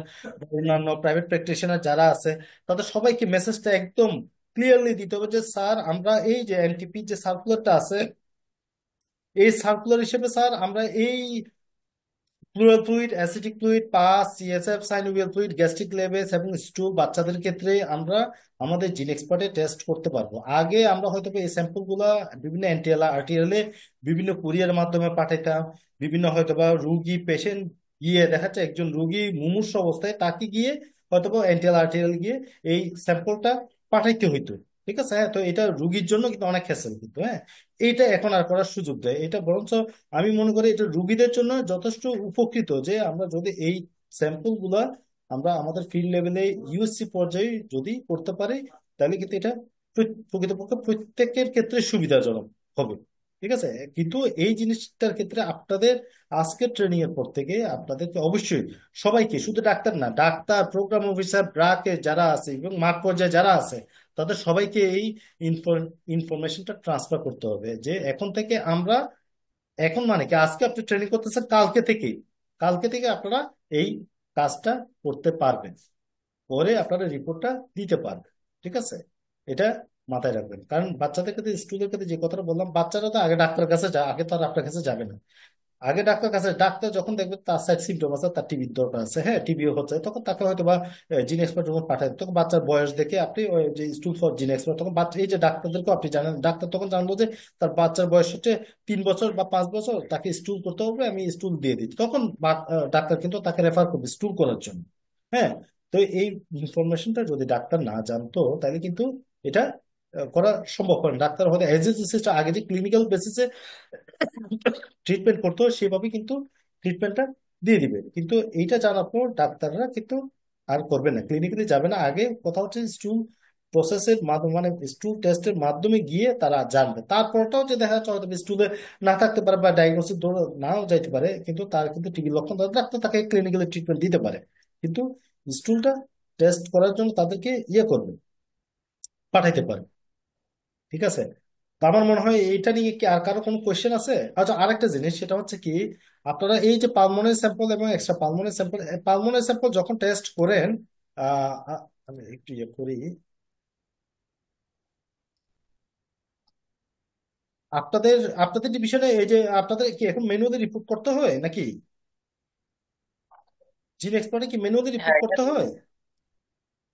অন্যান্য প্রাইভেট প্র্যাকটিশনার যারা আছে, তাদের সবাইকে মেসেজটা একদম ক্লিয়ারলি দিতে হবে যে স্যার, আমরা এই যে এনটিপি যে সার্কুলারটা আছে, এই সার্কুলার হিসেবে স্যার আমরা এই plural fluid, acidic fluid, pus, CSF, synovial fluid, gastric levels এবং স্টুল বাচ্চাদের ক্ষেত্রে আমরা আমাদের জিন এক্সপার্টে টেস্ট করতে পারবো। আগে আমরা হয়তো বা এই স্যাম্পল গুলা বিভিন্ন এনটিএল আরটিএল এ বিভিন্ন কুরিয়ার মাধ্যমে পাঠাইতাম, বিভিন্ন হয়তো বা রুগী পেশেন্ট গিয়ে দেখা যাচ্ছে একজন রুগী মুমূর্ষু অবস্থায় তাকে গিয়ে হয়তো বা এনটিএল আরটিএল গিয়ে এই স্যাম্পলটা পাঠাইতে হইতো। ঠিক আছে, হ্যাঁ, তো এটা রুগীর জন্য কিন্তু অনেক হ্যাসেল কিন্তু, হ্যাঁ, এইটা এখন আর করার সুযোগ দেয় এটা, বরঞ্চ আমি মনে করি এটা রুগীদের জন্য যথেষ্ট উপকৃত যে আমরা যদি এই স্যাম্পল গুলা আমরা আমাদের ফিল্ড লেভেলে ইউএসসি পর্যায়ে যদি করতে পারি, তাহলে কিন্তু এটা প্রকৃতপক্ষে প্রত্যেকের ক্ষেত্রে সুবিধাজনক হবে। ঠিক আছে, কিন্তু এই জিনিসটার ক্ষেত্রে আপনাদের আজকের ট্রেনিং এর পর থেকে আপনাদেরকে অবশ্যই সবাইকে, শুধু ডাক্তার না, ডাক্তার, প্রোগ্রাম অফিসার, ব্রাকে যারা আছে এবং মাঠ পর্যায়ে যারা আছে, তাদের সবাইকে এই ইনফরমেশনটা ট্রান্সফার করতে হবে যে এখন থেকে আমরা, এখন মানে কি আজকে আপনি ট্রেনিং করতেছেন, কালকে থেকে আপনারা এই কাজটা করতে পারবেন, করে আপনারা রিপোর্টটা দিতে পারবেন। ঠিক আছে, এটা মাথায় রাখবেন, কারণ বাচ্চাদের ক্ষেত্রে, স্টুডেন্টের ক্ষেত্রে যে কথাটা বললাম, বাচ্চারা তো আগে ডাক্তারের কাছে আগে তো আর আপনার কাছে যাবে না। আগে ডাক্তার কাছে, ডাক্তার যখন দেখবে তার সাইড সিমটম আছে, তার টিবির দরকার আছে, হ্যাঁ, টিবিও হচ্ছে, তখন তাকে হয়তো বা জিন এক্সপার্ট যখন পাঠায়, তখন বাচ্চার বয়স দেখে আপনি ওই যে স্টুল ফর জিন এক্সপার্ট, তখন বাচ্চা, এই যে ডাক্তারদেরকে আপনি জানেন, ডাক্তার তখন জানবো যে তার বাচ্চার বয়স হচ্ছে 3 বছর বা 5 বছর, তাকে স্টুল করতে হবে, আমি স্টুল দিয়ে দিই, তখন ডাক্তার কিন্তু তাকে রেফার করবে স্টুল করার জন্য। হ্যাঁ, তো এই ইনফরমেশনটা যদি ডাক্তার না জানতো তাহলে কিন্তু এটা করা সম্ভব হয় না। ডাক্তার হয়তো এজ এ আগে যে ক্লিনিক্যাল বেসিসে ট্রিটমেন্ট করতে হয় সেভাবে কিন্তু ট্রিটমেন্টটা দিয়ে দিবে, কিন্তু এইটা জানার পর ডাক্তাররা কিন্তু আর করবে না, ক্লিনিক্যালি যাবে না। আগে কথা হচ্ছে স্টুল প্রসেসের মাধ্যমে, মানে স্টুল টেস্টের মাধ্যমে গিয়ে তারা জানবে, তারপরটাও যে দেখা যাচ্ছে হয়তো স্টুলে না থাকতে পারে বা ডায়াগনোসিস নাও যাইতে পারে, কিন্তু তার কিন্তু টিবির লক্ষণ থাকে, ডাক্তার তাকে ক্লিনিক্যালি ট্রিটমেন্ট দিতে পারে, কিন্তু স্টুলটা টেস্ট করার জন্য তাদেরকে ইয়ে করবে, পাঠাইতে পারে। ঠিক আছে, তো আমার মনে হয় এইটা নিয়ে কি আর কারো কোনো কোয়েশ্চেন আছে? আচ্ছা, আরেকটা জিনিস, সেটা হচ্ছে কি, আপনারা এই যে পালমোনারি স্যাম্পল এবং এক্সট্রা পালমোনারি স্যাম্পল যখন টেস্ট করেন, আমি একটু ইয়ে করি, আপনাদের আপনাদের ডিভিশনে এই যে আপনাদের কি এখন ম্যানুয়ালি রিপোর্ট করতে হয় নাকি? জিন এক্সপার্টে কি ম্যানুয়ালি রিপোর্ট হ্যাঁ, করতে হয়?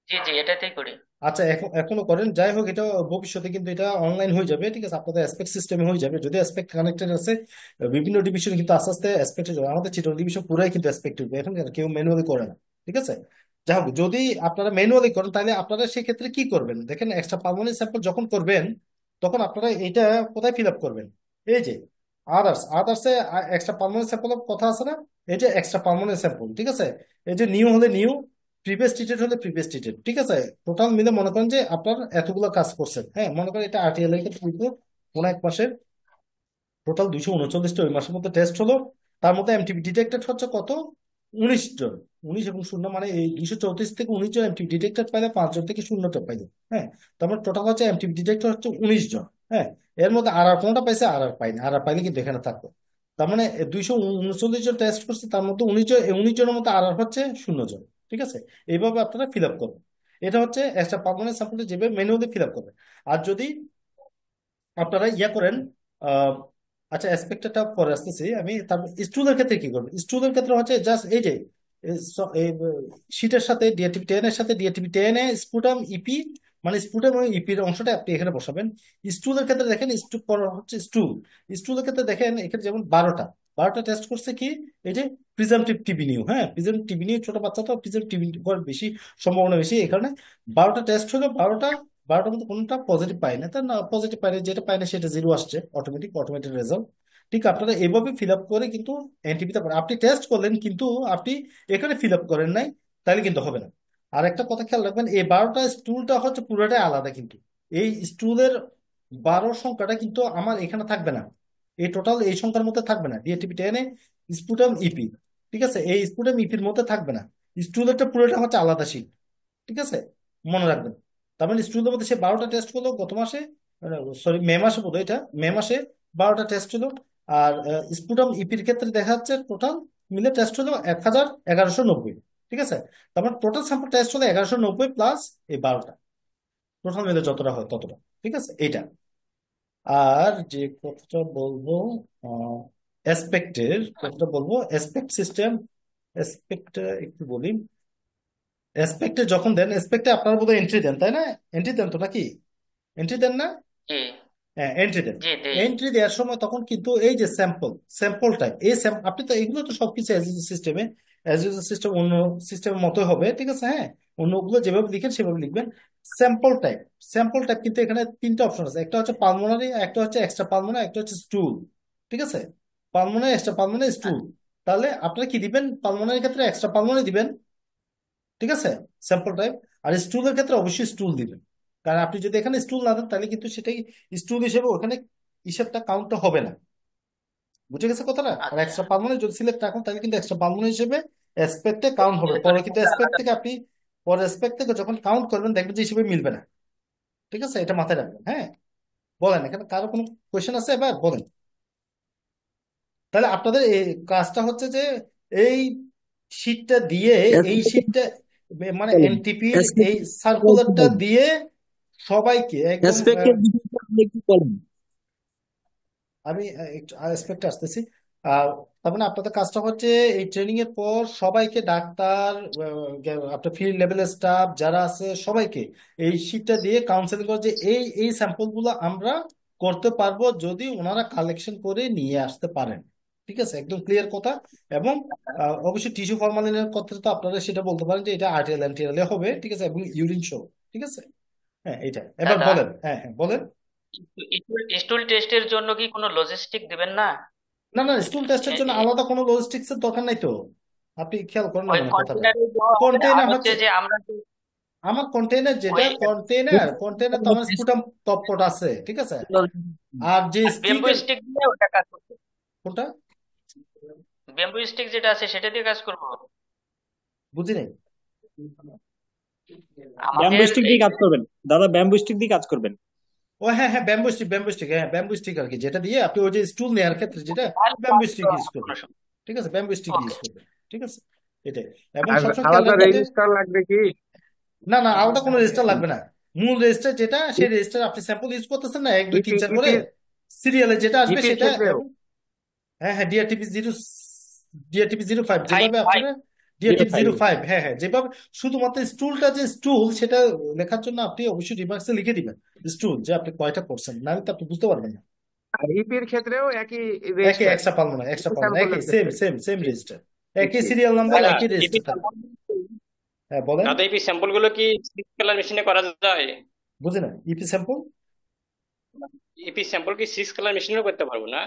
জি জি, এটাতেই করি। আচ্ছা, এখনো করেন, যাই হোক, এটা ভবিষ্যতে কিন্তু এটা অনলাইন হয়ে যাবে, ঠিক আছে, আপনাদের অ্যাসপেক্ট সিস্টেমে হয়ে যাবে, যদি অ্যাসপেক্ট কানেক্টেড আছে। বিভিন্ন ডিভিশন কিন্তু আস্তে আস্তে অ্যাসপেক্টে যাবে, আমাদের চিটন ডিভিশন পুরাই কিন্তু অ্যাসপেক্টিভ, এখন আর কেউ ম্যানুয়ালি করে না। ঠিক আছে, যাই হোক, যদি আপনারা ম্যানুয়ালি করেন তাহলে আপনারা সেক্ষেত্রে কি করবেন দেখেন, এক্সট্রা পালমোনারি স্যাম্পল যখন করবেন তখন আপনারা এটা কোথায় ফিল আপ করবেন? এই যে আদার্সে এক্সট্রা পার্মানেন্ট স্যাম্পলের কথা আছে না, এই যে এক্সট্রা পার্মানেন্ট স্যাম্পল, ঠিক আছে? এই যে নিউ হলে নিউ, প্রিভিয়াস ট্রিটেড হলে প্রিভিয়াস ট্রিটেড, ঠিক আছে? টোটাল মিলে মনে করেন যে আপনার এতগুলো কাজ করছেন, হ্যাঁ, মনে করেন এটা আরটিএল এর ক্ষেত্রে কিন্তু কোনো এক মাসের টোটাল 239টা ওই মাসের মধ্যে টেস্ট হলো। তার মধ্যে এমটিবি ডিটেক্টেড হচ্ছে কত? 19 জন। 19 এবং শূন্য মানে এই 234 থেকে 19 জন এমটিবি ডিটেক্টেড পাইলে, 5 জন থেকে শূন্যটা পাইলে, হ্যাঁ। তারপর টোটাল হচ্ছে এমটিবি ডিটেক্টেড হচ্ছে 19 জন, হ্যাঁ। এর মধ্যে আর কোনটা পাইছে? আর পাইনি, আর পাইলে কিন্তু এখানে থাকবে। তার মানে 239 জন টেস্ট করছে, তার মধ্যে 19 জন, এই 19 জনের মধ্যে আর হচ্ছে 0 জন, ঠিক আছে? এইভাবে আপনারা ফিল আপ করবেন। এটা হচ্ছে একটা পার্মানেন্ট স্যাম্পলটা যেভাবে ম্যানুয়ালি ফিল আপ করবেন। আর যদি আপনারা ইয়া করেন, আহ, আচ্ছা অ্যাসপেক্টটা পরে আসতেছি আমি। তারপর স্টুলের ক্ষেত্রে কি করবেন? স্টুলের ক্ষেত্রে হচ্ছে জাস্ট এই যে শীটের সাথে ডিএটিপি 10 এর সাথে ডিএটিপি 10 এ স্পুটাম ইপি, মানে স্পুটাম এবং ইপির অংশটা আপনি এখানে বসাবেন। স্টুলের ক্ষেত্রে দেখেন হচ্ছে স্টুল। স্টুলের ক্ষেত্রে দেখেন এখানে যেমন 12টা টেস্ট করছে কি, এই যে প্রিজামটিভ টিবি নিউ, হ্যাঁ, প্রিজামটিভ টিবি নিউ, ছোট বাচ্চা তো প্রিজামটিভ টিবি বেশি সম্ভাবনা বেশি, এই কারণে 12টা টেস্ট হলো। 12টার মধ্যে কোনটা পজিটিভ পাই না, তার না পজিটিভ পাই না, যেটা পাই না সেটা জিরো আসছে, অটোমেটিক রেজাল্ট। ঠিক আপনারা এইভাবে ফিল আপ করে কিন্তু এনটিপিতে পারেন। আপনি টেস্ট করলেন কিন্তু আপনি এখানে ফিল আপ করেন নাই, তাহলে কিন্তু হবে না। আর একটা কথা খেয়াল রাখবেন, এই 12টা স্টুলটা হচ্ছে পুরোটাই আলাদা কিন্তু। এই স্টুলের 12 সংখ্যাটা কিন্তু আমার এখানে থাকবে না, এই টোটাল এই সংখ্যার মধ্যে থাকবে না। ডিএটিপি 10 এ স্পুটাম ইপি, ঠিক আছে, এই স্পুটাম ইপির মধ্যে থাকবে না। স্টুলেরটা পুরোটা হচ্ছে আলাদা শীট, ঠিক আছে, মনে রাখবেন। তার মানে স্টুডেন্টের মধ্যে সে 12টা টেস্ট করলো গত মাসে, সরি মে মাসে বোধ হয়, এটা মে মাসে 12টা টেস্ট হলো। আর স্পুটাম ইপির ক্ষেত্রে দেখা যাচ্ছে টোটাল মিলে টেস্ট হলো 1190, ঠিক আছে। তার মানে টোটাল স্যাম্পল টেস্ট হলো 1190 প্লাস এই 12টা, টোটাল মিলে যতটা হয় ততটা, ঠিক আছে এইটা। আর যে কথাটা বলবো, অ্যাসপেক্টের কথাটা বলবো, অ্যাসপেক্ট সিস্টেম, অ্যাসপেক্ট একটু বলি। অ্যাসপেক্টে যখন দেন, অ্যাসপেক্টে আপনারা বোধহয় এন্ট্রি দেন, তাই না? এন্ট্রি দেন তো নাকি? এন্ট্রি দেন না? জি হ্যাঁ, এন্ট্রি দেন। জি দেই। এন্ট্রি দেওয়ার সময় তখন কিন্তু এই যে স্যাম্পল টাইপ, আপনি তো এগুলো তো সবকিছু অ্যাজ ইউজার সিস্টেম অন্য সিস্টেমের মতো হবে, ঠিক আছে, হ্যাঁ। অন্যগুলো যেভাবে লিখেন সেভাবে লিখবেন। স্যাম্পল টাইপ কিন্তু এখানে 3টা অপশন আছে, একটা হচ্ছে পালমোনারি, একটা হচ্ছে এক্সট্রা পালমোনারি, একটা হচ্ছে স্টুল, ঠিক আছে। Pulmonary, extra pulmonary, স্টুল। তাহলে আপনারা কি দিবেন? পালমোনারির ক্ষেত্রে এক্সট্রা পালমোনারি দিবেন, ঠিক আছে, স্যাম্পল টাইপ। আর স্টুলের ক্ষেত্রে অবশ্যই স্টুল দিবেন, কারণ আপনি যদি এখানে স্টুল না দেন তাহলে কিন্তু সেটাই স্টুল হিসেবে ওখানে হিসেবটা কাউন্টটা হবে না। বুঝে গেছে কথাটা? আর আচ্ছা, এক্সট্রা পালমোনারি যদি সিলেক্ট রাখেন তাহলে কিন্তু এক্সট্রা পালমোনারি হিসেবে অ্যাসপেক্টে কাউন্ট হবে, যেহেতু পরে কিন্তু রিপোর্টটা অ্যাসপেক্ট আলাদা। থেকে আপনি পরে অ্যাসপেক্ট থেকে যখন কাউন্ট করবেন দেখবেন যে হিসেবে মিলবে না, ঠিক আছে, এটা মাথায় রাখবেন, হ্যাঁ। বলেন, এখানে কারো কোনো কোয়েশ্চেন আছে? এবার বলেন। তাহলে আপনাদের এই কাজটা হচ্ছে যে এই শীটটা দিয়ে, এই শীটটা মানে এনটিপির এই সার্কুলারটা দিয়ে সবাইকে একদম অ্যাসপেক্টের বিষয়টা আপনি একটু বলেন। আমি একটু এক্সপেক্ট আসতেছি। তার মানে আপনাদের কাজটা হচ্ছে এই ট্রেনিং এর পর সবাইকে, ডাক্তার, আপনার ফিল্ড লেভেলের স্টাফ যারা আছে সবাইকে এই শীটটা দিয়ে কাউন্সেলিং করে যে এই এই স্যাম্পল গুলো আমরা করতে পারবো যদি ওনারা কালেকশন করে নিয়ে আসতে পারেন, ঠিক আছে, একদম ক্লিয়ার কথা। এবং অবশ্যই টিস্যু ফরমালিনের কথা তো আপনারা সেটা বলতে পারেন যে এটা আরটিএল এনটিএল হবে, ঠিক আছে, এবং ইউরিন শো, ঠিক আছে, হ্যাঁ এটা। এবার দাদা, বলেন, হ্যাঁ হ্যাঁ বলেন। স্টুল টেস্টের জন্য কি কোনো লজিস্টিক দিবেন না? না না, স্টুল টেস্টের এ- জন্য এ- আলাদা কোনো লজিস্টিক্স এর দরকার নাই তো। আপনি খেয়াল করেন না ওই মনে হয় কথাটা। কন্টেনারে দেওয়া হবে, আর কন্টেইনার হচ্ছে হচ্ছে যে আমরা যে আমার কন্টেইনার, যেটা ওই কন্টেইনার তো আমার স্পুটাম টপপট আছে, ঠিক আছে। আর যে বেম্বু স্টিকের, স্টিক দিয়ে ওটা কাজ করবে। কোনটা? বেম্বু স্টিক যেটা আছে সেটা দিয়ে কাজ করবো বুঝি নাই। ব্যাম্বু আমাদের স্টিক এই দিয়ে কাজ করবেন দাদা, ব্যাম্বু স্টিক দিয়ে কাজ করবেন। ও হ্যাঁ হ্যাঁ, ব্যাম্বু স্টিক, হ্যাঁ ব্যাম্বু স্টিক আর কি, যেটা দিয়ে আপনি ওই যে স্টুল নেওয়ার ক্ষেত্রে যেটা তাহলে তো ব্যাম্বু আর স্টিক ইউজ করবেন, কোনো সমস্যা। ঠিক আছে, ব্যাম্বু স্টিক ইউজ ওকে, করবেন, ঠিক আছে, এটাই। এবং আর সবসময় খেয়াল আলাদা রাখবেন যে রেজিস্টার লাগবে কি? না না, আলাদা কোনো রেজিস্টার লাগবে না। মূল রেজিস্টার যেটা, সেই রেজিস্টার আপনি স্যাম্পল ইউজ করতেছেন না, 1 2 3 ইপি 4 করে ইপির সিরিয়ালে যেটা আসবে ইপির সেটা। ক্ষেত্রেও এবং হ্যাঁ হ্যাঁ, ডিআরটিপি 05 ফাইভ যেভাবে ফাইভ আপনারা, জিরো ডিআরটিপি ফাইভ 05, হ্যাঁ হ্যাঁ, যেভাবে শুধুমাত্র স্টুলটা যে স্টুল সেটা লেখার জন্য আপনি অবশ্যই রিমার্কসে লিখে দিবেন স্টুল, যে আপনি কয়টা করছেন, নাহলে তো আপনি বুঝতে পারবেন না। আর ইপির ক্ষেত্রেও একই একই রেজিস্টার, এক্সট্রা পালমোনা স্যাম্পলের একই সেম ক্ষেত্রে। সেম সেম ঠিক রেজিস্টার, ঠিক একই ঠিক সিরিয়াল নাম্বার, দাদা একই এপি রেজিস্টার থাকবে। স্যাম্পল, হ্যাঁ বলেন। দাদা এপি স্যাম্পল গুলো কি সিক্স কালার মেশিনে করা যায়? বুঝি না, ইপি স্যাম্পল ইপি স্যাম্পল কি 6 কালার মেশিনেও করতে পারবো না?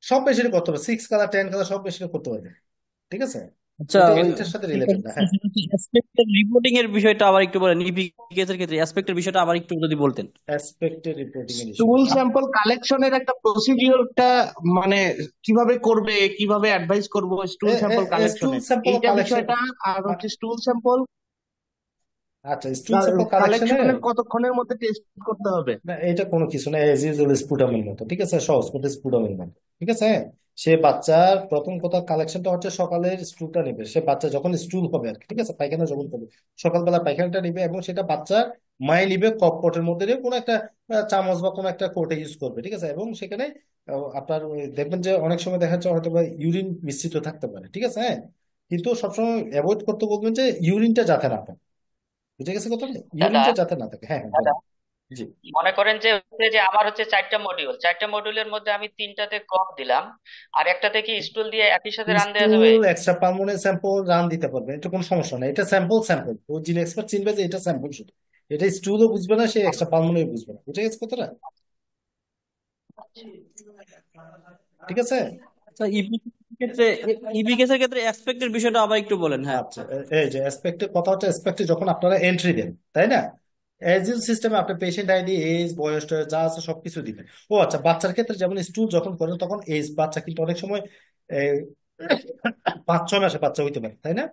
সব মেশিনে করতে হবে, 6 কালার 10 কালার সব মেশিনে করতে পারবে, ঠিক আছে। আচ্ছা, এটা ওই এটার সাথে রিলেটেড না, হ্যাঁ। অ্যাসপেক্টের রিপোর্টিং এর বিষয়টা আবার একটু বলেন, ইপি কেসের ক্ষেত্রে অ্যাসপেক্টের বিষয়টা আবার একটু যদি বলতেন। অ্যাসপেক্টের রিপোর্টিং এর ইস্যু, টুল স্যাম্পল কালেকশনের একটা প্রসিডিওরটা মানে কিভাবে করবে, কিভাবে অ্যাডভাইস করবো টুল স্যাম্পল স্টুল কালেকশনের, স্যাম্পল এইটা কালেকশন। বিষয়টা। আর হচ্ছে টুল স্যাম্পল আচ্ছা, স্টুল স্যাম্পল কালেকশনে কালেকশনের কতক্ষণের মধ্যে টেস্ট করতে হবে? না, এটা কোনো কিছু না, এজ ইউজুয়াল স্পুটামের মতো, ঠিক আছে, সহজ করতে স্পুটামের মতো, ঠিক আছে। হ্যাঁ, সে বাচ্চার প্রথম কথা কালেকশনটা হচ্ছে সকালের স্টুলটা নেবে, সে বাচ্চা যখন স্টুল হবে আর কি, ঠিক আছে, পায়খানা যখন করবে সকালবেলা পায়খানাটা নিবে, এবং সেটা বাচ্চার মায়ে নিবে কপপটের মধ্যে নিয়ে কোনো একটা চামচ বা কোনো একটা কোটে ইউজ করবে, ঠিক আছে। এবং সেখানে আপনার দেখবেন যে অনেক সময় দেখা যাচ্ছে হয়তো বা ইউরিন মিশ্রিত থাকতে পারে, ঠিক আছে, হ্যাঁ। কিন্তু সবসময় অ্যাভয়েড করতে বলবেন যে ইউরিনটা যাতে না থাকে, বুঝে গেছে কথাটা, দাদা ইউরিনটা যাতে না থাকে, হ্যাঁ হ্যাঁ, দাদা বলেন। জি। মনে করেন যে আমার হচ্ছে 4টা মডিউলের মধ্যে আমি 3টাতে কম দিলাম, আর একটাতে কি স্টুল দিয়ে একই সাথে রান দেওয়া যাবে? স্টুল এক্সট্রা পালমোনারি স্যাম্পল রান দিতে পারবে, এটা কোনো সমস্যা না, এটা স্যাম্পল ও যিনি এক্সপার্ট চিনবে যে এটা স্যাম্পল শুধু, এটা স্টুলও বুঝবে না, সে এক্সট্রা পালমোনারি বুঝবে না, বুঝে গেছে কথাটা, ঠিক আছে। আচ্ছা, ইপি কেসের ক্ষেত্রে অ্যাসপেক্টের বিষয়টা আবার একটু বলেন, হ্যাঁ। আচ্ছা, এই যে অ্যাসপেক্টের কথা হচ্ছে, অ্যাসপেক্টে যখন আপনারা এন্ট্রি দেন, তাই না, এজ ইউ সিস্টেমে আপনি পেশেন্ট আইডি, এজ, বয়স টয়স যা আছে সবকিছু দিবেন। ও আচ্ছা, বাচ্চার ক্ষেত্রে যেমন স্টুল যখন করেন তখন এজ, বাচ্চা কিন্তু অনেক সময় এই, 5-6 মাসে বাচ্চা হইতে পারে, তাই না,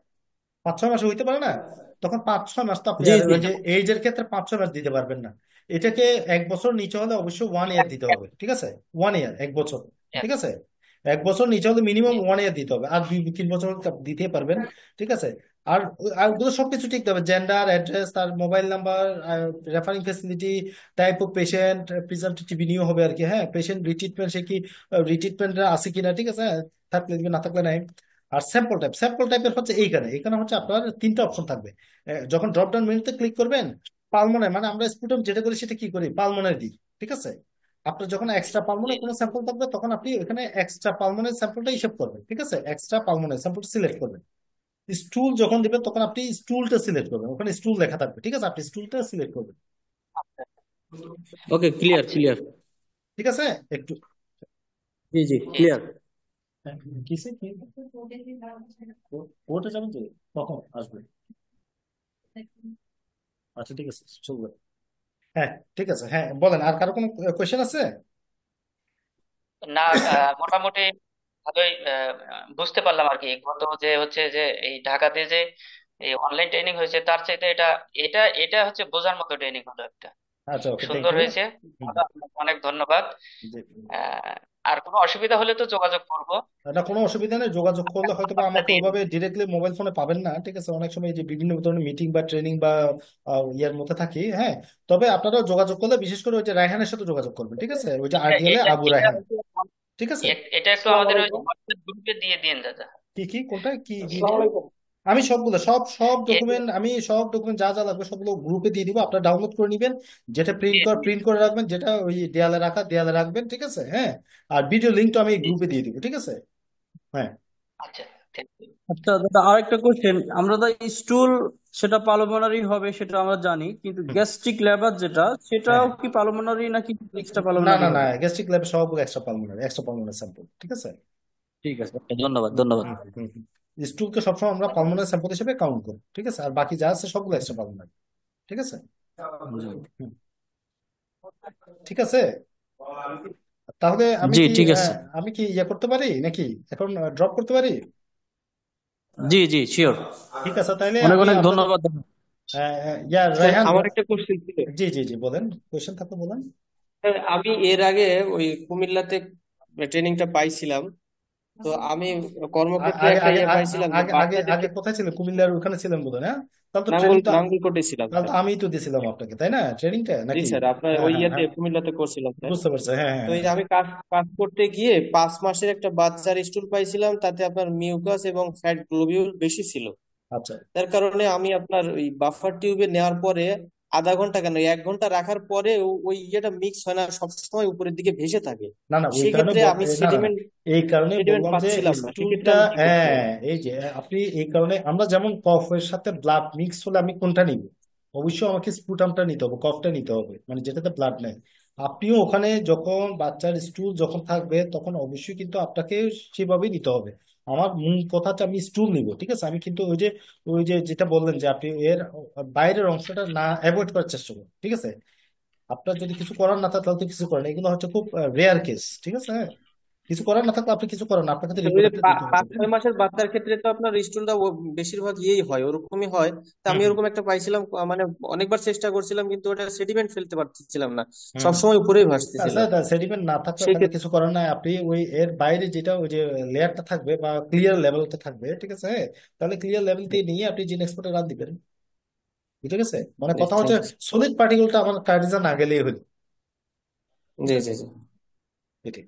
5-6 মাসে হইতে পারে না, তখন 5-6 মাস তো আপনি জি আর জি। ওই যে এইজের ক্ষেত্রে 5-6 মাস দিতে পারবেন না, এটাকে 1 বছর নিচে হলে অবশ্যই 1 ইয়ার দিতে হবে, ঠিক আছে, 1 ইয়ার, 1 বছর, ঠিক আছে, 1 বছর নিচে হলে মিনিমাম 1 ইয়ার দিতে হবে, আর 2-3 বছর দিতে পারবেন, ঠিক আছে। আর আর ওগুলো সবকিছু ঠিক হবে, জেন্ডার, অ্যাড্রেস, তার mobile number, referring facility, type of patient, preservative নিয়ে হবে আর কি, হ্যাঁ, পেশেন্ট রিট্রিটমেন্ট, সে কি রিট্রিটমেন্ট আছে কিনা, ঠিক আছে, হ্যাঁ, থাকলে দিবে, না থাকলে নাই। আর স্যাম্পল টাইপের হচ্ছে এইখানে এখানে হচ্ছে আপনার 3টা অপশন থাকবে। যখন ড্রপ ডাউন মেনুতে ক্লিক করবেন, পালমোনারি মানে আমরা স্পুটাম যেটা করি সেটা কি করি, পালমোনারি দিই, ঠিক আছে। আপনার যখন এক্সট্রা পালমোনারি কোনো স্যাম্পল থাকবে তখন আপনি এখানে এক্সট্রা পালমোনারি স্যাম্পলটা হিসেব করবেন, ঠিক আছে, এক্সট্রা পালমোনারি স্যাম্পলটা সিলেক্ট করবেন। স্টুল যখন দিবেন তখন আপনি স্টুলটা সিলেক্ট করবেন, ওখানে স্টুল লেখা থাকবে, ঠিক আছে, আপনি স্টুলটা সিলেক্ট করবেন, ওকে, ক্লিয়ার আচ্ছা ক্লিয়ার। ঠিক আছে। একটু জি জি, জি ক্লিয়ার। কিসে কি ওটা যাবেন যে কখন আসবে, আচ্ছা ঠিক আছে, চলবে, হ্যাঁ ঠিক আছে, হ্যাঁ বলেন, আর কারো কোনো কোয়েশ্চেন আছে? না, মোটামুটি ভালোই বুঝতে পারলাম আর কি। গত যে হচ্ছে যে এই ঢাকাতে যে এই অনলাইন ট্রেনিং হয়েছে তার চাইতে এটা এটা এটা হচ্ছে বোঝার মতো ট্রেনিং হলো একটা, আচ্ছা, ওকে, থ্যাংক সুন্দর ইউ। হয়েছে। ভালো, আপনাকে অনেক ধন্যবাদ। জি। আহ, আর কোনো অসুবিধা হলে তো যোগাযোগ করবো। না, কোনো অসুবিধা নেই, যোগাযোগ করলে হয়তো বা নাম্বারটা আমাকে দিয়ে ওইভাবে ডিরেক্টলি মোবাইল ফোনে পাবেন না, ঠিক আছে, অনেক সময় এই যে বিভিন্ন ধরনের মিটিং বা ট্রেনিং বা ইয়ার মধ্যে থাকি, হ্যাঁ। তবে আপনারা যোগাযোগ করলে বিশেষ করে ওই যে রায়হানের সাথে যোগাযোগ করবেন, ঠিক আছে, ওই যে আরডিএল এ এটা আবু এটা রায়হান, ঠিক আছে। এটা একটু আসসালামু আমাদের ওই আলাইকুম। গ্রুপে দিয়ে দিন দাদা। কি কোনটা কি দিয়ে আসসালামু দিব? আলাইকুম। আমি সবগুলো সব এ- ডকুমেন্ট, আমি সব ডকুমেন্ট যা যা লাগবে সবগুলো গ্রুপে দিয়ে দিব, আপনারা ডাউনলোড করে নিবেন, যেটা দিয়ে দিন। প্রিন্ট করে রাখবেন, যেটা ওই দেয়ালে রাখা দেয়ালে রাখবেন, ঠিক আছে, হ্যাঁ। আর ভিডিও লিঙ্কটা আমি গ্রুপে দিয়ে দিব, ঠিক আছে, হ্যাঁ। আচ্ছা, thank you. আচ্ছা দাদা, আর একটা কোশ্চেন, আমরা তো স্টুল সেটা পালমোনারি হবে সেটা আমরা জানি, কিন্তু হুম, গ্যাস্ট্রিক লেবার যেটা সেটাও হ্যাঁ, কি পালমোনারি নাকি এক্সট্রা না পালমোনারি না না, হবে? গ্যাস্ট্রিক ল্যাব সবগুলো এক্সট্রা পালমোনারি স্যাম্পল, ঠিক আছে। ঠিক আছে, ধন্যবাদ ধন্যবাদ। স্টুলকে সবসময় আমরা পালমোনারি স্যাম্পল হিসেবে কাউন্ট করি, ঠিক আছে, আর বাকি যা আছে সবগুলো এক্সট্রা পালমোনারি, ঠিক আছে। বুঝলাম। হুম, ঠিক আছে। তাহলে আমি জি কি ঠিক আছে। আমি কি ইয়ে করতে পারি নাকি, এখন ড্রপ করতে পারি? জি জি, শিওর। ঠিক আছে, তাইলে অনেক আমি অনেক আপনাদের ধন্যবাদ। ইয়া স্যার রায়হান, আমার একটা কোশ্চেন ছিল। জি জি জি, বলেন, কোয়েশ্চেন থাকলে বলেন। স্যার, আমি এর আগে ওই কুমিল্লাতে ট্রেনিংটা পাইছিলাম, তো আমি কর্মক্ষেত্রে আগে একটা আগে ইয়ে আগে পাইছিলাম যে আগে আগে আগে বাচ্চাদেরকে। কোথায় ছিলেন, কুমিল্লার ওখানে ছিলেন বোধহয়, না? তাহলে তো ট্রেনিং তো, নাঙ্গলকোটে ছিলাম তাহলে স্যার। তো আমিই তো দিয়েছিলাম আপনাকে, তাই না, ট্রেনিংটা জি নাকি? স্যার, আপনার হ্যাঁ ওই হ্যাঁ ইয়েতে হ্যাঁ, কুমিল্লাতে করছিলাম স্যার। বুঝতে পারছি, হ্যাঁ হ্যাঁ তো এই হ্যাঁ। যে আমি কাজ কাজ করতে গিয়ে 5 মাসের একটা বাচ্চার স্টুল পাইছিলাম, তাতে আপনার মিউকাস এবং ফ্যাট গ্লোবিউল বেশি ছিল। আচ্ছা, তার কারণে আমি আপনার ওই বাফার টিউবে নেওয়ার পরে আধা ঘন্টা কেন 1 ঘন্টা রাখার পরে ওই ইয়েটা মিক্স হয় না, সবসময় উপরের দিকে ভেসে থাকে। না না, ওই কারণে সেক্ষেত্রে আমি না না, সেডিমেন্ট এই কারণে সেডিমেন্ট বললাম যে পাচ্ছিলাম না, সেক্ষেত্রে স্টুলটা, আমি কি করতে হ্যাঁ, পারি? এই যে আপনি এই কারণে, আমরা যেমন কফের সাথে ব্লাড মিক্স হলে আমি কোনটা নিব, অবশ্যই আমাকে স্পুটামটা নিতে হবে, কফটা নিতে হবে, মানে যেটাতে ব্লাড নেই। আপনিও ওখানে যখন বাচ্চার স্টুল যখন থাকবে তখন অবশ্যই কিন্তু আপনাকে সেভাবেই নিতে হবে। আমার মূল কথাটা আমি স্টুল নিব, ঠিক আছে? আমি কিন্তু ওই যে যেটা বললেন যে আপনি এর বাইরের অংশটা না অ্যাভয়েড করার চেষ্টা করুন, ঠিক আছে? আপনার যদি কিছু করার না থাকে তাহলে তো কিছু করেন, এগুলো হচ্ছে খুব রেয়ার কেস, ঠিক আছে? হ্যাঁ, কিছু করার না থাকলে আপনি কিছু করেন না, আপনাকে তো আসলে ওই রিপোর্ট যে একটা দিতে হবে। 5-6 মাসের বাচ্চার ক্ষেত্রে তো আপনার স্টুলটা বেশিরভাগ ইয়েই হয়, ওরকমই হয়। তা হুম আমি হুম ওরকম একটা পাইছিলাম, মানে অনেকবার চেষ্টা করছিলাম কিন্তু ওটা সেডিমেন্ট ফেলতে পারছিলাম না, হুম হুম। সবসময় উপরেই ভাসতেছিল। আচ্ছা, সেডিমেন্ট না থাকলে সেই আপনাকে ক্ষেত্রে কিছু করার নাই, আপনি ওই এর বাইরে যেটা ওই যে লেয়ারটা থাকবে বা ক্লিয়ার লেভেলটা থাকবে, ঠিক আছে? হ্যাঁ, তাহলে ক্লিয়ার লেভেল দিয়ে নিয়ে আপনি জিন এক্সপোর্টে রান দিবেন, বুঝে গেছে? মানে জি, কথা হচ্ছে থ্যাংক ইউ। সলিড পার্টিকেলটা আমার কার্ডিজা না গেলেই হলো, জি জি জি। এটি।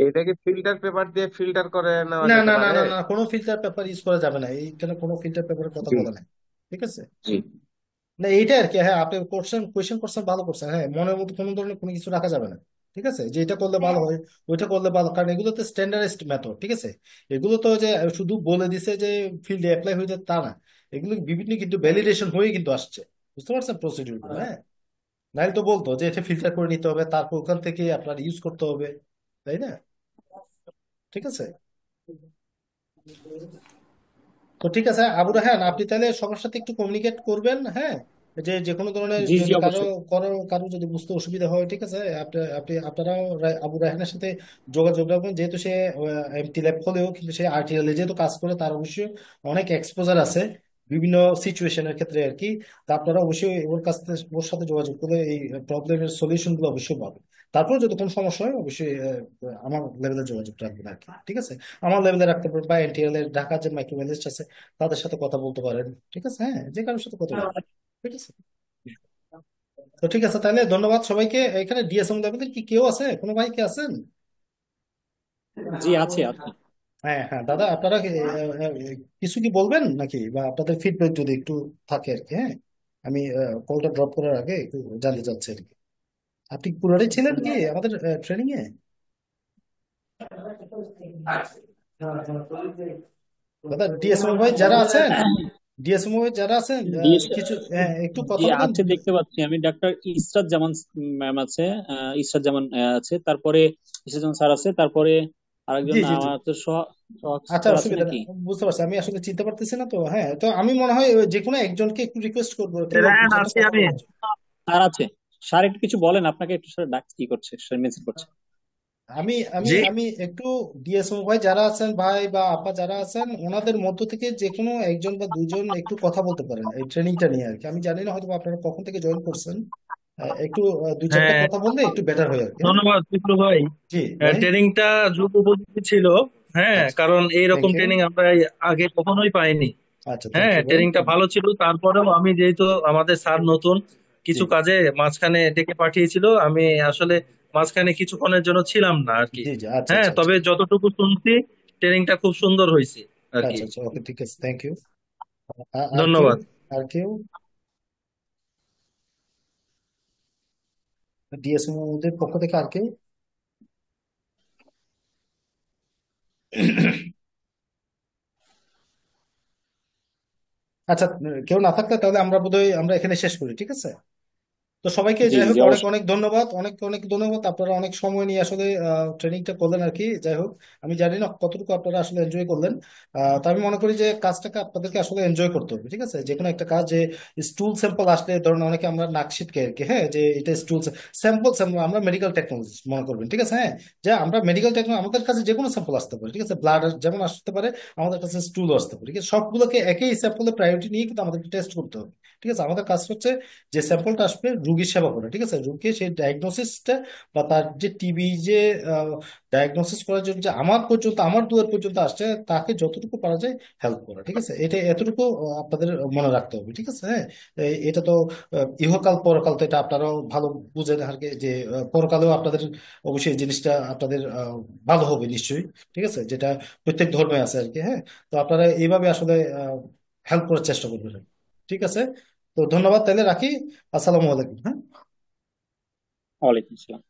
এটা কি ফিল্টার পেপার দিয়ে ফিল্টার করে নেওয়া না যেতে না না পারে? না না, কোনো ফিল্টার পেপার ইউজ করা যাবে না, এইখানে কোনো ফিল্টার পেপারের কথা জি বলা নাই, ঠিক আছে? জি। না এইটা আর কি, হ্যাঁ আপনি কোয়েশ্চেন করছেন, ভালো করছেন। হ্যাঁ, মনের মধ্যে কোনো ধরনের কোনো কিছু রাখা যাবে না, ঠিক আছে? যে এটা করলে ভালো হয়, ওইটা করলে ভালো, কারণ এগুলো তো স্ট্যান্ডার্ডাইজড মেথড, ঠিক আছে? এগুলো তো যে শুধু বলে দিছে যে ফিল্ডে অ্যাপ্লাই হয়ে যায় তা না, এগুলো বিভিন্ন কিন্তু ভ্যালিডেশন হয়ে কিন্তু আসছে, বুঝতে পারছেন প্রসিডিউর গুলো? হ্যাঁ, নাহলে তো বলতো যে এটা ফিল্টার করে নিতে হবে, তারপর ওখান থেকে আপনার ইউজ করতে হবে, তাই না? ঠিক আছে। তো ঠিক আছে আবু রায়হান, আপনি তাহলে সবার সাথে একটু কমিউনিকেট করবেন, হ্যাঁ? যে যে কোনো ধরনের জি জি যদি কারো অবশ্যই। কারো কারো যদি বুঝতে অসুবিধা হয়, ঠিক আছে, আপনারাও আবু রায়হানের সাথে যোগাযোগ রাখবেন, যেহেতু সে এমটি ল্যাব হলেও কিন্তু সে আরটিএল এ যেহেতু কাজ করে, তার অবশ্যই অনেক এক্সপোজার আছে বিভিন্ন সিচুয়েশনের ক্ষেত্রে আর কি। তা আপনারা অবশ্যই ওর সাথে যোগাযোগ করে এই প্রবলেমের সলিউশন গুলো অবশ্যই পাবেন। তারপর যদি কোনো সমস্যা হয় অবশ্যই আমার লেভেলে যোগাযোগ রাখবেন আর কি, ঠিক আছে? আমার লেভেলে রাখতে পারেন বা এনটিএল এর ঢাকা যে মাইক্রোবায়োলজিস্ট আছে তাদের সাথে কথা বলতে পারেন, ঠিক আছে? হ্যাঁ, যে কারোর সাথে কথা বলবেন, ঠিক আছে? তো ঠিক আছে, তাহলে ধন্যবাদ সবাইকে। এখানে ডিএসএম লেভেলে কি কেউ আছে, কোনো ভাই কি আছেন? জি আছে আছে। হ্যাঁ হ্যাঁ দাদা, আপনারা কিছু কি বলবেন নাকি, বা আপনাদের ফিডব্যাক যদি একটু থাকে আর কি? হ্যাঁ, আমি কলটা ড্রপ করার আগে একটু জানতে চাচ্ছি আর কি। আপনি পুরোটাই ছিলেন কি আমাদের ট্রেনিং এ? দাদা ডিএসএম ভাই যারা আছেন, ডিএসএম ভাই যারা আছেন কিছু একটু জি কথা বলেন। আছে, দেখতে পাচ্ছি আমি ডাক্তার ইসরাত জামান ম্যাম আছে, ইসরাত জামান আছে, তারপরে ইসরাত জামান স্যার আছে, তারপরে জি আরেকজন জি জি, আমাদের আচ্ছা স্যার আছে অসুবিধা নেই, নাকি? বুঝতে পারছি, আমি আসলে চিনতে পারতেছি না তো। হ্যাঁ, তো আমি মনে হয় যে কোনো একজনকে একটু রিকোয়েস্ট করবো একটু রায়হান সাথে আছি কথা আমি। বলার জন্য। স্যার আছে। স্যার একটু কিছু বলেন, আপনাকে একটু স্যার ডাক কি করছে, স্যার মেসেজ করছে। আমি আমি জি আমি একটু ডিএসও ভাই যারা আছেন, ভাই বা আপা যারা আছেন, ওনাদের মধ্য থেকে যে কোনো একজন বা দুজন একটু কথা বলতে পারেন এই ট্রেনিংটা নিয়ে আর কি। আমি জানি না হয়তো বা আপনারা কখন থেকে জয়েন করছেন, একটু দুই চারটা হ্যাঁ, কথা বললে একটু বেটার হয় আর কি। হ্যাঁ, ধন্যবাদ বিপ্লব ভাই। জি ভাই। ট্রেনিংটা যুগোপযোগী ছিল। হ্যাঁ, আচ্ছা, কারণ থ্যাংক এইরকম ইউ। ট্রেনিং আমরা আগে কখনোই পাইনি। আচ্ছা, থ্যাংক হ্যাঁ, ইউ ভাই। ট্রেনিংটা ভালো ছিল। তারপরেও আমি যেহেতু আমাদের স্যার নতুন, জি কিছু কাজে মাঝখানে ডেকে পাঠিয়েছিল, আমি আসলে মাঝখানে কিছুক্ষণের জন্য ছিলাম না আর কি। জি জি, আচ্ছা হ্যাঁ, আচ্ছা আচ্ছা তবে যতটুকু শুনছি ট্রেনিংটা খুব সুন্দর হয়েছে আর কি। আচ্ছা আচ্ছা, ওকে ঠিক আছে, থ্যাংক ইউ। আর কেউ? ধন্যবাদ। আর কেউ ডিএসএম ওদের পক্ষ থেকে আর কেউ? আচ্ছা, কেউ না থাকলে তাহলে আমরা বোধহয় আমরা এখানে শেষ করি, ঠিক আছে? তো সবাইকে জি যাই হোক জি অনেক অবশ্যই। অনেক ধন্যবাদ, অনেক অনেক ধন্যবাদ, আপনারা অনেক সময় নিয়ে আসলে ট্রেনিংটা করলেন আর কি। যাই হোক, আমি জানি না কতটুকু আপনারা আসলে এনজয় করলেন। তো আমি মনে করি যে কাজটাকে আপনাদেরকে আসলে এনজয় করতে হবে, ঠিক আছে? যে কোনো একটা কাজ, যে স্টুল স্যাম্পল আসলে ধরুন অনেকে আমরা নাক ছিটকে আর কি, হ্যাঁ, যে এটা স্টুল স্যাম্পল স্যাম্পল আমরা মেডিকেল টেকনোলজি মনে করবেন, ঠিক আছে? হ্যাঁ, যে আমরা মেডিকেল টেকনোলজি আমাদের কাছে যে কোনো স্যাম্পল আসতে পারে, ঠিক আছে? ব্লাড যেমন আসতে পারে, আমাদের কাছে স্টুলও আসতে পারে, ঠিক আছে? সবগুলোকে একই স্যাম্পলের প্রায়োরিটি নিয়ে কিন্তু আমাদেরকে টেস্ট করতে হবে, ঠিক আছে? আমাদের কাজ হচ্ছে যে স্যাম্পলটা আসবে রুগীর সেবা করে, ঠিক আছে? রুগীকে সেই ডায়াগনোসিসটা বা তার যে টিবি যে ডায়াগনোসিস করার জন্য যে আমার পর্যন্ত, আমার দুয়ার পর্যন্ত আসছে, তাকে যতটুকু পারা যায় হেল্প করা, ঠিক আছে? এটা এতটুকু আপনাদের মনে রাখতে হবে, ঠিক আছে? হ্যাঁ, এটা তো ইহকাল পরকাল তো এটা আপনারাও ভালো বুঝেন আর কি, যে পরকালেও আপনাদের অবশ্যই এই জিনিসটা আপনাদের ভালো হবে নিশ্চয়ই, ঠিক আছে? যেটা প্রত্যেক ধর্মে আছে আর কি। হ্যাঁ, তো আপনারা এইভাবে আসলে হেল্প করার চেষ্টা করবেন, ঠিক আছে? তো ধন্যবাদ, তাহলে রাখি। আসসালামু আলাইকুম। হ্যাঁ। ওয়ালাইকুম আসসালাম।